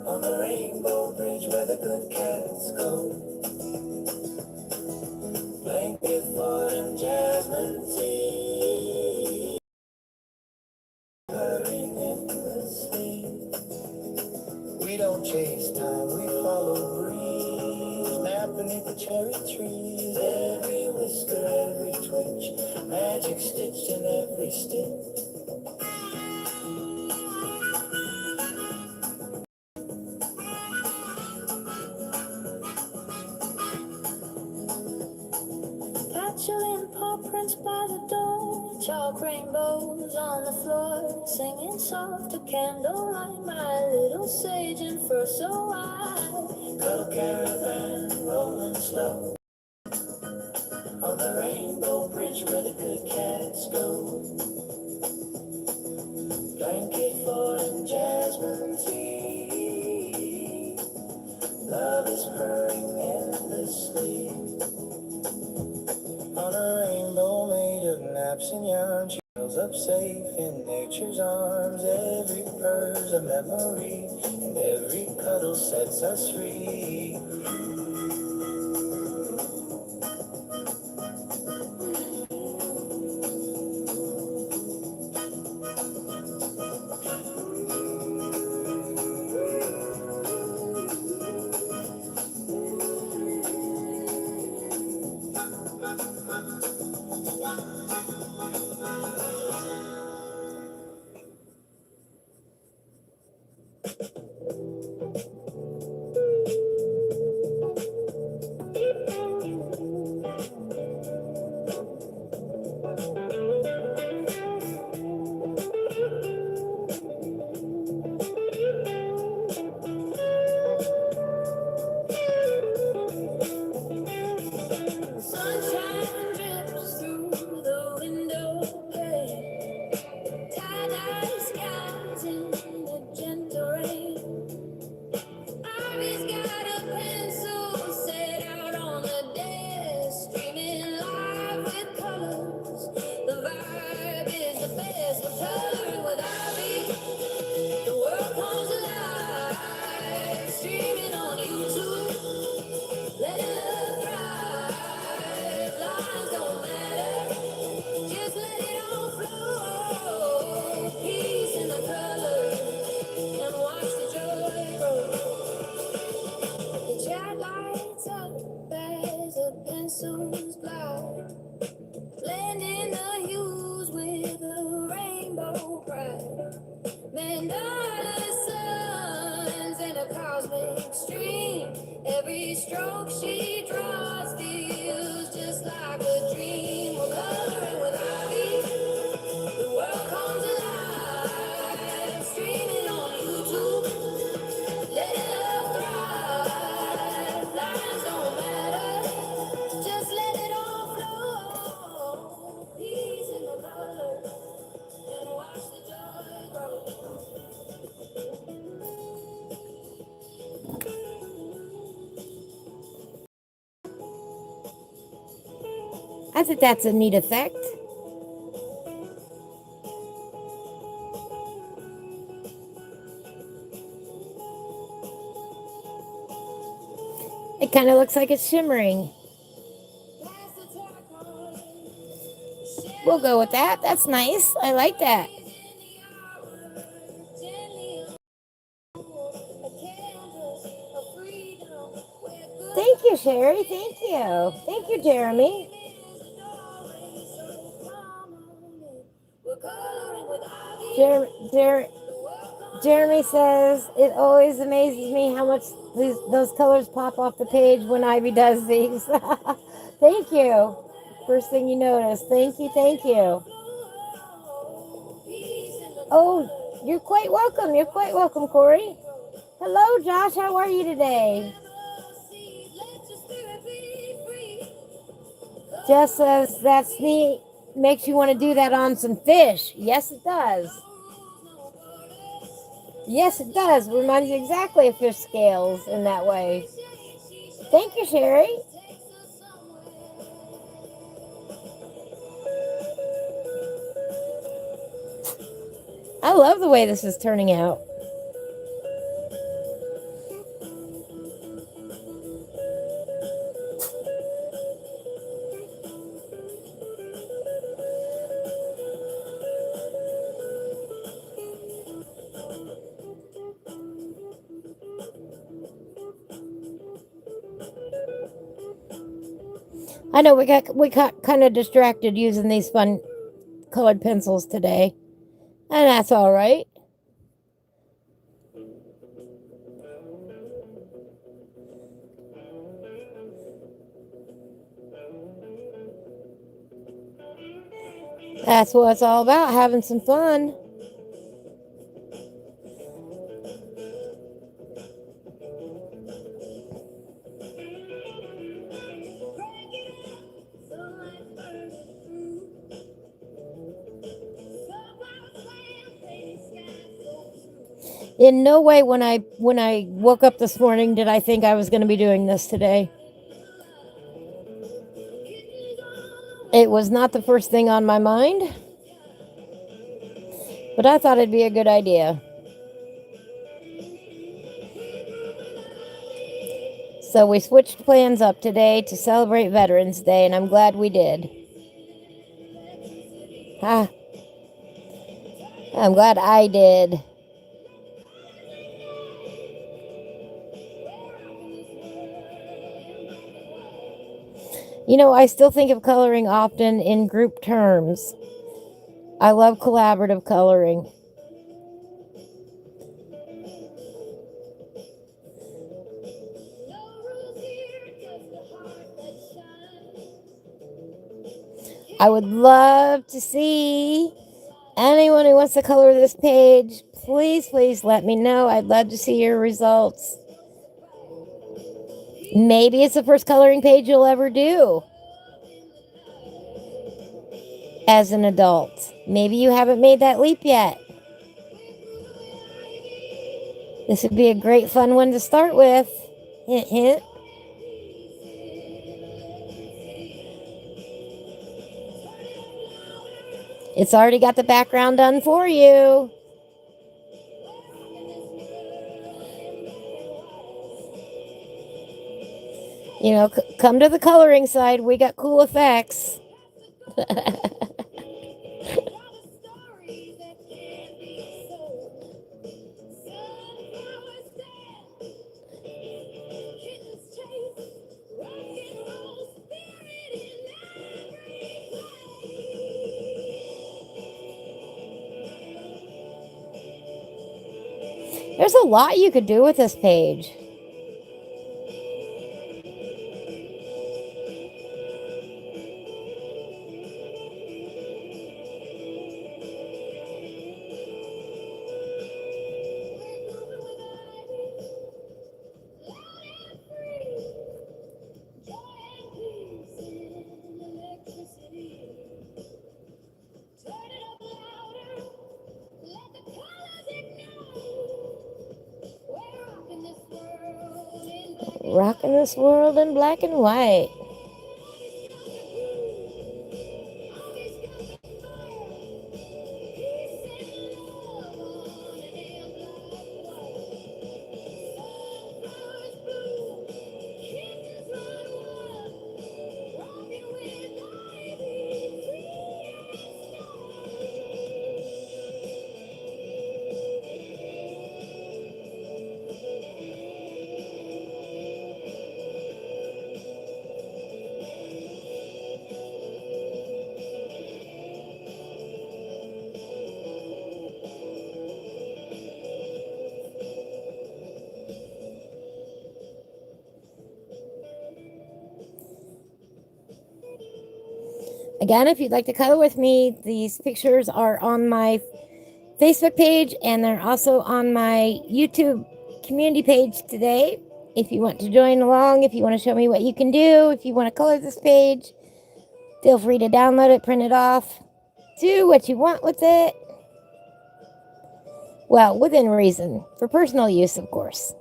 On the rainbow bridge where the good cats go. Blanket fort and jasmine tea. Hurrying endlessly. We don't chase time, we follow breeze. Nap beneath the Cherry trees, every whisker, every twitch, magic stitched in every stitch. Petulant paw prints by the door, chalk rainbows on the floor, singing soft to candlelight, my little sage and fur so white. Cuddle caravan rolling slow on the rainbow bridge where the good cats go. Blanket for and jasmine tea, love is purring endlessly. On a rainbow made of naps and yarn, she curls up safe in nature's arms. Every purr's a memory, and every cuddle sets us free. Sunshine drips through the window pane, tie-dye skies in the gentle rain. Ivy's got a pencil set out on the desk, streaming live with colors. The vibe is the best. We're coloring with Ivy. The world comes alive, streaming on YouTube. Let it thrive. Lines don't matter. Just let it all flow. Peace in the color and watch the joy grow. The chat lights up as the pencils glide, blending the hues with a rainbow pride. Mandala suns and a cosmic stream. Every stroke she draws feels just like a dream. We're coloring with Ivy. The world comes alive, streaming on YouTube. Let love thrive. Lines don't matter. Just let it all flow. Peace in the color and watch the joy grow. I think that's a neat effect. It kind of looks like it's shimmering. We'll go with that. That's nice. I like that. Thank you, Sherry. Thank you. Thank you, Jeremy. Jeremy says, it always amazes me how much those colors pop off the page when Ivy does these. Thank you. First thing you notice. Thank you, thank you. Oh, you're quite welcome. You're quite welcome, Corey. Hello, Josh. How are you today? Jess says, that's neat. Makes you want to do that on some fish. Yes, it does. Yes, it does. Reminds you exactly of fish scales in that way. Thank you, Sherry. I love the way this is turning out. I know we got kind of distracted using these fun colored pencils today, and that's all right. That's what it's all about, having some fun. In no way when I woke up this morning did I think I was going to be doing this today. It was not the first thing on my mind, but I thought it'd be a good idea. So we switched plans up today to celebrate Veterans Day, and I'm glad we did. Ah, I'm glad I did. You know, I still think of coloring often in group terms. I love collaborative coloring. I would love to see anyone who wants to color this page. Please let me know. I'd love to see your results. Maybe it's the first coloring page you'll ever do as an adult. Maybe you haven't made that leap yet. This would be a great fun one to start with. Hint, hint. It's already got the background done for you. You know, come to the coloring side. We got cool effects. There's a lot you could do with this page. Rocking this world in black and white. Again, if you'd like to color with me, these pictures are on my Facebook page and they're also on my YouTube community page today. If you want to join along, if you want to show me what you can do, if you want to color this page, feel free to download it, print it off, do what you want with it. Well, within reason, for personal use, of course.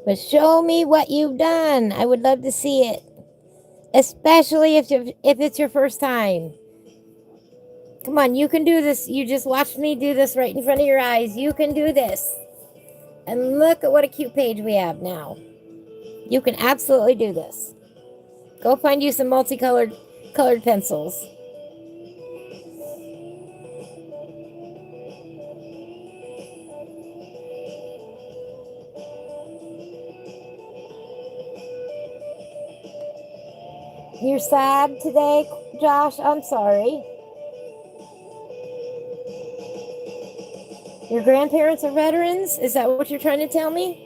But show me what you've done. I would love to see it. Especially if it's your first time. Come on, you can do this. You just watched me do this right in front of your eyes. You can do this. And look at what a cute page we have now. You can absolutely do this. Go find you some multicolored pencils. You're sad today, Josh? I'm sorry. Your grandparents are veterans? Is that what you're trying to tell me?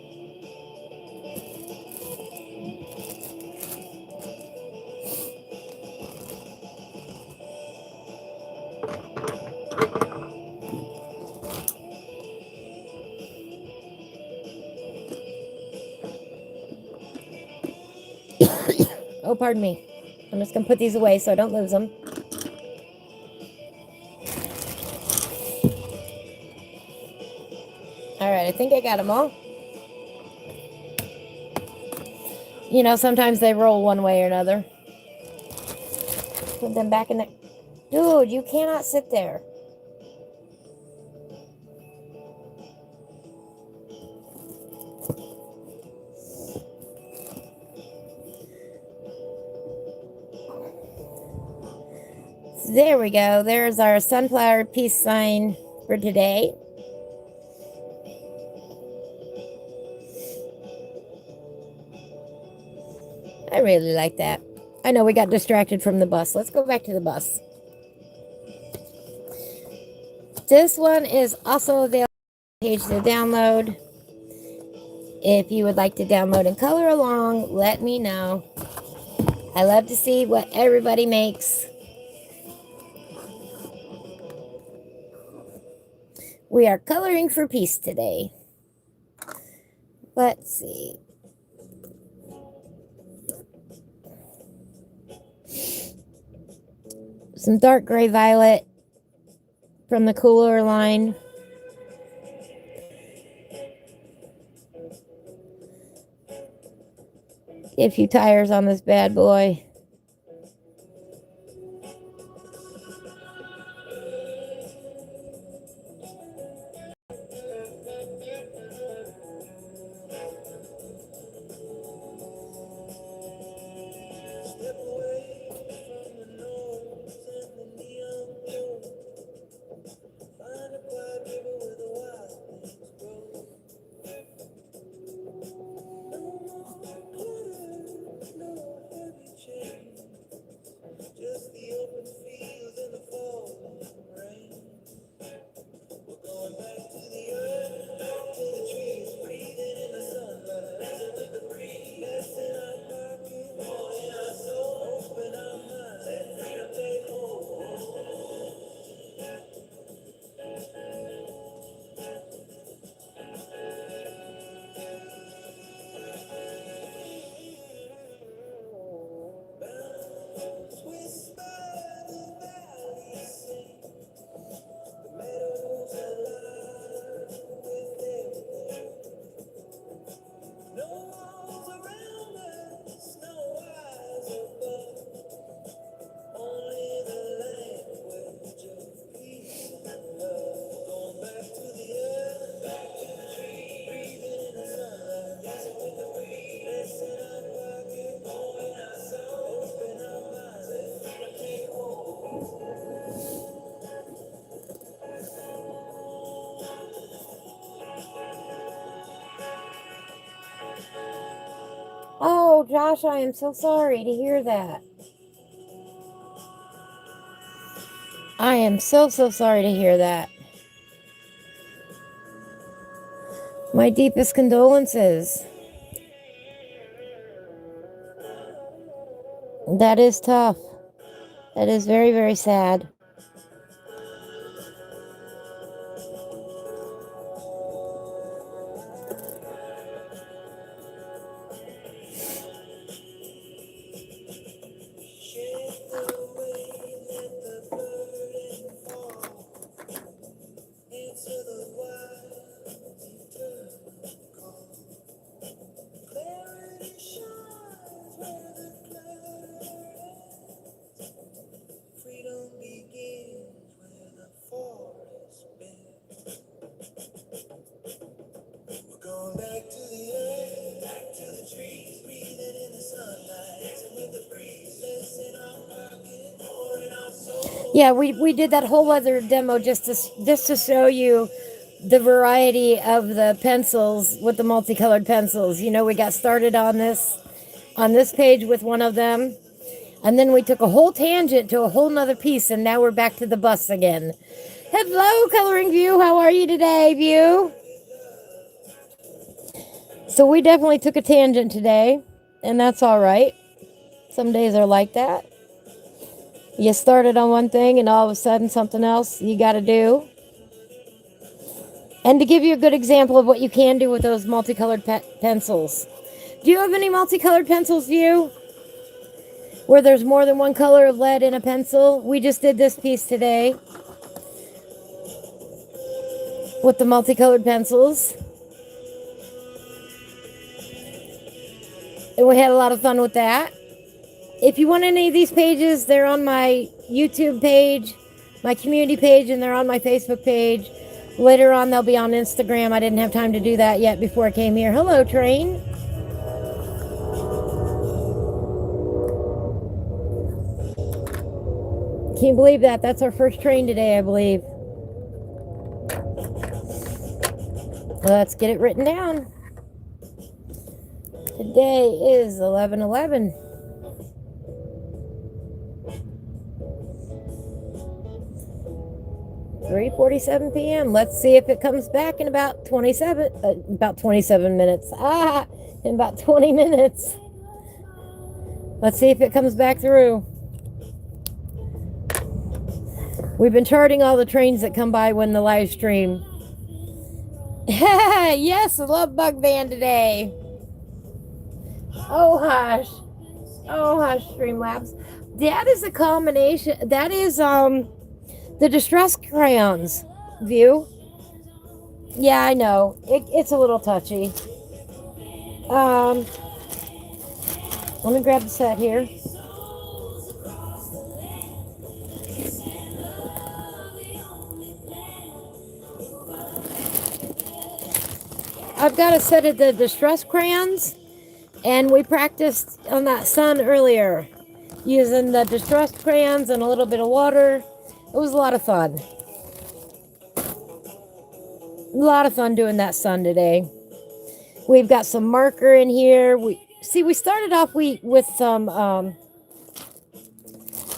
Oh, pardon me. I'm just going to put these away so I don't lose them. All right, I think I got them all. You know, sometimes they roll one way or another. Put them back in there. Dude, you cannot sit there. So there we go. There's our sunflower peace sign for today. I really like that. I know we got distracted from the bus. Let's go back to the bus. This one is also available on the page to download. If you would like to download and color along, let me know. I love to see what everybody makes. We are coloring for peace today. Let's see. Some dark gray violet from the cooler line. Get a few tires on this bad boy. Oh, Josh, I am so sorry to hear that. I am so sorry to hear that. My deepest condolences. That is tough. That is very, very sad. Yeah, we did that whole other demo just to show you the variety of the pencils with the multicolored pencils. You know, we got started on this page with one of them. And then we took a whole tangent to a whole nother piece, and now we're back to the bus again. Hello, Coloring View. How are you today, View? So we definitely took a tangent today, and that's all right. Some days are like that. You started on one thing, and all of a sudden something else you got to do. And to give you a good example of what you can do with those multicolored pencils. Do you have any multicolored pencils, View? Where there's more than one color of lead in a pencil? We just did this piece today with the multicolored pencils. And we had a lot of fun with that. If you want any of these pages, they're on my YouTube page, my community page, and they're on my Facebook page. Later on, they'll be on Instagram. I didn't have time to do that yet before I came here. Hello, train. Can you believe that? That's our first train today, I believe. Let's get it written down. Today is 11/11. (3:47 p.m.) Let's see if it comes back in about 27 minutes. In about 20 minutes. Let's see if it comes back through. We've been charting all the trains that come by when the live stream. Yes, I love Bug Van today. Oh hush. Oh hush, Streamlabs. That is a combination. That is the distress crayons, View. Yeah, I know. It's a little touchy. Let me grab the set here. I've got a set of the distress crayons, and we practiced on that sun earlier using the distress crayons and a little bit of water. It was a lot of fun. A lot of fun doing that sun today. We've got some marker in here. We started off with some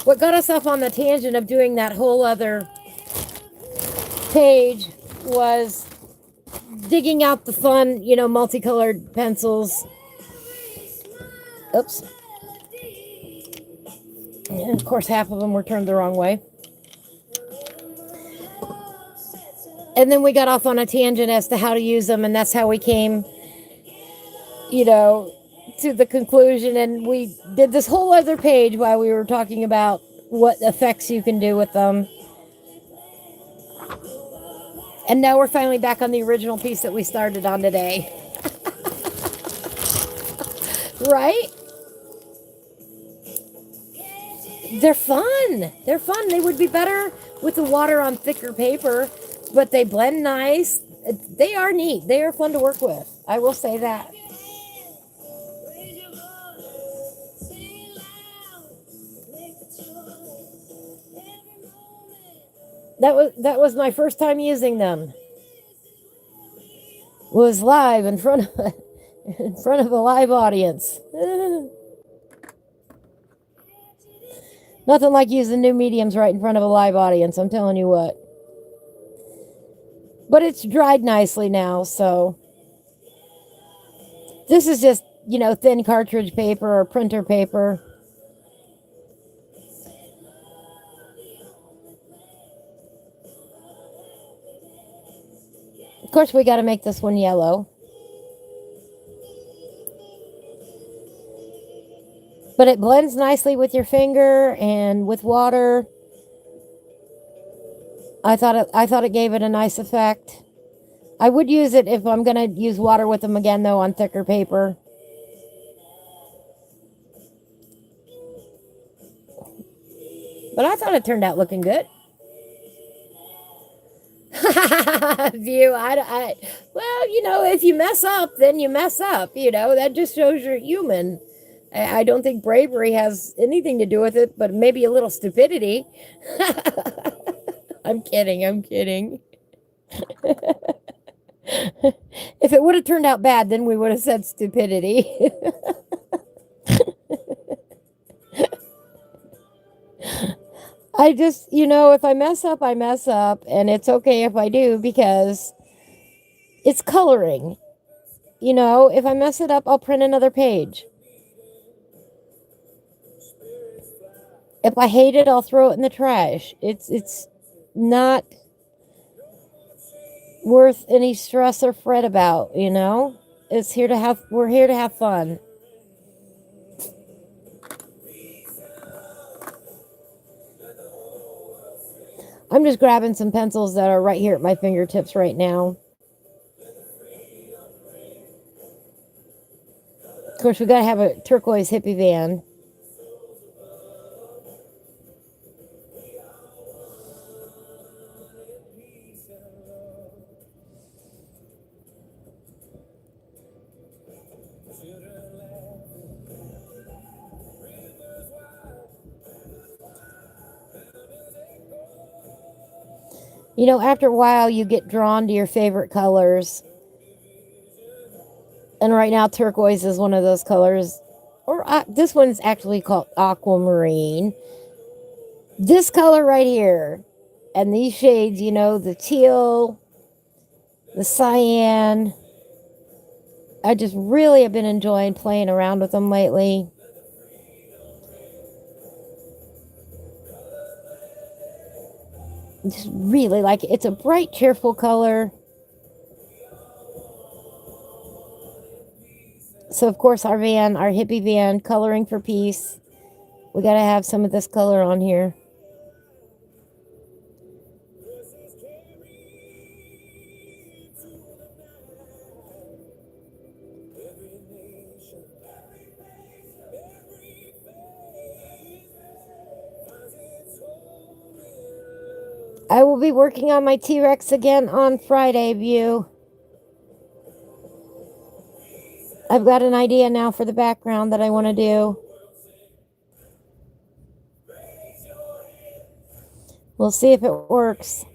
what got us off on the tangent of doing that whole other page was digging out the fun, multicolored pencils. Oops. And of course, half of them were turned the wrong way. And then we got off on a tangent as to how to use them, and that's how we came, to the conclusion. And we did this whole other page while we were talking about what effects you can do with them. And now we're finally back on the original piece that we started on today. Right? They're fun. They're fun. They would be better with the water on thicker paper, but they blend nice. They are neat. They are fun to work with. I will say that. That was my first time using them. Was live in front of a live audience. Nothing like using new mediums right in front of a live audience, I'm telling you what. But it's dried nicely now, so. This is just, thin cartridge paper or printer paper. Of course, we got to make this one yellow. But it blends nicely with your finger and with water. I thought it gave it a nice effect. I would use it if I'm going to use water with them again, though, on thicker paper. But I thought it turned out looking good. View, well, if you mess up, then you mess up. That just shows you're human. I don't think bravery has anything to do with it, but maybe a little stupidity. I'm kidding. If it would have turned out bad, then we would have said stupidity. I just, if I mess up, I mess up, and it's okay if I do because it's coloring. If I mess it up, I'll print another page. If I hate it, I'll throw it in the trash. It's not worth any stress or fret about. We're here to have fun. I'm just grabbing some pencils that are right here at my fingertips right now. Of course, we got to have a turquoise hippie van. After a while, you get drawn to your favorite colors. And right now, turquoise is one of those colors. Or this one's actually called aquamarine. This color right here. And these shades, the teal, the cyan. I just really have been enjoying playing around with them lately. Just really like it. It's a bright, cheerful color. So, of course, our hippie van, Coloring for Peace, we got to have some of this color on here. I will be working on my T-Rex again on Friday, view. I've got an idea now for the background that I want to do. We'll see if it works.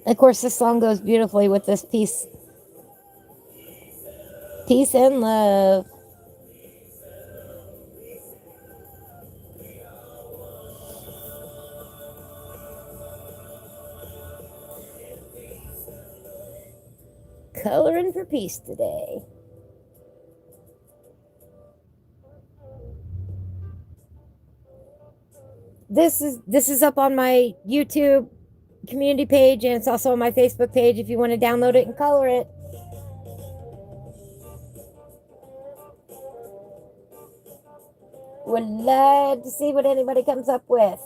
Of course, this song goes beautifully with this piece. Peace and love. Coloring for peace today. This is up on my YouTube community page, and it's also on my Facebook page if you want to download it and color it. Would love to see what anybody comes up with.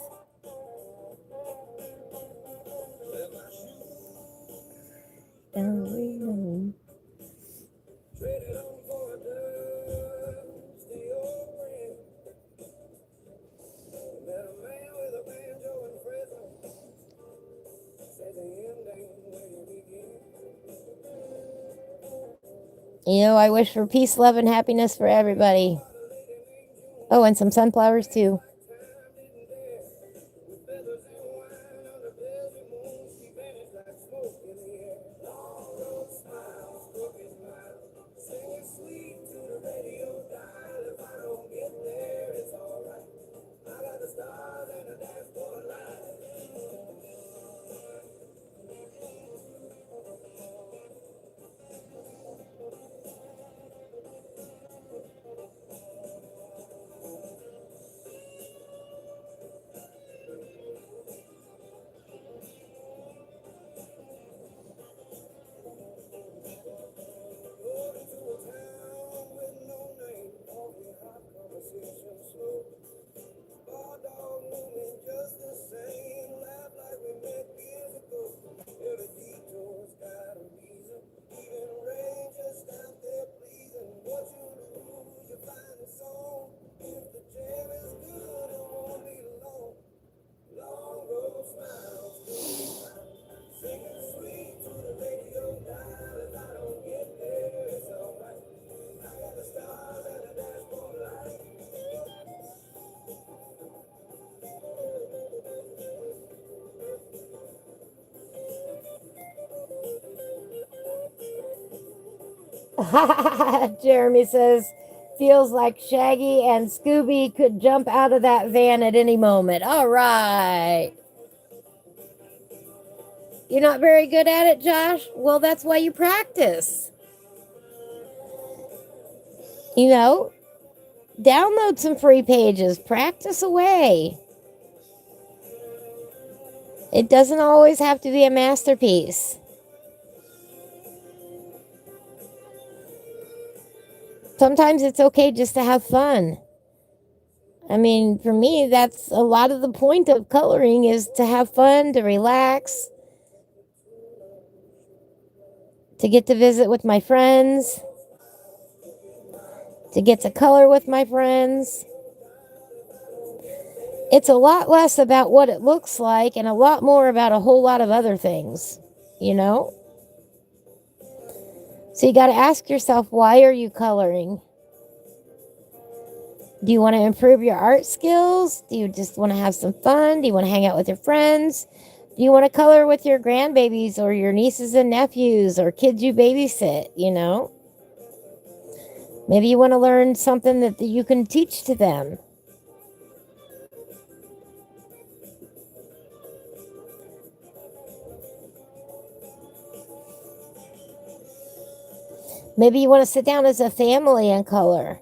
I wish for peace, love, and happiness for everybody. Oh, and some sunflowers too. Jeremy says, feels like Shaggy and Scooby could jump out of that van at any moment. All right. You're not very good at it, Josh? Well, that's why you practice. You know, download some free pages, practice away. It doesn't always have to be a masterpiece. Sometimes it's okay just to have fun. I mean, for me, that's a lot of the point of coloring, is to have fun, to relax, to get to visit with my friends, to get to color with my friends. It's a lot less about what it looks like and a lot more about a whole lot of other things, you know? So you got to ask yourself, why are you coloring? Do you want to improve your art skills? Do you just want to have some fun? Do you want to hang out with your friends? Do you want to color with your grandbabies or your nieces and nephews or kids you babysit, you know? Maybe you want to learn something that you can teach to them. Maybe you want to sit down as a family and color.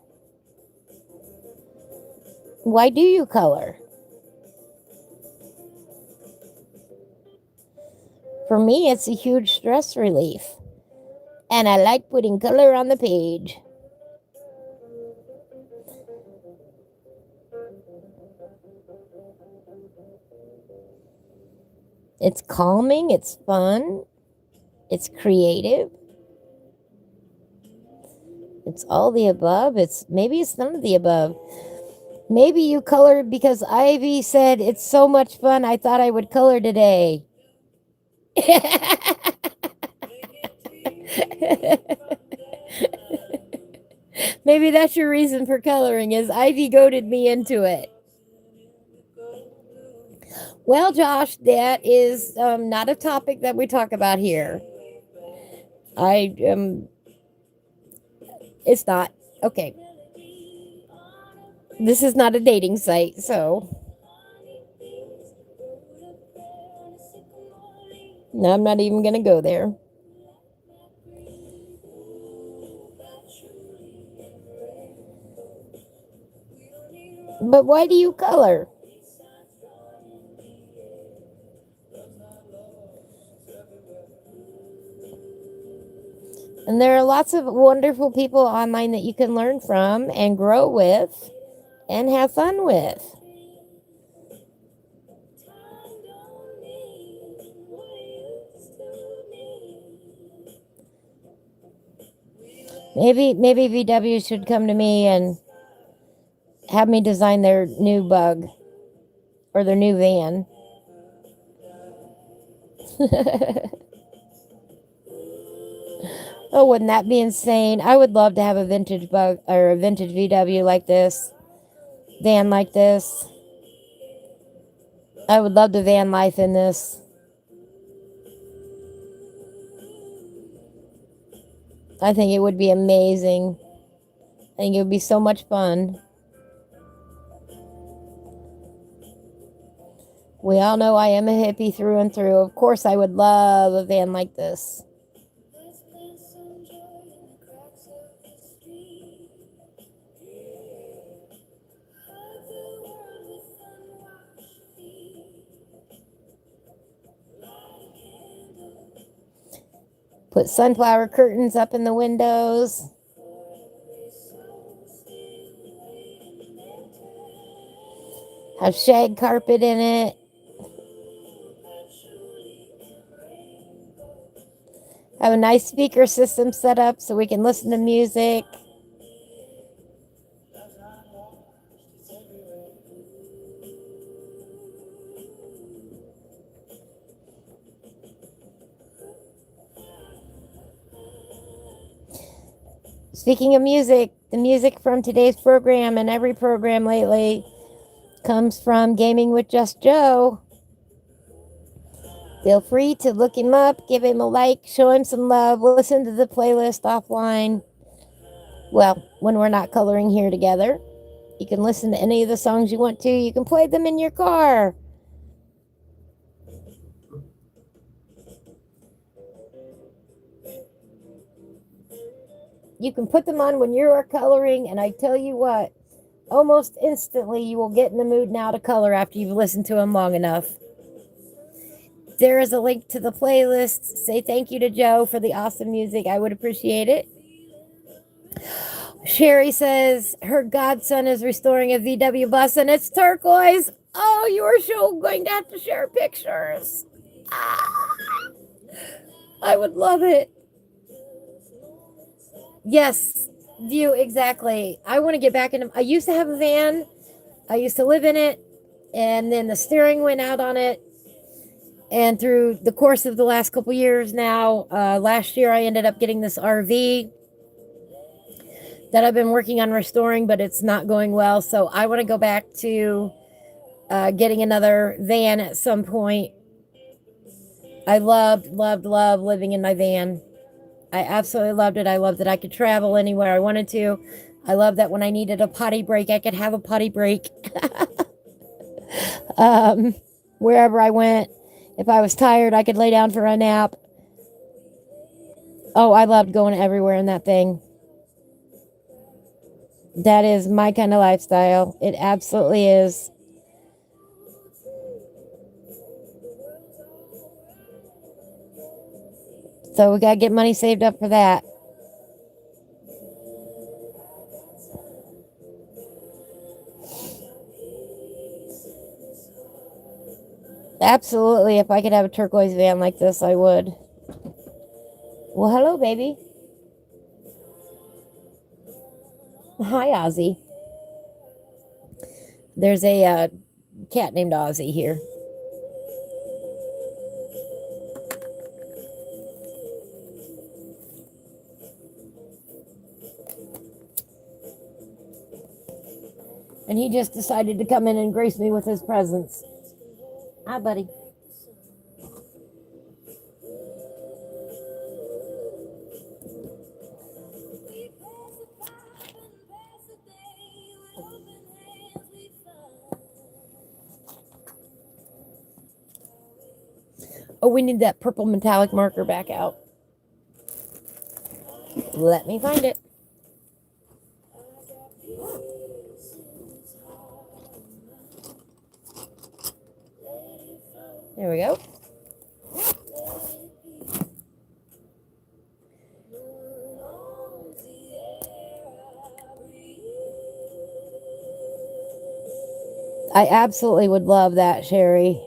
Why do you color? For me, it's a huge stress relief. And I like putting color on the page. It's calming, it's fun, it's creative. It's all the above. Maybe it's none of the above. Maybe you colored because Ivy said it's so much fun, I thought I would color today. Maybe that's your reason for coloring, is Ivy goaded me into it. Well, Josh, that is not a topic that we talk about here. It's not. Okay. This is not a dating site, so. No, I'm not even going to go there. But why do you color? And there are lots of wonderful people online that you can learn from and grow with and have fun with. Maybe VW should come to me and have me design their new bug or their new van. Oh, wouldn't that be insane? I would love to have a vintage bug or a vintage VW like this, van like this. I would love to van life in this. I think it would be amazing. I think it would be so much fun. We all know I am a hippie through and through. Of course, I would love a van like this. Put sunflower curtains up in the windows. Have shag carpet in it. Have a nice speaker system set up so we can listen to music. Speaking of music, the music from today's program and every program lately comes from Gaming with Just Joe. Feel free to look him up, give him a like, show him some love, listen to the playlist offline. Well, when we're not coloring here together, you can listen to any of the songs you want to. You can play them in your car. You can put them on when you are coloring, and I tell you what, almost instantly you will get in the mood now to color after you've listened to them long enough. There is a link to the playlist. Say thank you to Joe for the awesome music. I would appreciate it. Sherry says her godson is restoring a VW bus and it's turquoise. Oh, you are so going to have to share pictures. Ah, I would love it. Yes, you exactly. I want to get back into. I used to have a van. I used to live in it, and then the steering went out on it. And through the course of the last couple years now, last year I ended up getting this RV that I've been working on restoring, but it's not going well. So I want to go back to getting another van at some point. I loved living in my van. I absolutely loved it. I loved that I could travel anywhere I wanted to. I loved that when I needed a potty break, I could have a potty break. Wherever I went, if I was tired, I could lay down for a nap. Oh, I loved going everywhere in that thing. That is my kind of lifestyle. It absolutely is. So we got to get money saved up for that. Absolutely. If I could have a turquoise van like this, I would. Well, hello, baby. Hi, Ozzy. There's a cat named Ozzy here. And he just decided to come in and grace me with his presence. Hi, buddy. Oh, we need that purple metallic marker back out. Let me find it. There we go. I absolutely would love that, Sherry.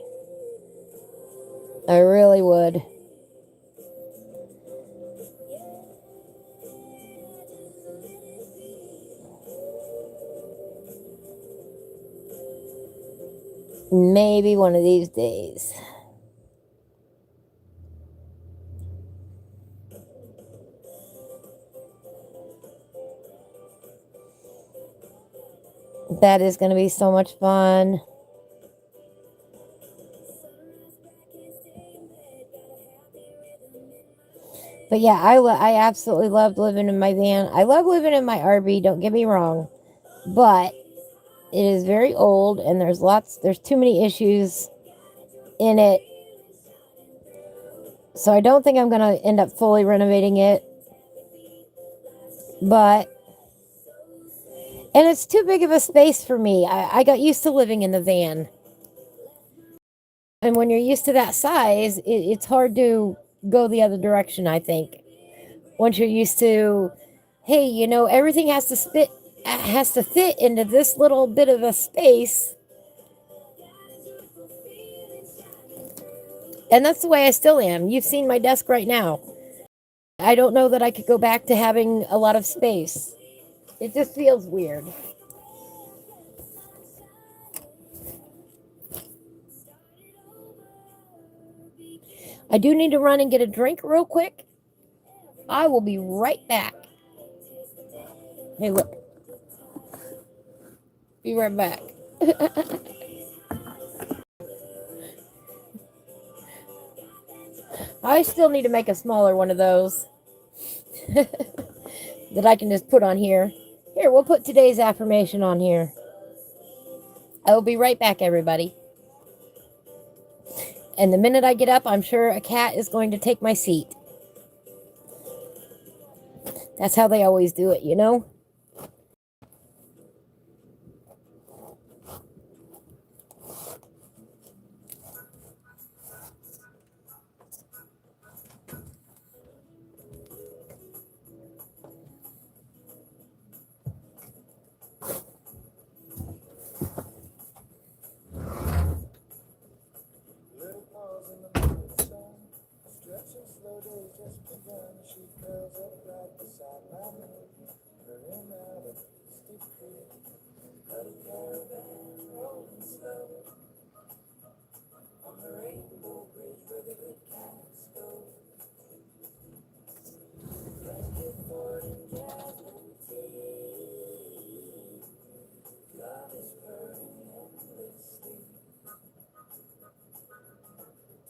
I really would. Maybe one of these days. That is going to be so much fun. But yeah, I absolutely loved living in my van. I love living in my RV, don't get me wrong. But it is very old and there's too many issues in it. So I don't think I'm going to end up fully renovating it. And it's too big of a space for me. I got used to living in the van. And when you're used to that size, it's hard to go the other direction, I think. Once you're used to, hey, everything has to fit into this little bit of a space. And that's the way I still am. You've seen my desk right now. I don't know that I could go back to having a lot of space. It just feels weird. I do need to run and get a drink real quick. I will be right back. Hey, look. Be right back. I still need to make a smaller one of those. that I can just put on here. Here, we'll put today's affirmation on here. I will be right back, everybody. And the minute I get up, I'm sure a cat is going to take my seat. That's how they always do it, you know? Little pause in the middle of sun. Stretching slow day just begun. She curls up right beside my knee. Hurrying out of Stick Creek. Little caravan rolling slow. On the rainbow bridge where the good cats go. Blanket fort and jasmine tea. Love is purring endlessly.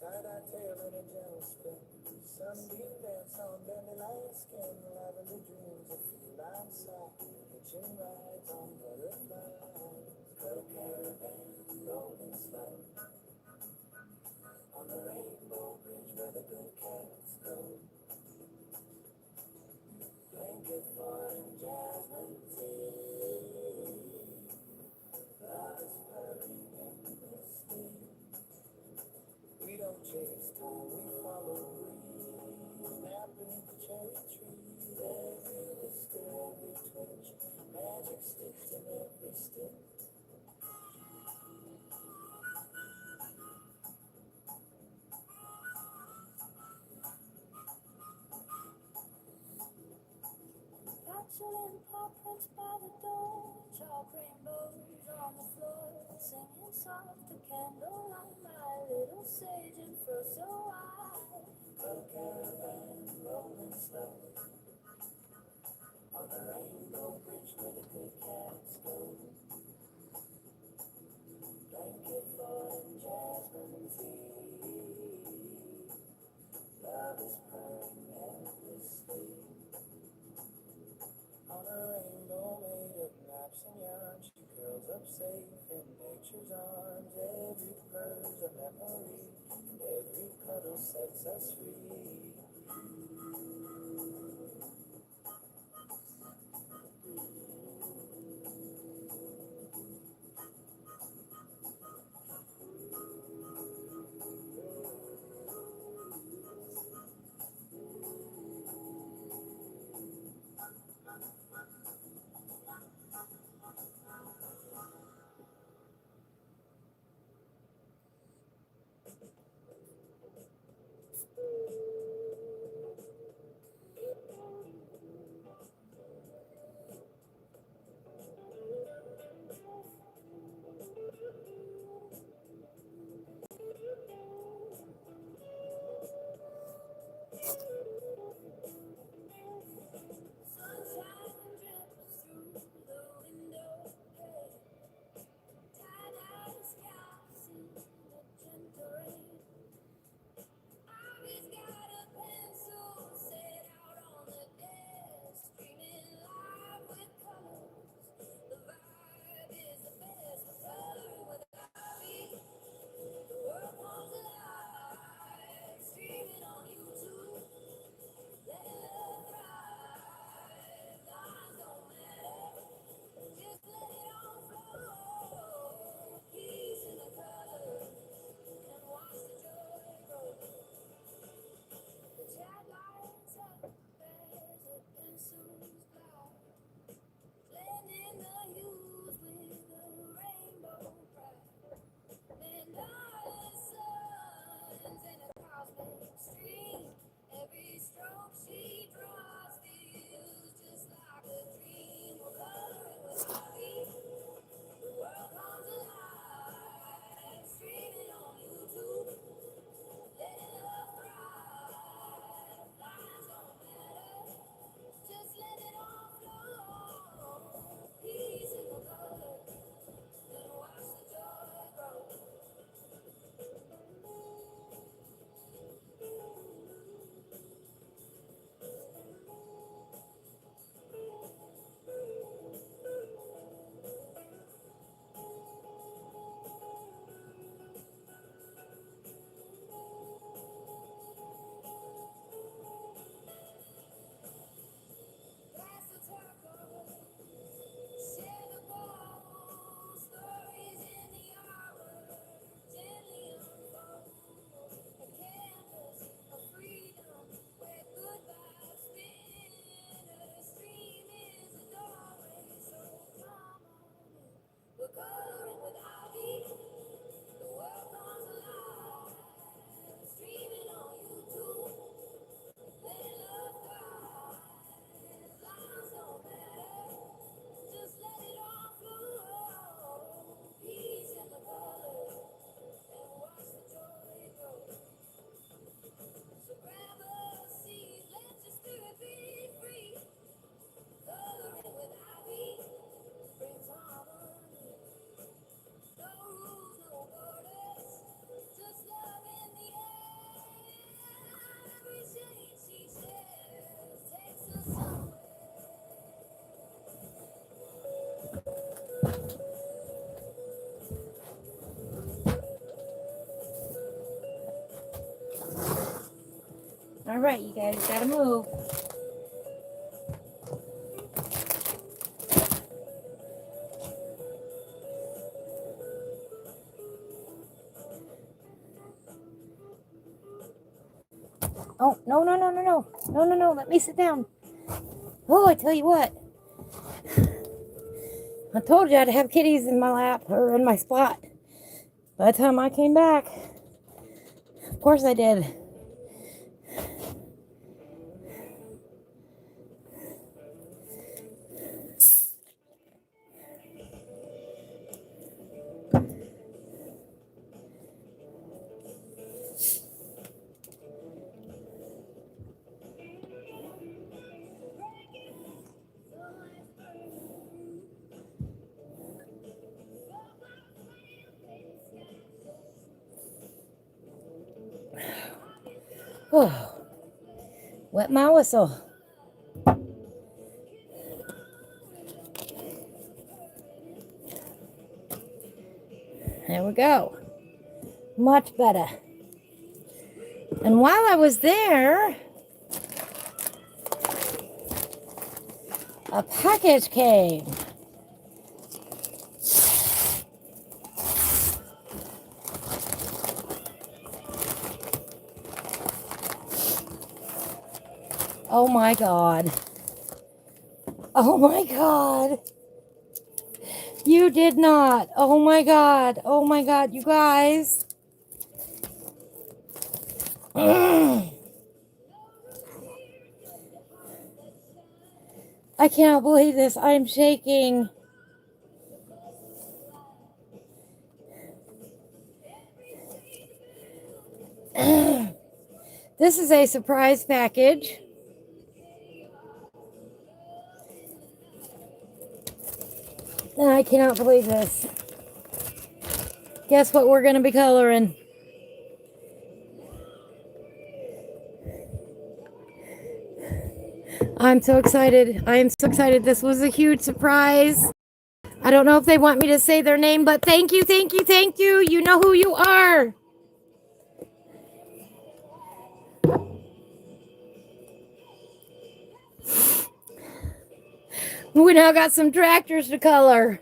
Tie-dye tail and a gentle spin. Sunbeam dance on dandelion skin. Lavender dreams of feline sight. Hitching rides on butterflies. Little caravan rolling slow. On the rainbow bridge where the good cats go. Blanket fort and jasmine tea. Love is purring endlessly. We don't chase time, we follow breeze. Nap beneath the cherry trees. Every whisper, every twitch. Magic sticks in every stitch. Petulant paw prints by the door. Chalk rainbows on the floor. Singing soft to candlelight. My little sage and fur so wide. Little caravan rolling slow. On the rainbow bridge where the good cats go. Blanket fort and jasmine tea. Love is purring endlessly. On a rainbow made of naps and yarn, she curls up safe in nature's arms. Every purr's a memory, and every cuddle sets us free. right, you guys gotta move. Oh, no, no, no, no, no. No, no, no. Let me sit down. Oh, I tell you what. I told you I'd have kitties in my lap or in my spot. By the time I came back, of course I did. Oh, wet my whistle. There we go. Much better. And while I was there, a package came. Oh my God. Oh my God. You did not. Oh my God. Oh my God, you guys. I cannot believe this. I'm shaking. This is a surprise package. And I cannot believe this. Guess what we're going to be coloring? I'm so excited. I am so excited. This was a huge surprise. I don't know if they want me to say their name, but thank you, thank you, thank you. You know who you are. We now got some tractors to color.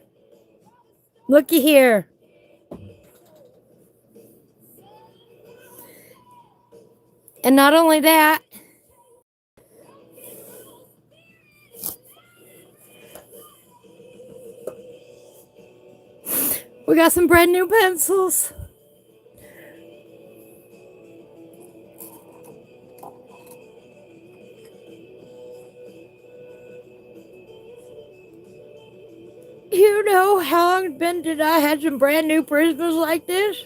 Looky here. And not only that, we got some brand new pencils. You know how long it's been did I had some brand new prismas like this?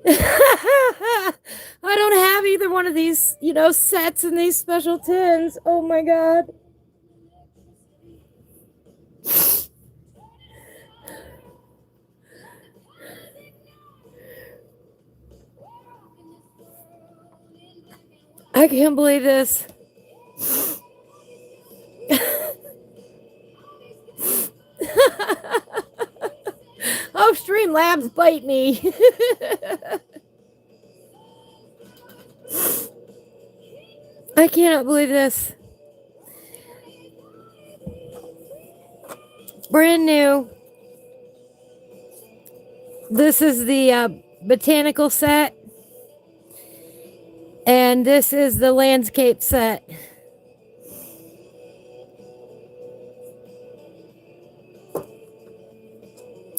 I don't have either one of these, sets in these special tins. Oh my God. I can't believe this. Oh, Streamlabs bite me. I cannot believe this. Brand new. This is the botanical set. And this is the landscape set.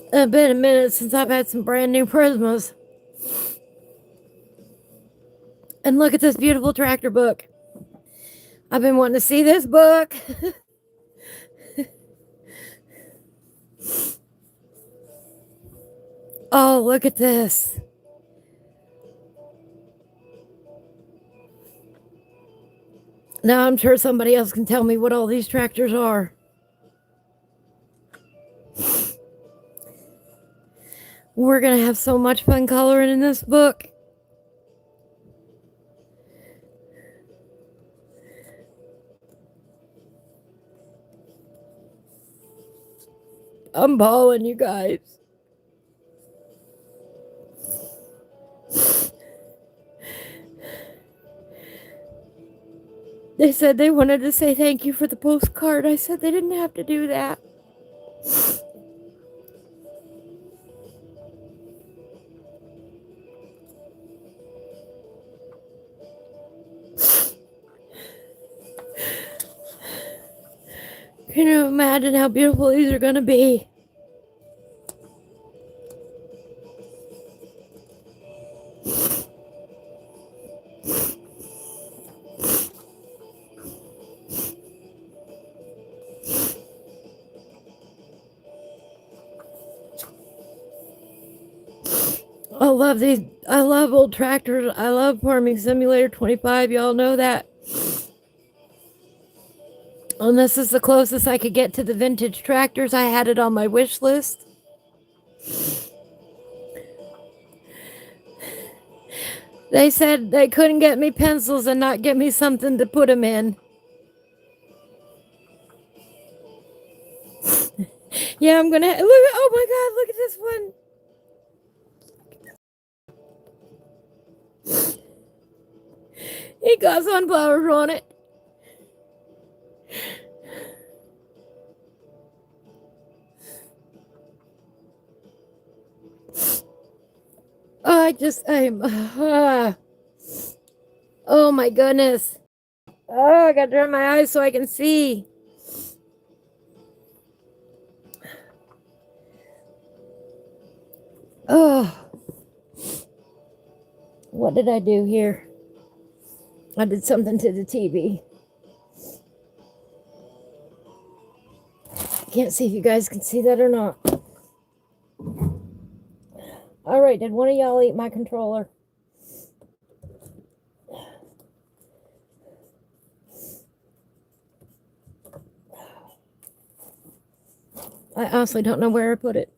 It's been a minute since I've had some brand new Prismas. And look at this beautiful tractor book. I've been wanting to see this book. Oh, look at this. Now I'm sure somebody else can tell me what all these tractors are. We're going to have so much fun coloring in this book. I'm bawling, you guys. They said they wanted to say thank you for the postcard. I said they didn't have to do that. Can you imagine how beautiful these are going to be? I love these. I love old tractors. I love Farming Simulator 25. Y'all know that. And this is the closest I could get to the vintage tractors. I had it on my wish list. They said they couldn't get me pencils and not get me something to put them in. Yeah, I'm gonna look. Oh my God! Look at this one. He got sunflowers on it. Oh, oh my goodness. Oh, I gotta turn my eyes so I can see. Oh, what did I do here? I did something to the TV. Can't see if you guys can see that or not. All right, did one of y'all eat my controller? I honestly don't know where I put it.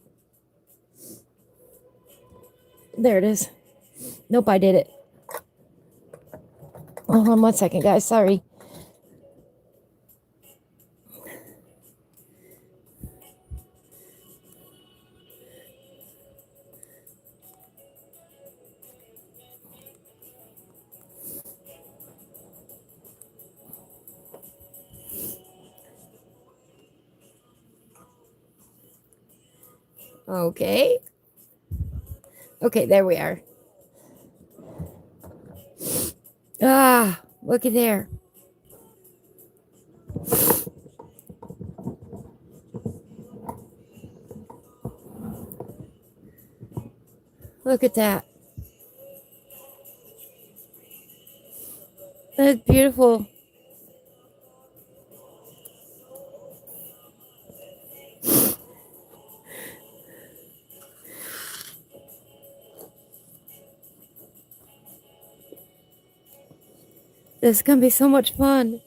There it is. Nope, I did it. Hold on 1 second, guys. Sorry. Okay. Okay, there we are. Ah, look at there. Look at that. That's beautiful. This is gonna be so much fun.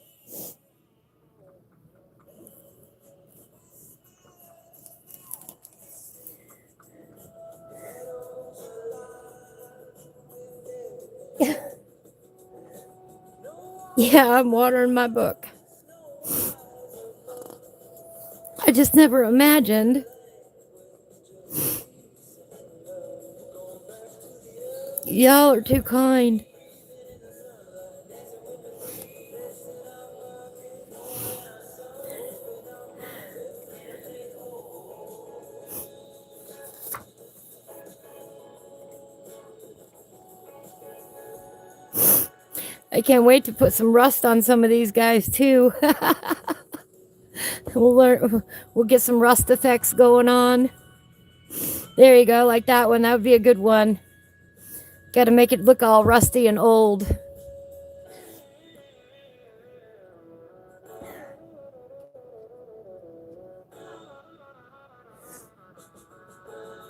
Yeah, I'm watering my book. I just never imagined. Y'all are too kind. I can't wait to put some rust on some of these guys too. We'll get some rust effects going on. There you go, like that one. That would be a good one. Got to make it look all rusty and old.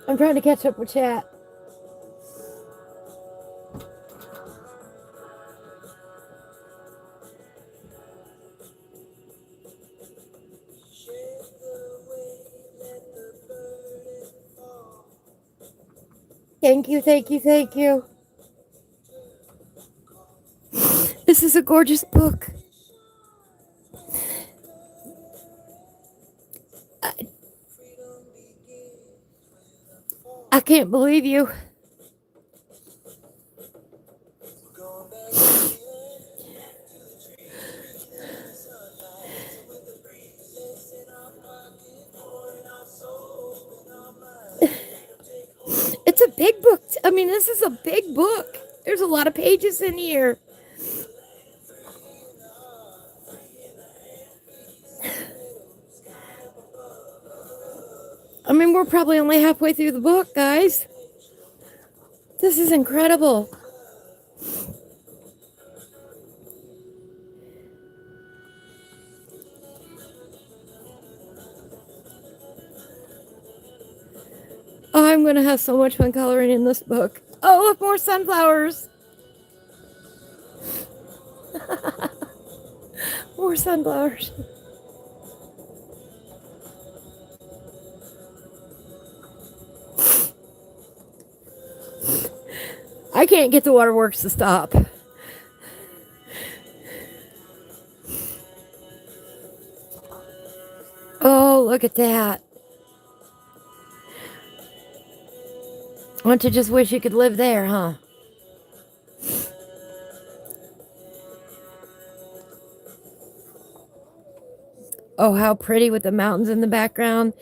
I'm trying to catch up with chat. Thank you, thank you, thank you. This is a gorgeous book. I can't believe you. mean, this is a big book. There's a lot of pages in here. I mean, we're probably only halfway through the book, guys. This is incredible. Oh, I'm going to have so much fun coloring in this book. Oh, look, more sunflowers. More sunflowers. I can't get the waterworks to stop. Oh, look at that. Don't you just wish you could live there, huh? Oh, how pretty with the mountains in the background.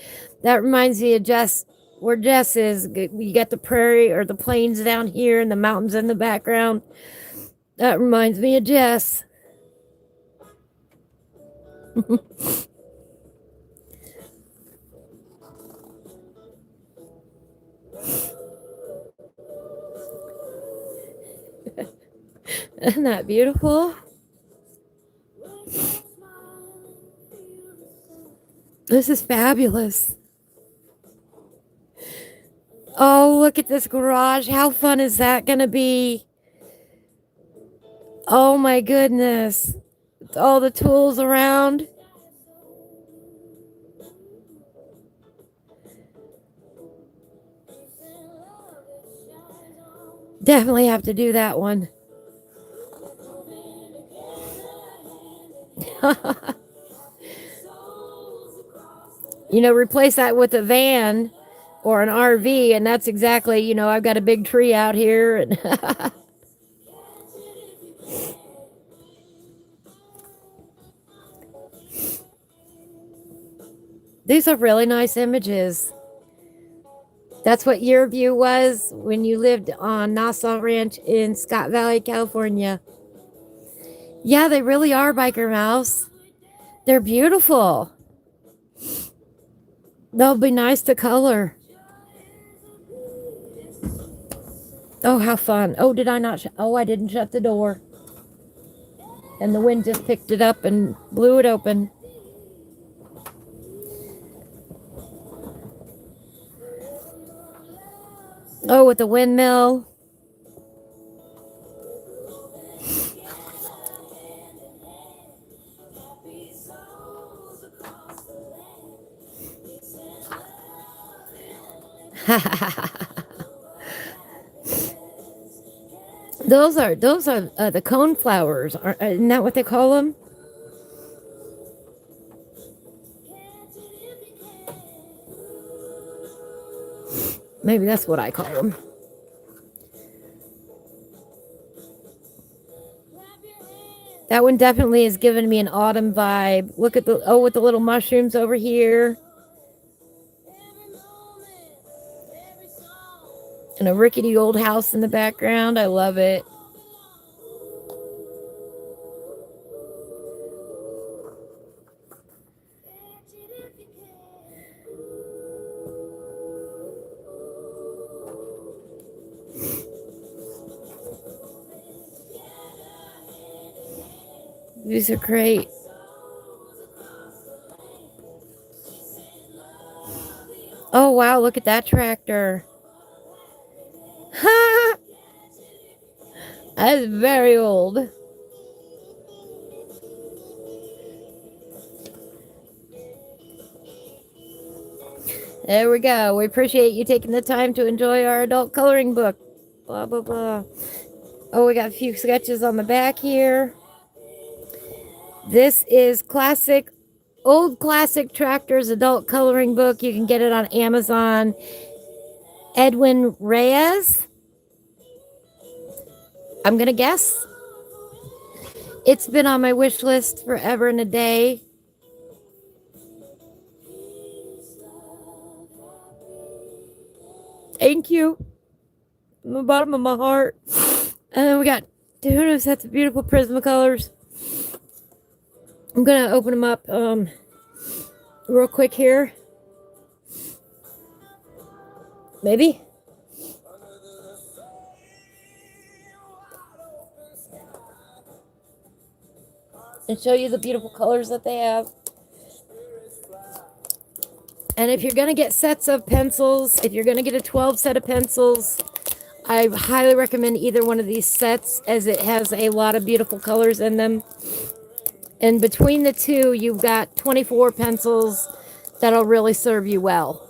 That reminds me of Jess, where Jess is. You got the prairie or the plains down here and the mountains in the background. That reminds me of Jess. Isn't that beautiful? This is fabulous. Oh, look at this garage. How fun is that going to be? Oh my goodness. All the tools around. Definitely have to do that one. Replace that with a van or an RV, and that's exactly, I've got a big tree out here. And these are really nice images. That's what your view was when you lived on Nassau Ranch in Scott Valley, California. Yeah, they really are, Biker Mouse. They're beautiful. They'll be nice to color. Oh, how fun. Oh, did I not? I didn't shut the door. And the wind just picked it up and blew it open. Oh, with the windmill. Those are the cone flowers. Isn't that what they call them? Maybe that's what I call them. That one definitely is giving me an autumn vibe. Look at with the little mushrooms over here. And a rickety old house in the background. I love it. These are great. Oh, wow. Look at that tractor. Ha! That's very old. There we go. We appreciate you taking the time to enjoy our adult coloring book. Blah, blah, blah. Oh, we got a few sketches on the back here. This is Old Classic Tractors adult coloring book. You can get it on Amazon. Edwin Reyes. I'm going to guess. It's been on my wish list forever and a day. Thank you. from the bottom of my heart. And then we got 200 sets of beautiful Prismacolors. I'm going to open them up real quick here. Maybe. And show you the beautiful colors that they have. And if you're going to get sets of pencils, if you're going to get a 12 set of pencils, I highly recommend either one of these sets, as it has a lot of beautiful colors in them. And between the two, you've got 24 pencils that'll really serve you well.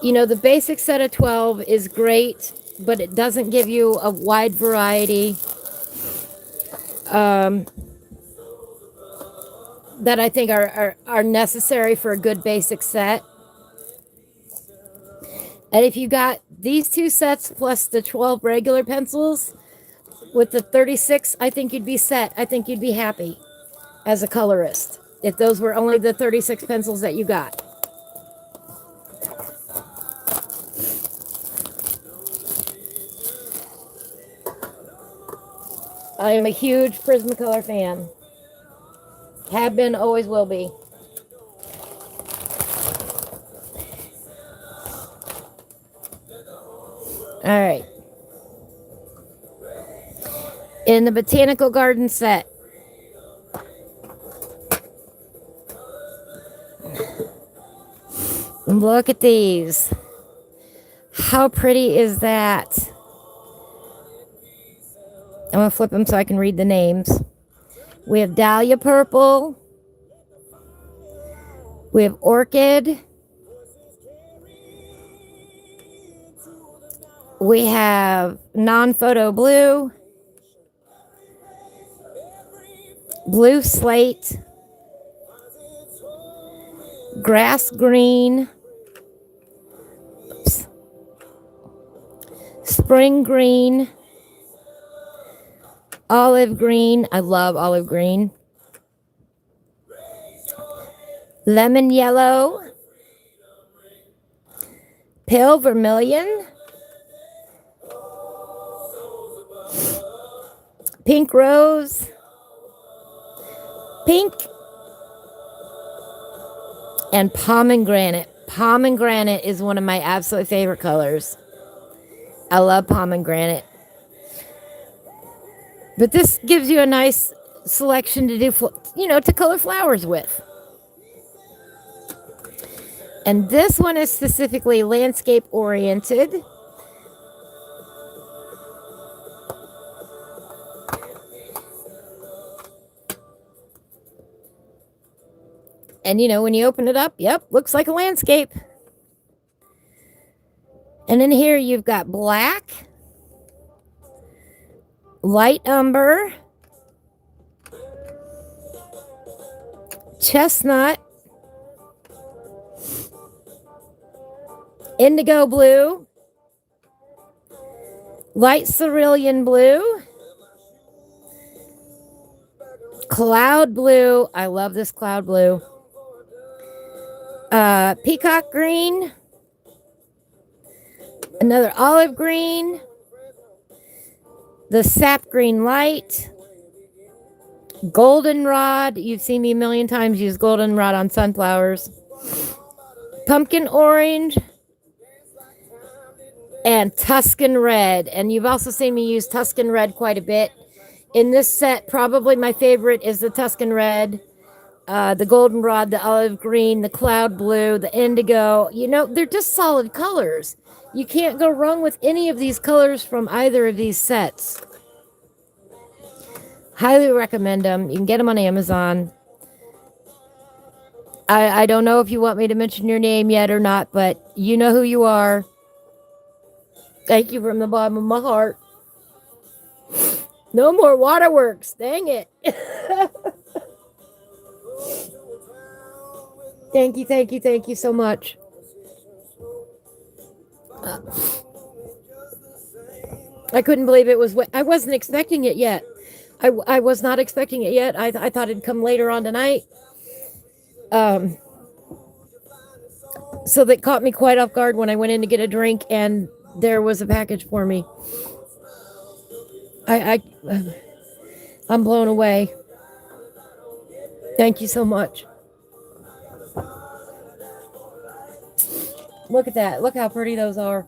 You know, the basic set of 12 is great, but it doesn't give you a wide variety that I think are necessary for a good basic set. And if you got these two sets plus the 12 regular pencils with the 36, I think you'd be set. I think you'd be happy as a colorist if those were only the 36 pencils that you got. I am a huge Prismacolor fan. Have been, always will be. All right. In the Botanical Garden set, look at these. How pretty is that? I'm going to flip them so I can read the names. We have Dahlia Purple. We have Orchid. We have Non-Photo Blue. Blue Slate. Grass Green. Oops. Spring Green. Olive Green. I love olive green. Lemon Yellow. Pale Vermilion. Pink Rose. Pink. And Pomegranate. Pomegranate is one of my absolute favorite colors. I love pomegranate. But this gives you a nice selection to do, to color flowers with. And this one is specifically landscape oriented. And when you open it up, yep, looks like a landscape. And in here you've got black, light umber, chestnut, indigo blue, light cerulean blue, cloud blue. I love this cloud blue. Peacock green, another olive green, the sap green light, goldenrod. You've seen me a million times use goldenrod on sunflowers. Pumpkin orange and Tuscan red. And you've also seen me use Tuscan red quite a bit. In this set, probably my favorite is the Tuscan red, the goldenrod, the olive green, the cloud blue, the indigo. They're just solid colors. You can't go wrong with any of these colors from either of these sets. Highly recommend them. You can get them on Amazon. I don't know if you want me to mention your name yet or not, but you know who you are. Thank you from the bottom of my heart. No more waterworks. Dang it. Thank you so much. I couldn't believe it was. I wasn't expecting it yet. I was not expecting it yet. I thought it'd come later on tonight. So that caught me quite off guard when I went in to get a drink and there was a package for me. I'm blown away. Thank you so much. Look at that. Look how pretty those are.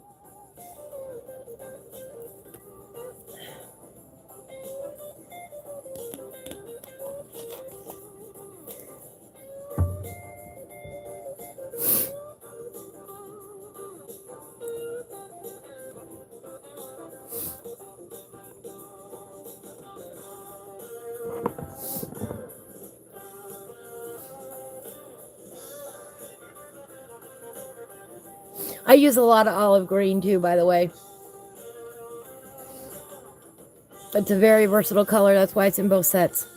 I use a lot of olive green too, by the way. It's a very versatile color. That's why it's in both sets.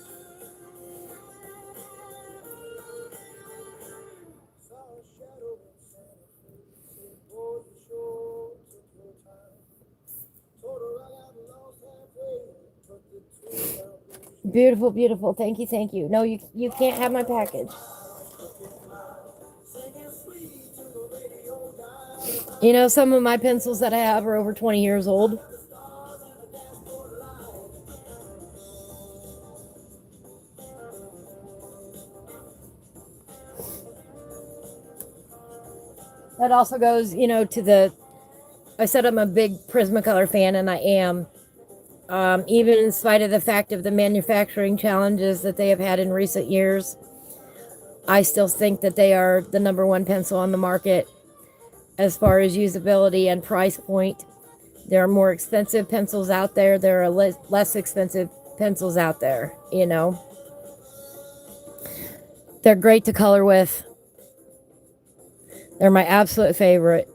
Beautiful, beautiful. Thank you, thank you. No, you can't have my package. You know, some of my pencils that I have are over 20 years old. That also goes, you know, to the... I said I'm a big Prismacolor fan, and I am. Even in spite of the fact of the manufacturing challenges that they have had in recent years, I still think that they are the number one pencil on the market as far as usability and price point. There are more expensive pencils out there. There are less expensive pencils out there, you know. They're great to color with. They're my absolute favorite.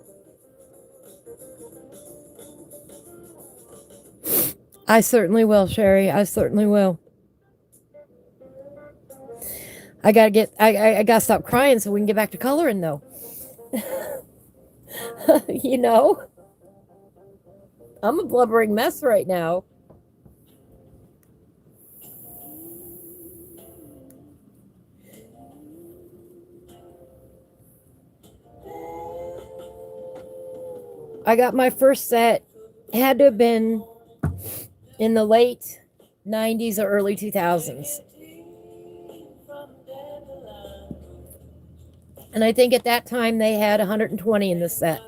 I certainly will, Sherry. I certainly will. I gotta stop crying so we can get back to coloring, though. You know? I'm a blubbering mess right now. I got my first set, had to have been in the late 90s or early 2000s. And I think at that time they had 120 in the set.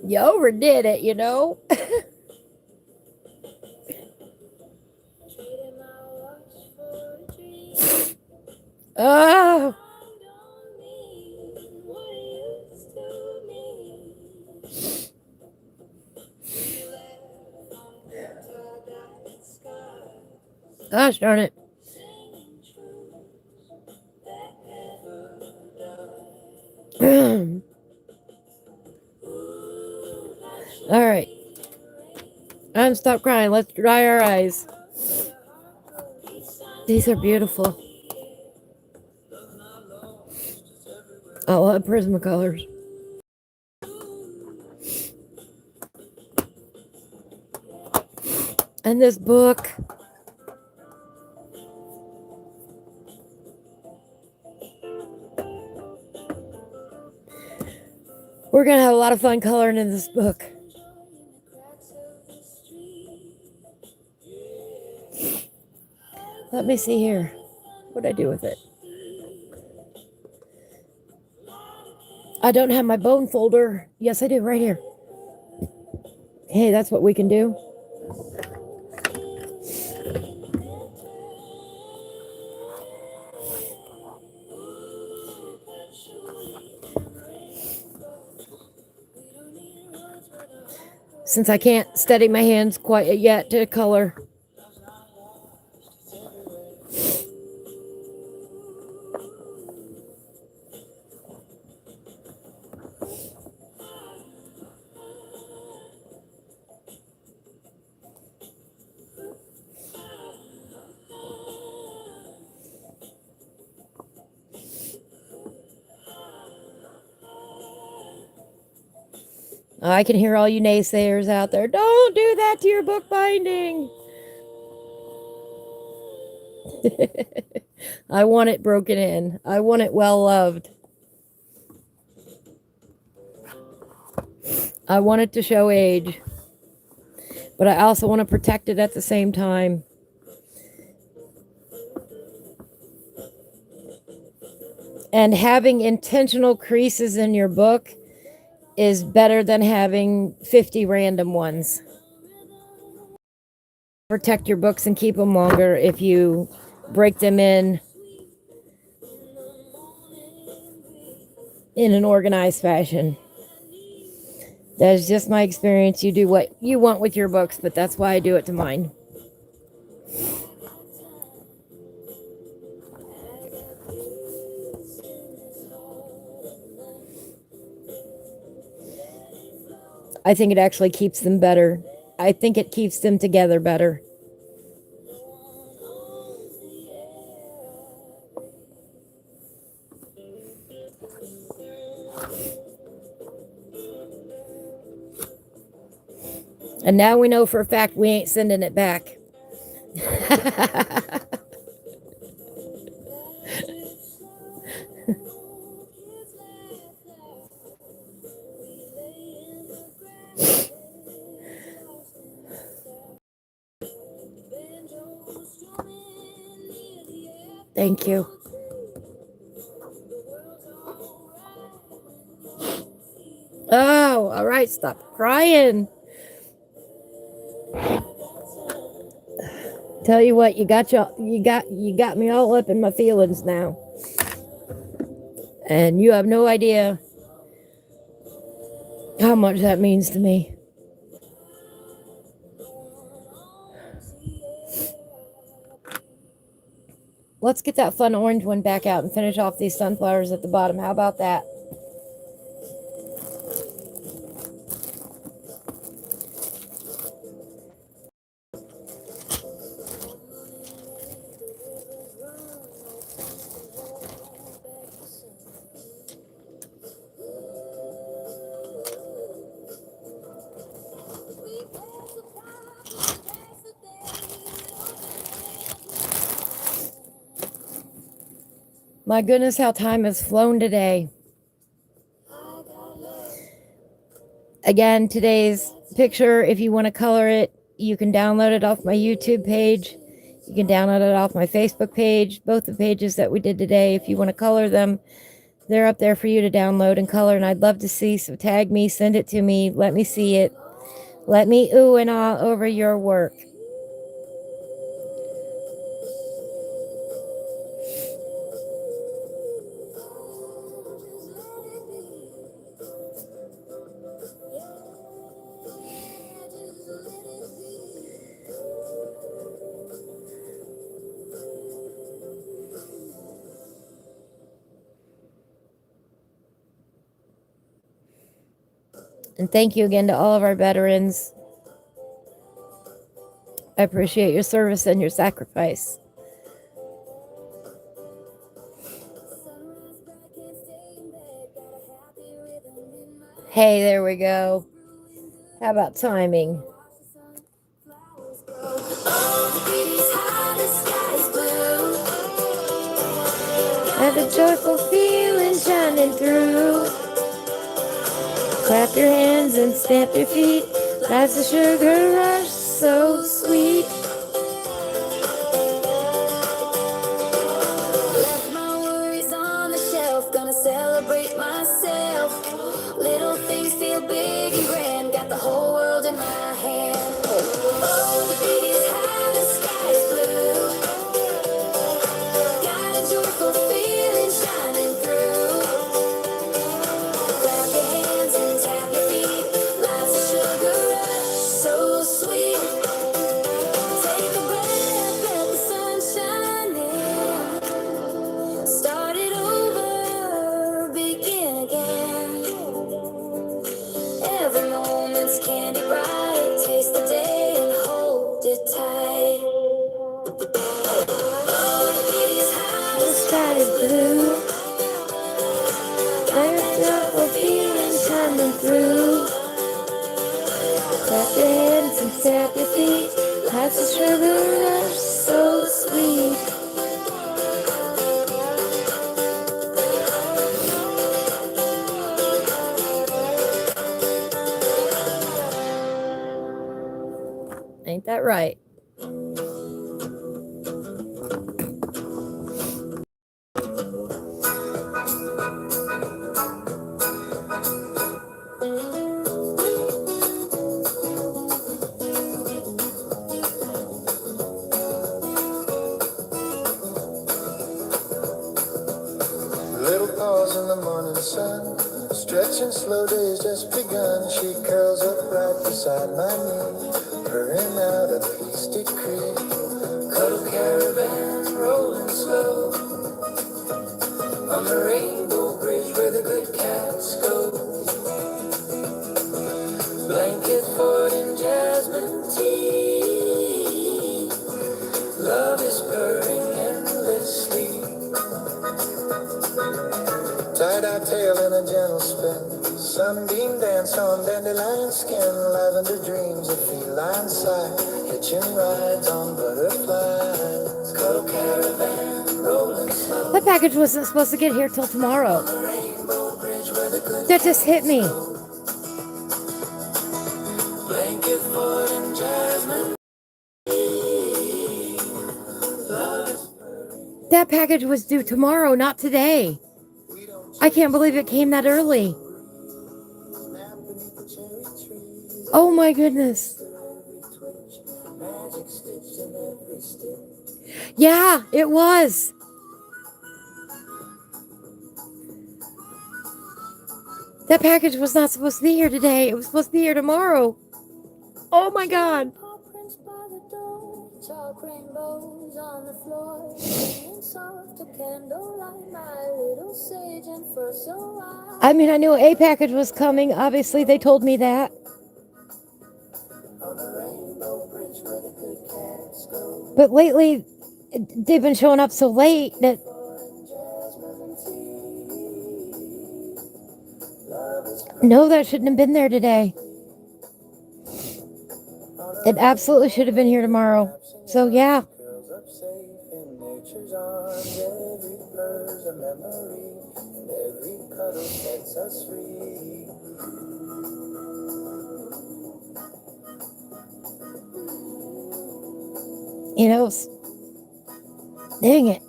You overdid it, you know? Oh. Gosh darn it. All right. Stop crying. Let's dry our eyes. These are beautiful. I love Prismacolors. And this book. We're going to have a lot of fun coloring in this book. Let me see here. What'd I do with it? I don't have my bone folder. Yes, I do, right here. Hey, that's what we can do. Since I can't steady my hands quite yet to color. I can hear all you naysayers out there. Don't do that to your book binding. I want it broken in. I want it well loved. I want it to show age. But I also want to protect it at the same time. And having intentional creases in your book is better than having 50 random ones. Protect your books and keep them longer if you break them in an organized fashion. That's just my experience. You do what you want with your books, but that's why I do it to mine. I think it actually keeps them better. I think it keeps them together better. And now we know for a fact we ain't sending it back. Thank you. Oh, all right, stop crying. Tell you what, you got me all up in my feelings now. And you have no idea how much that means to me. Let's get that fun orange one back out and finish off these sunflowers at the bottom. How about that? My goodness, how time has flown today. Again, today's picture, if you want to color it, you can download it off my YouTube page. You can download it off my Facebook page. Both the pages that we did today, if you want to color them, they're up there for you to download and color. And I'd love to see, so tag me, send it to me, let me see it. Let me ooh and ah over your work. And thank you again to all of our veterans. I appreciate your service and your sacrifice. Hey, there we go. How about timing? Have a joyful feeling shining through. Clap your hands and stamp your feet. Life's a sugar rush, so sweet. Left my worries on the shelf, gonna celebrate myself. Little things feel big and grand, got the whole world in my hand. Oh, the beat is high, the sky is blue. Got a joyful feeling shining through. Clap your hands and tap your feet. Life's a sugar rush, so sweet. Take a breath, let the sun shine in. Start it over, begin again. Every moment's candy bright. Taste the day and hold it tight. Oh, the beat is high, the sky is blue. There's a feeling shining through. That's a sugar rush, so sweet. Ain't that right? Little pause in the morning sun, stretching slow days just begun. She curls up right beside my knee, purring out a peace decree. Cuddle caravan rolling slow on the rainbow bridge where the good cats go. Blanket fort and jasmine tea. Love is purring endlessly. Tie-dye tail in a gentle spin. Sunbeam dance on dandelion skin. Lavender dreams of feline sight. Hitching rides on butterflies. Cuddle caravan rolling slow. That package wasn't supposed to get here till tomorrow. That just hit me. Blanket fort and jasmine. That package was due tomorrow, not today. I can't believe it came that early. Oh my goodness. Yeah, it was. That package was not supposed to be here today. It was supposed to be here tomorrow. Oh my God. Chalk rainbows on the floor, soft candlelight, my little sage and for so I mean, I knew a package was coming. Obviously, they told me that. But lately, they've been showing up so late that no, that shouldn't have been there today. It absolutely should have been here tomorrow. So, yeah. You know, dang it.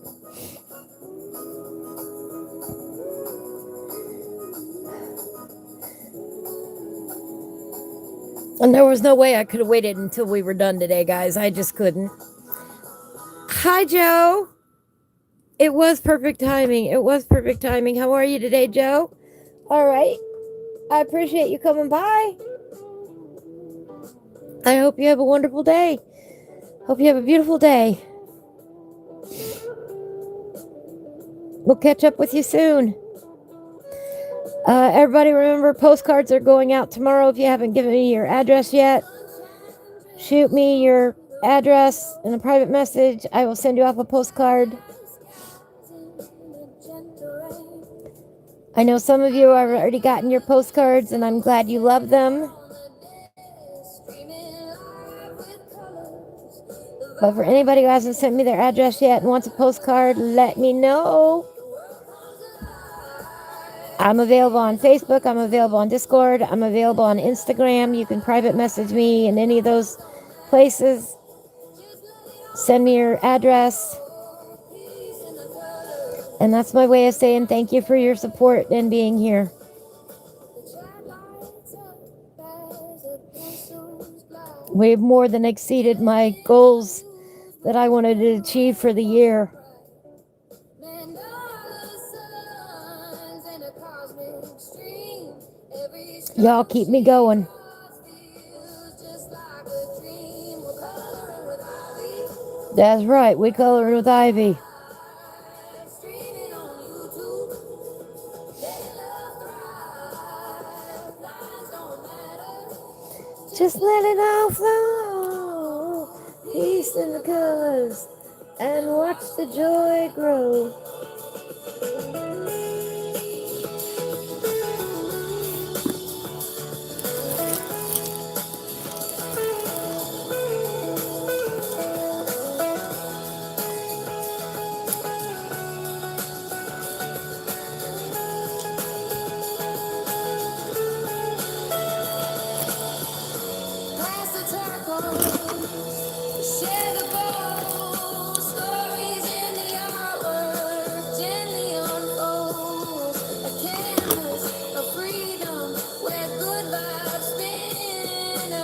And there was no way I could have waited until we were done today, guys. I just couldn't. Hi, Joe. It was perfect timing. It was perfect timing. How are you today, Joe? All right. I appreciate you coming by. I hope you have a wonderful day. Hope you have a beautiful day. We'll catch up with you soon. Everybody remember, postcards are going out tomorrow. If you haven't given me your address yet, shoot me your address in a private message. I will send you off a postcard. I know some of you have already gotten your postcards, and I'm glad you love them. But for anybody who hasn't sent me their address yet and wants a postcard, let me know. I'm available on Facebook. I'm available on Discord. I'm available on Instagram. You can private message me in any of those places. Send me your address. And that's my way of saying thank you for your support and being here. We've more than exceeded my goals that I wanted to achieve for the year. Y'all keep me going. That's right, we color with Ivy. Just let it all flow. Peace in the colors. And watch the joy grow.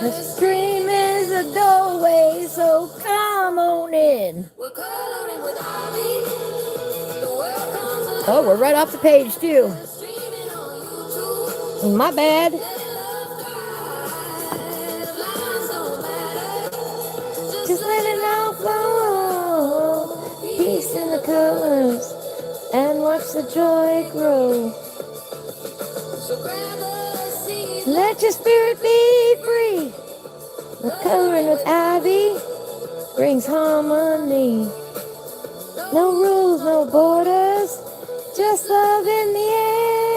This dream is a doorway, so come on in. Oh, we're right off the page, too. My bad. Just let it all flow. Peace in the colors. And watch the joy grow. Let your spirit be free. The coloring with ivy brings harmony. No rules, no borders, just love in the air.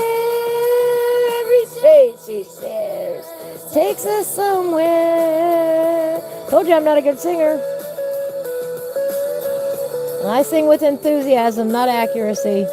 Every shade she shares takes us somewhere. Told you I'm not a good singer. I sing with enthusiasm, not accuracy.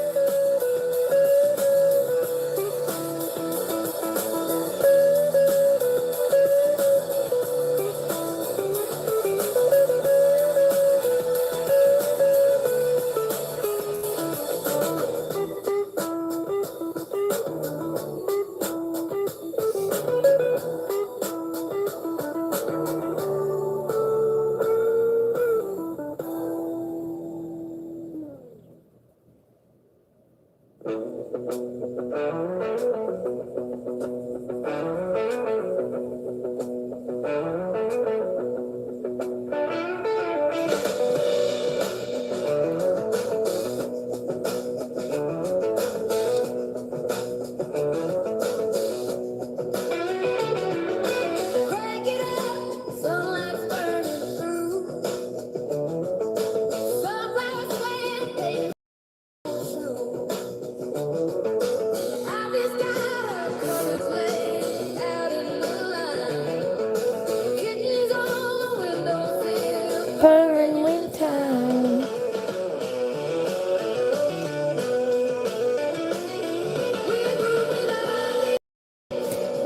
Burn winter.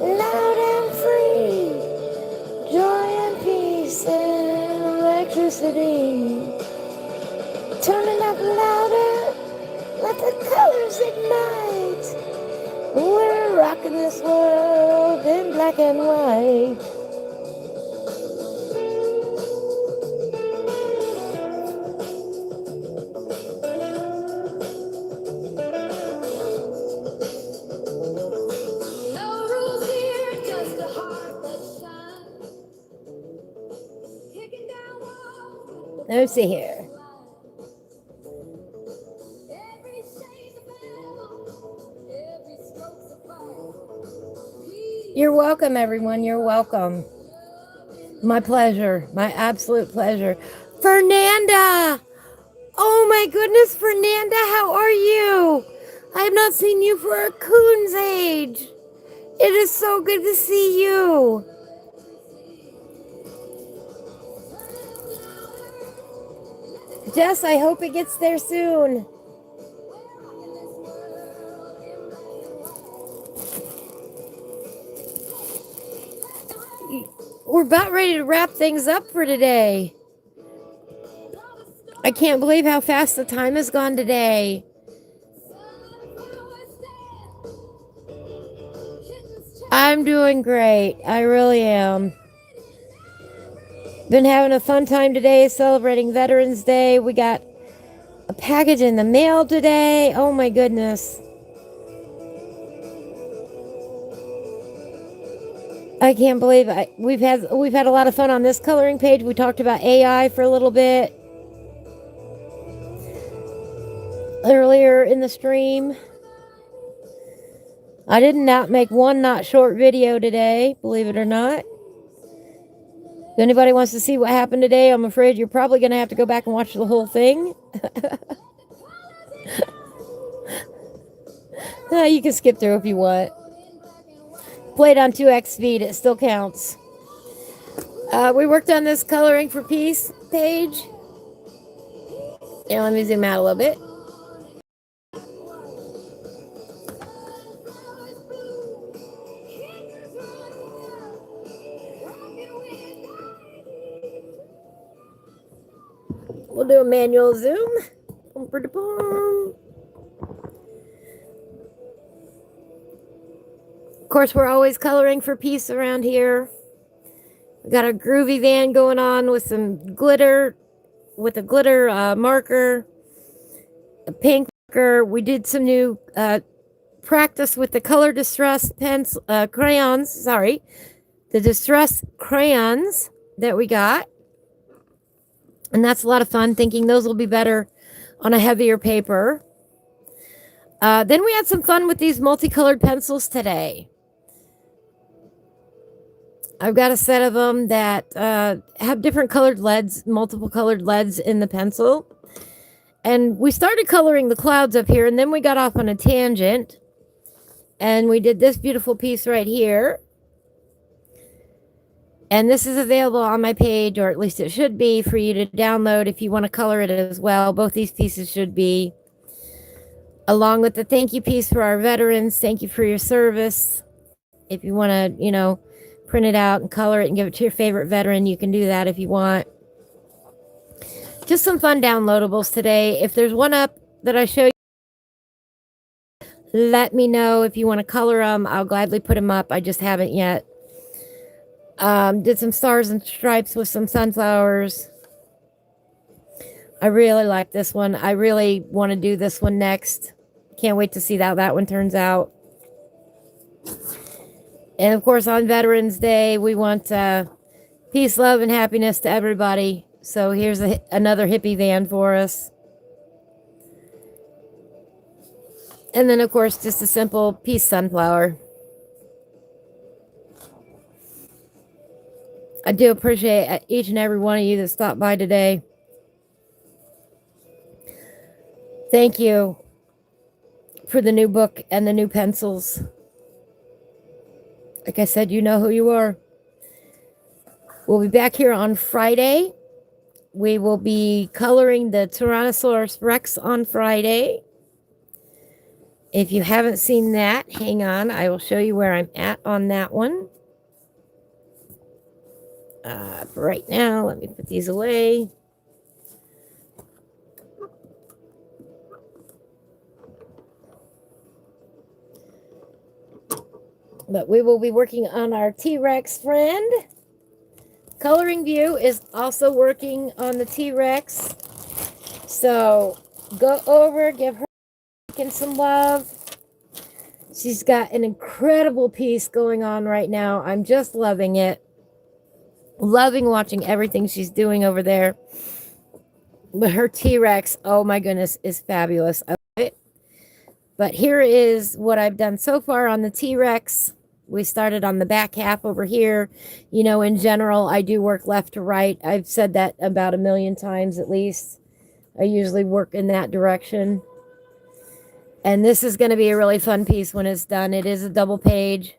Loud and free. Joy and peace and electricity. Turning up louder. Let the colors ignite. We're rocking this world in black and white. Let's see here. You're welcome, everyone. You're welcome. My pleasure. My absolute pleasure. Fernanda! Oh my goodness, Fernanda, how are you? I have not seen you for a coon's age. It is so good to see you. Jess, I hope it gets there soon. We're about ready to wrap things up for today. I can't believe how fast the time has gone today. I'm doing great. I really am. Been having a fun time today celebrating Veterans Day. We got a package in the mail today. Oh my goodness. I can't believe we've had a lot of fun on this coloring page. We talked about AI for a little bit earlier in the stream. I did not make one not short video today, believe it or not. If anybody wants to see what happened today, I'm afraid you're probably going to have to go back and watch the whole thing. You can skip through if you want. Play it on 2x speed, it still counts. We worked on this coloring for peace page. Here, let me zoom out a little bit. We'll do a manual zoom. Of course, we're always coloring for peace around here. Got a groovy van going on with some glitter, with a glitter marker, a pink marker. We did some new practice with the color distress crayons. Sorry, the distress crayons that we got. And that's a lot of fun, thinking those will be better on a heavier paper. Then we had some fun with these multicolored pencils today. I've got a set of them that have different colored leads, multiple colored leads in the pencil. And we started coloring the clouds up here, and then we got off on a tangent. And we did this beautiful piece right here. And this is available on my page, or at least it should be, for you to download if you want to color it as well. Both these pieces should be, along with the thank you piece for our veterans. Thank you for your service. If you want to, print it out and color it and give it to your favorite veteran, you can do that if you want. Just some fun downloadables today. If there's one up that I show you, let me know. If you want to color them, I'll gladly put them up. I just haven't yet. Did some stars and stripes with some sunflowers. I really like this one. I really want to do this one next. Can't wait to see how that one turns out. And of course, on Veterans Day, we want peace, love, and happiness to everybody. So here's another hippie van for us. And then, of course, just a simple peace sunflower. I do appreciate each and every one of you that stopped by today. Thank you for the new book and the new pencils. Like I said, you know who you are. We'll be back here on Friday. We will be coloring the Tyrannosaurus Rex on Friday. If you haven't seen that, hang on. I will show you where I'm at on that one. For right now, let me put these away. But we will be working on our T-Rex friend. Coloring View is also working on the T-Rex. So go over, give her some love. She's got an incredible piece going on right now. I'm just loving it. Loving watching everything she's doing over there. But her T-Rex, oh my goodness, is fabulous. I love it. But here is what I've done so far on the T-Rex. We started on the back half over here. In general, I do work left to right. I've said that about 1,000,000 times at least. I usually work in that direction. And this is going to be a really fun piece when it's done. It is a double page.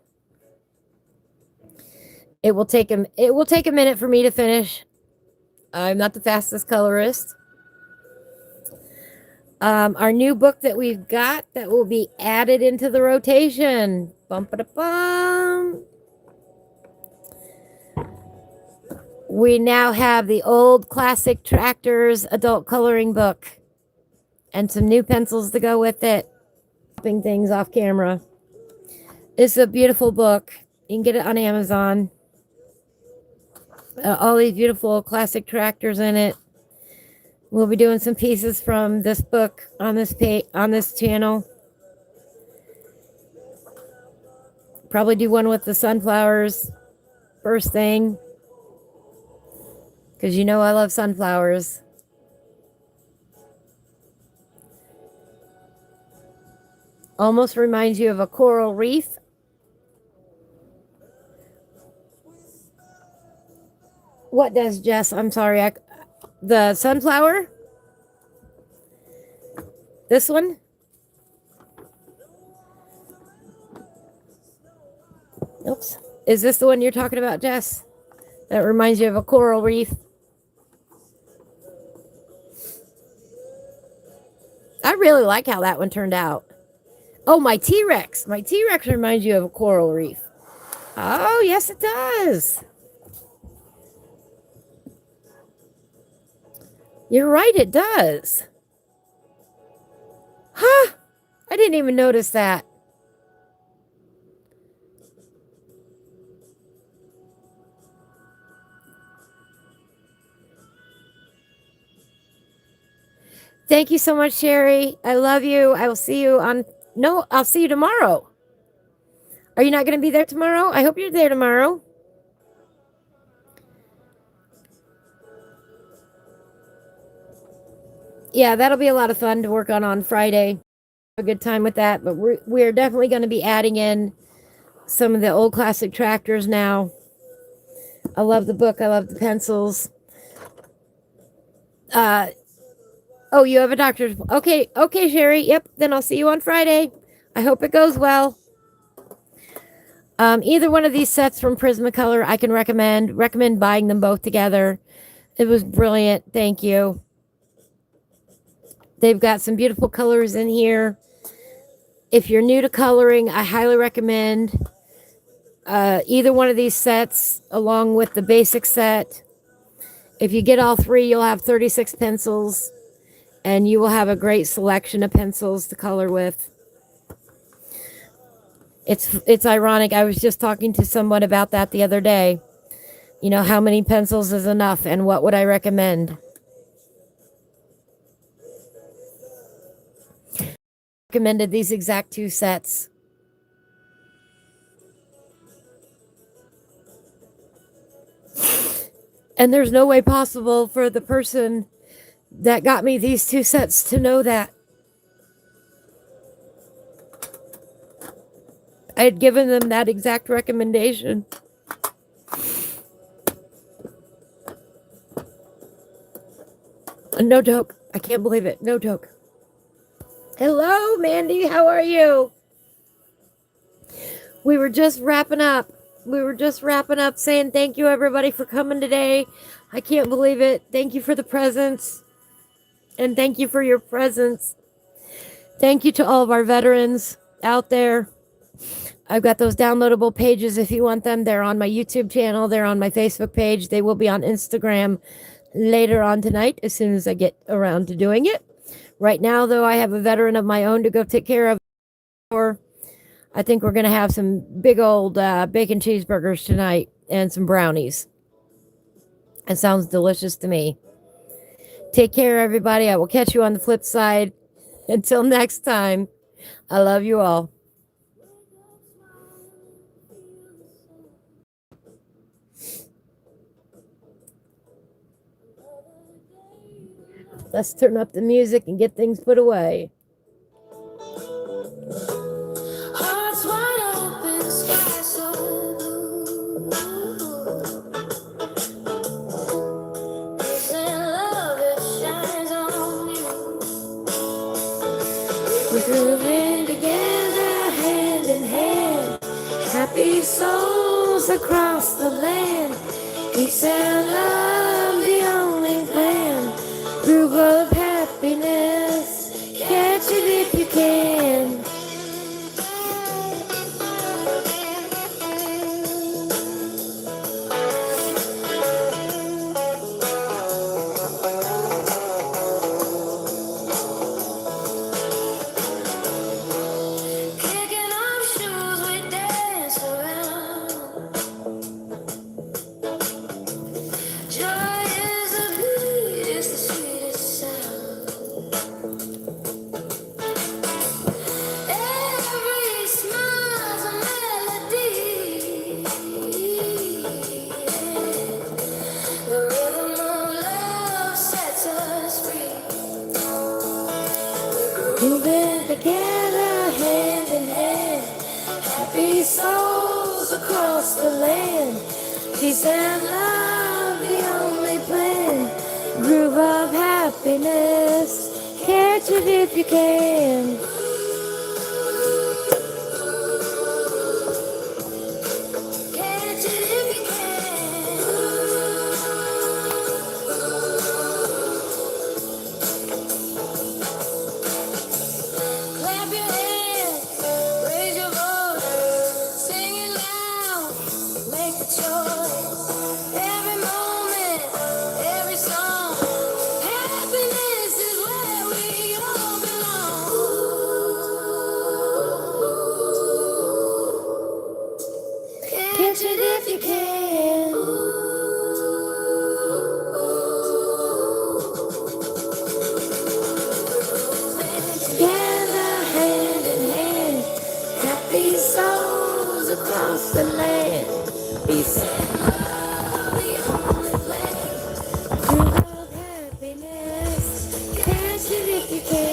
It will take a minute for me to finish. I'm not the fastest colorist. Our new book that we've got that will be added into the rotation. Bum-ba-da-bum. We now have the old classic Tractors adult coloring book and some new pencils to go with it. Popping things off camera. It's a beautiful book. You can get it on Amazon. All these beautiful classic tractors in it. We'll be doing some pieces from this book on this channel. Probably do one with the sunflowers first thing. Because I love sunflowers. Almost reminds you of a coral reef. What does, Jess? I'm sorry. The sunflower? This one? Oops. Is this the one you're talking about, Jess? That reminds you of a coral reef? I really like how that one turned out. Oh, my T-Rex. My T-Rex reminds you of a coral reef. Oh, yes, it does. You're right, it does. Huh? I didn't even notice that. Thank you so much, Sherry. I love you. I will see you on. No, I'll see you tomorrow. Are you not going to be there tomorrow? I hope you're there tomorrow. Yeah, that'll be a lot of fun to work on Friday. A good time with that, but we're definitely going to be adding in some of the old classic tractors now. I love the book. I love the pencils. Oh, you have a doctor's. Okay, okay, Sherry. Yep. Then I'll see you on Friday. I hope it goes well. Either one of these sets from Prismacolor, I can recommend buying them both together. It was brilliant. Thank you. They've got some beautiful colors in here. If you're new to coloring, I highly recommend either one of these sets along with the basic set. If you get all three, you'll have 36 pencils and you will have a great selection of pencils to color with. It's ironic. I was just talking to someone about that the other day. You know, how many pencils is enough and what would I recommend? Recommended these exact two sets. And there's no way possible for the person that got me these two sets to know that. I had given them that exact recommendation. No joke. I can't believe it. No joke. Hello, Mandy. How are you? We were just wrapping up. Saying thank you, everybody, for coming today. I can't believe it. Thank you for the presents. And thank you for your presence. Thank you to all of our veterans out there. I've got those downloadable pages if you want them. They're on my YouTube channel. They're on my Facebook page. They will be on Instagram later on tonight as soon as I get around to doing it. Right now, though, I have a veteran of my own to go take care of. I think we're going to have some big old bacon cheeseburgers tonight and some brownies. It sounds delicious to me. Take care, everybody. I will catch you on the flip side. Until next time, I love you all. Let's turn up the music and get things put away. Hearts wide open, sky so blue. Peace and love, it shines on you. We're grooving together, hand in hand. Happy souls across the land. Peace and love, the only plan. Groove of happiness, catch it if you can. Kicking off shoes, we dance around. Joy is a beat, it's the sweetest sound. Every smile's a melody. The rhythm of love sets us free. Moving together, hand in hand. Happy souls across the land. Peace and love, the only plan. Groove of happiness, catch it if you can. Catch it if you can. Clap your hands, raise your voice, sing it loud, make the choice. Every moment, every song, happiness is where we all belong. Catch it if you can. Peace. Happiness. Catch it if you can.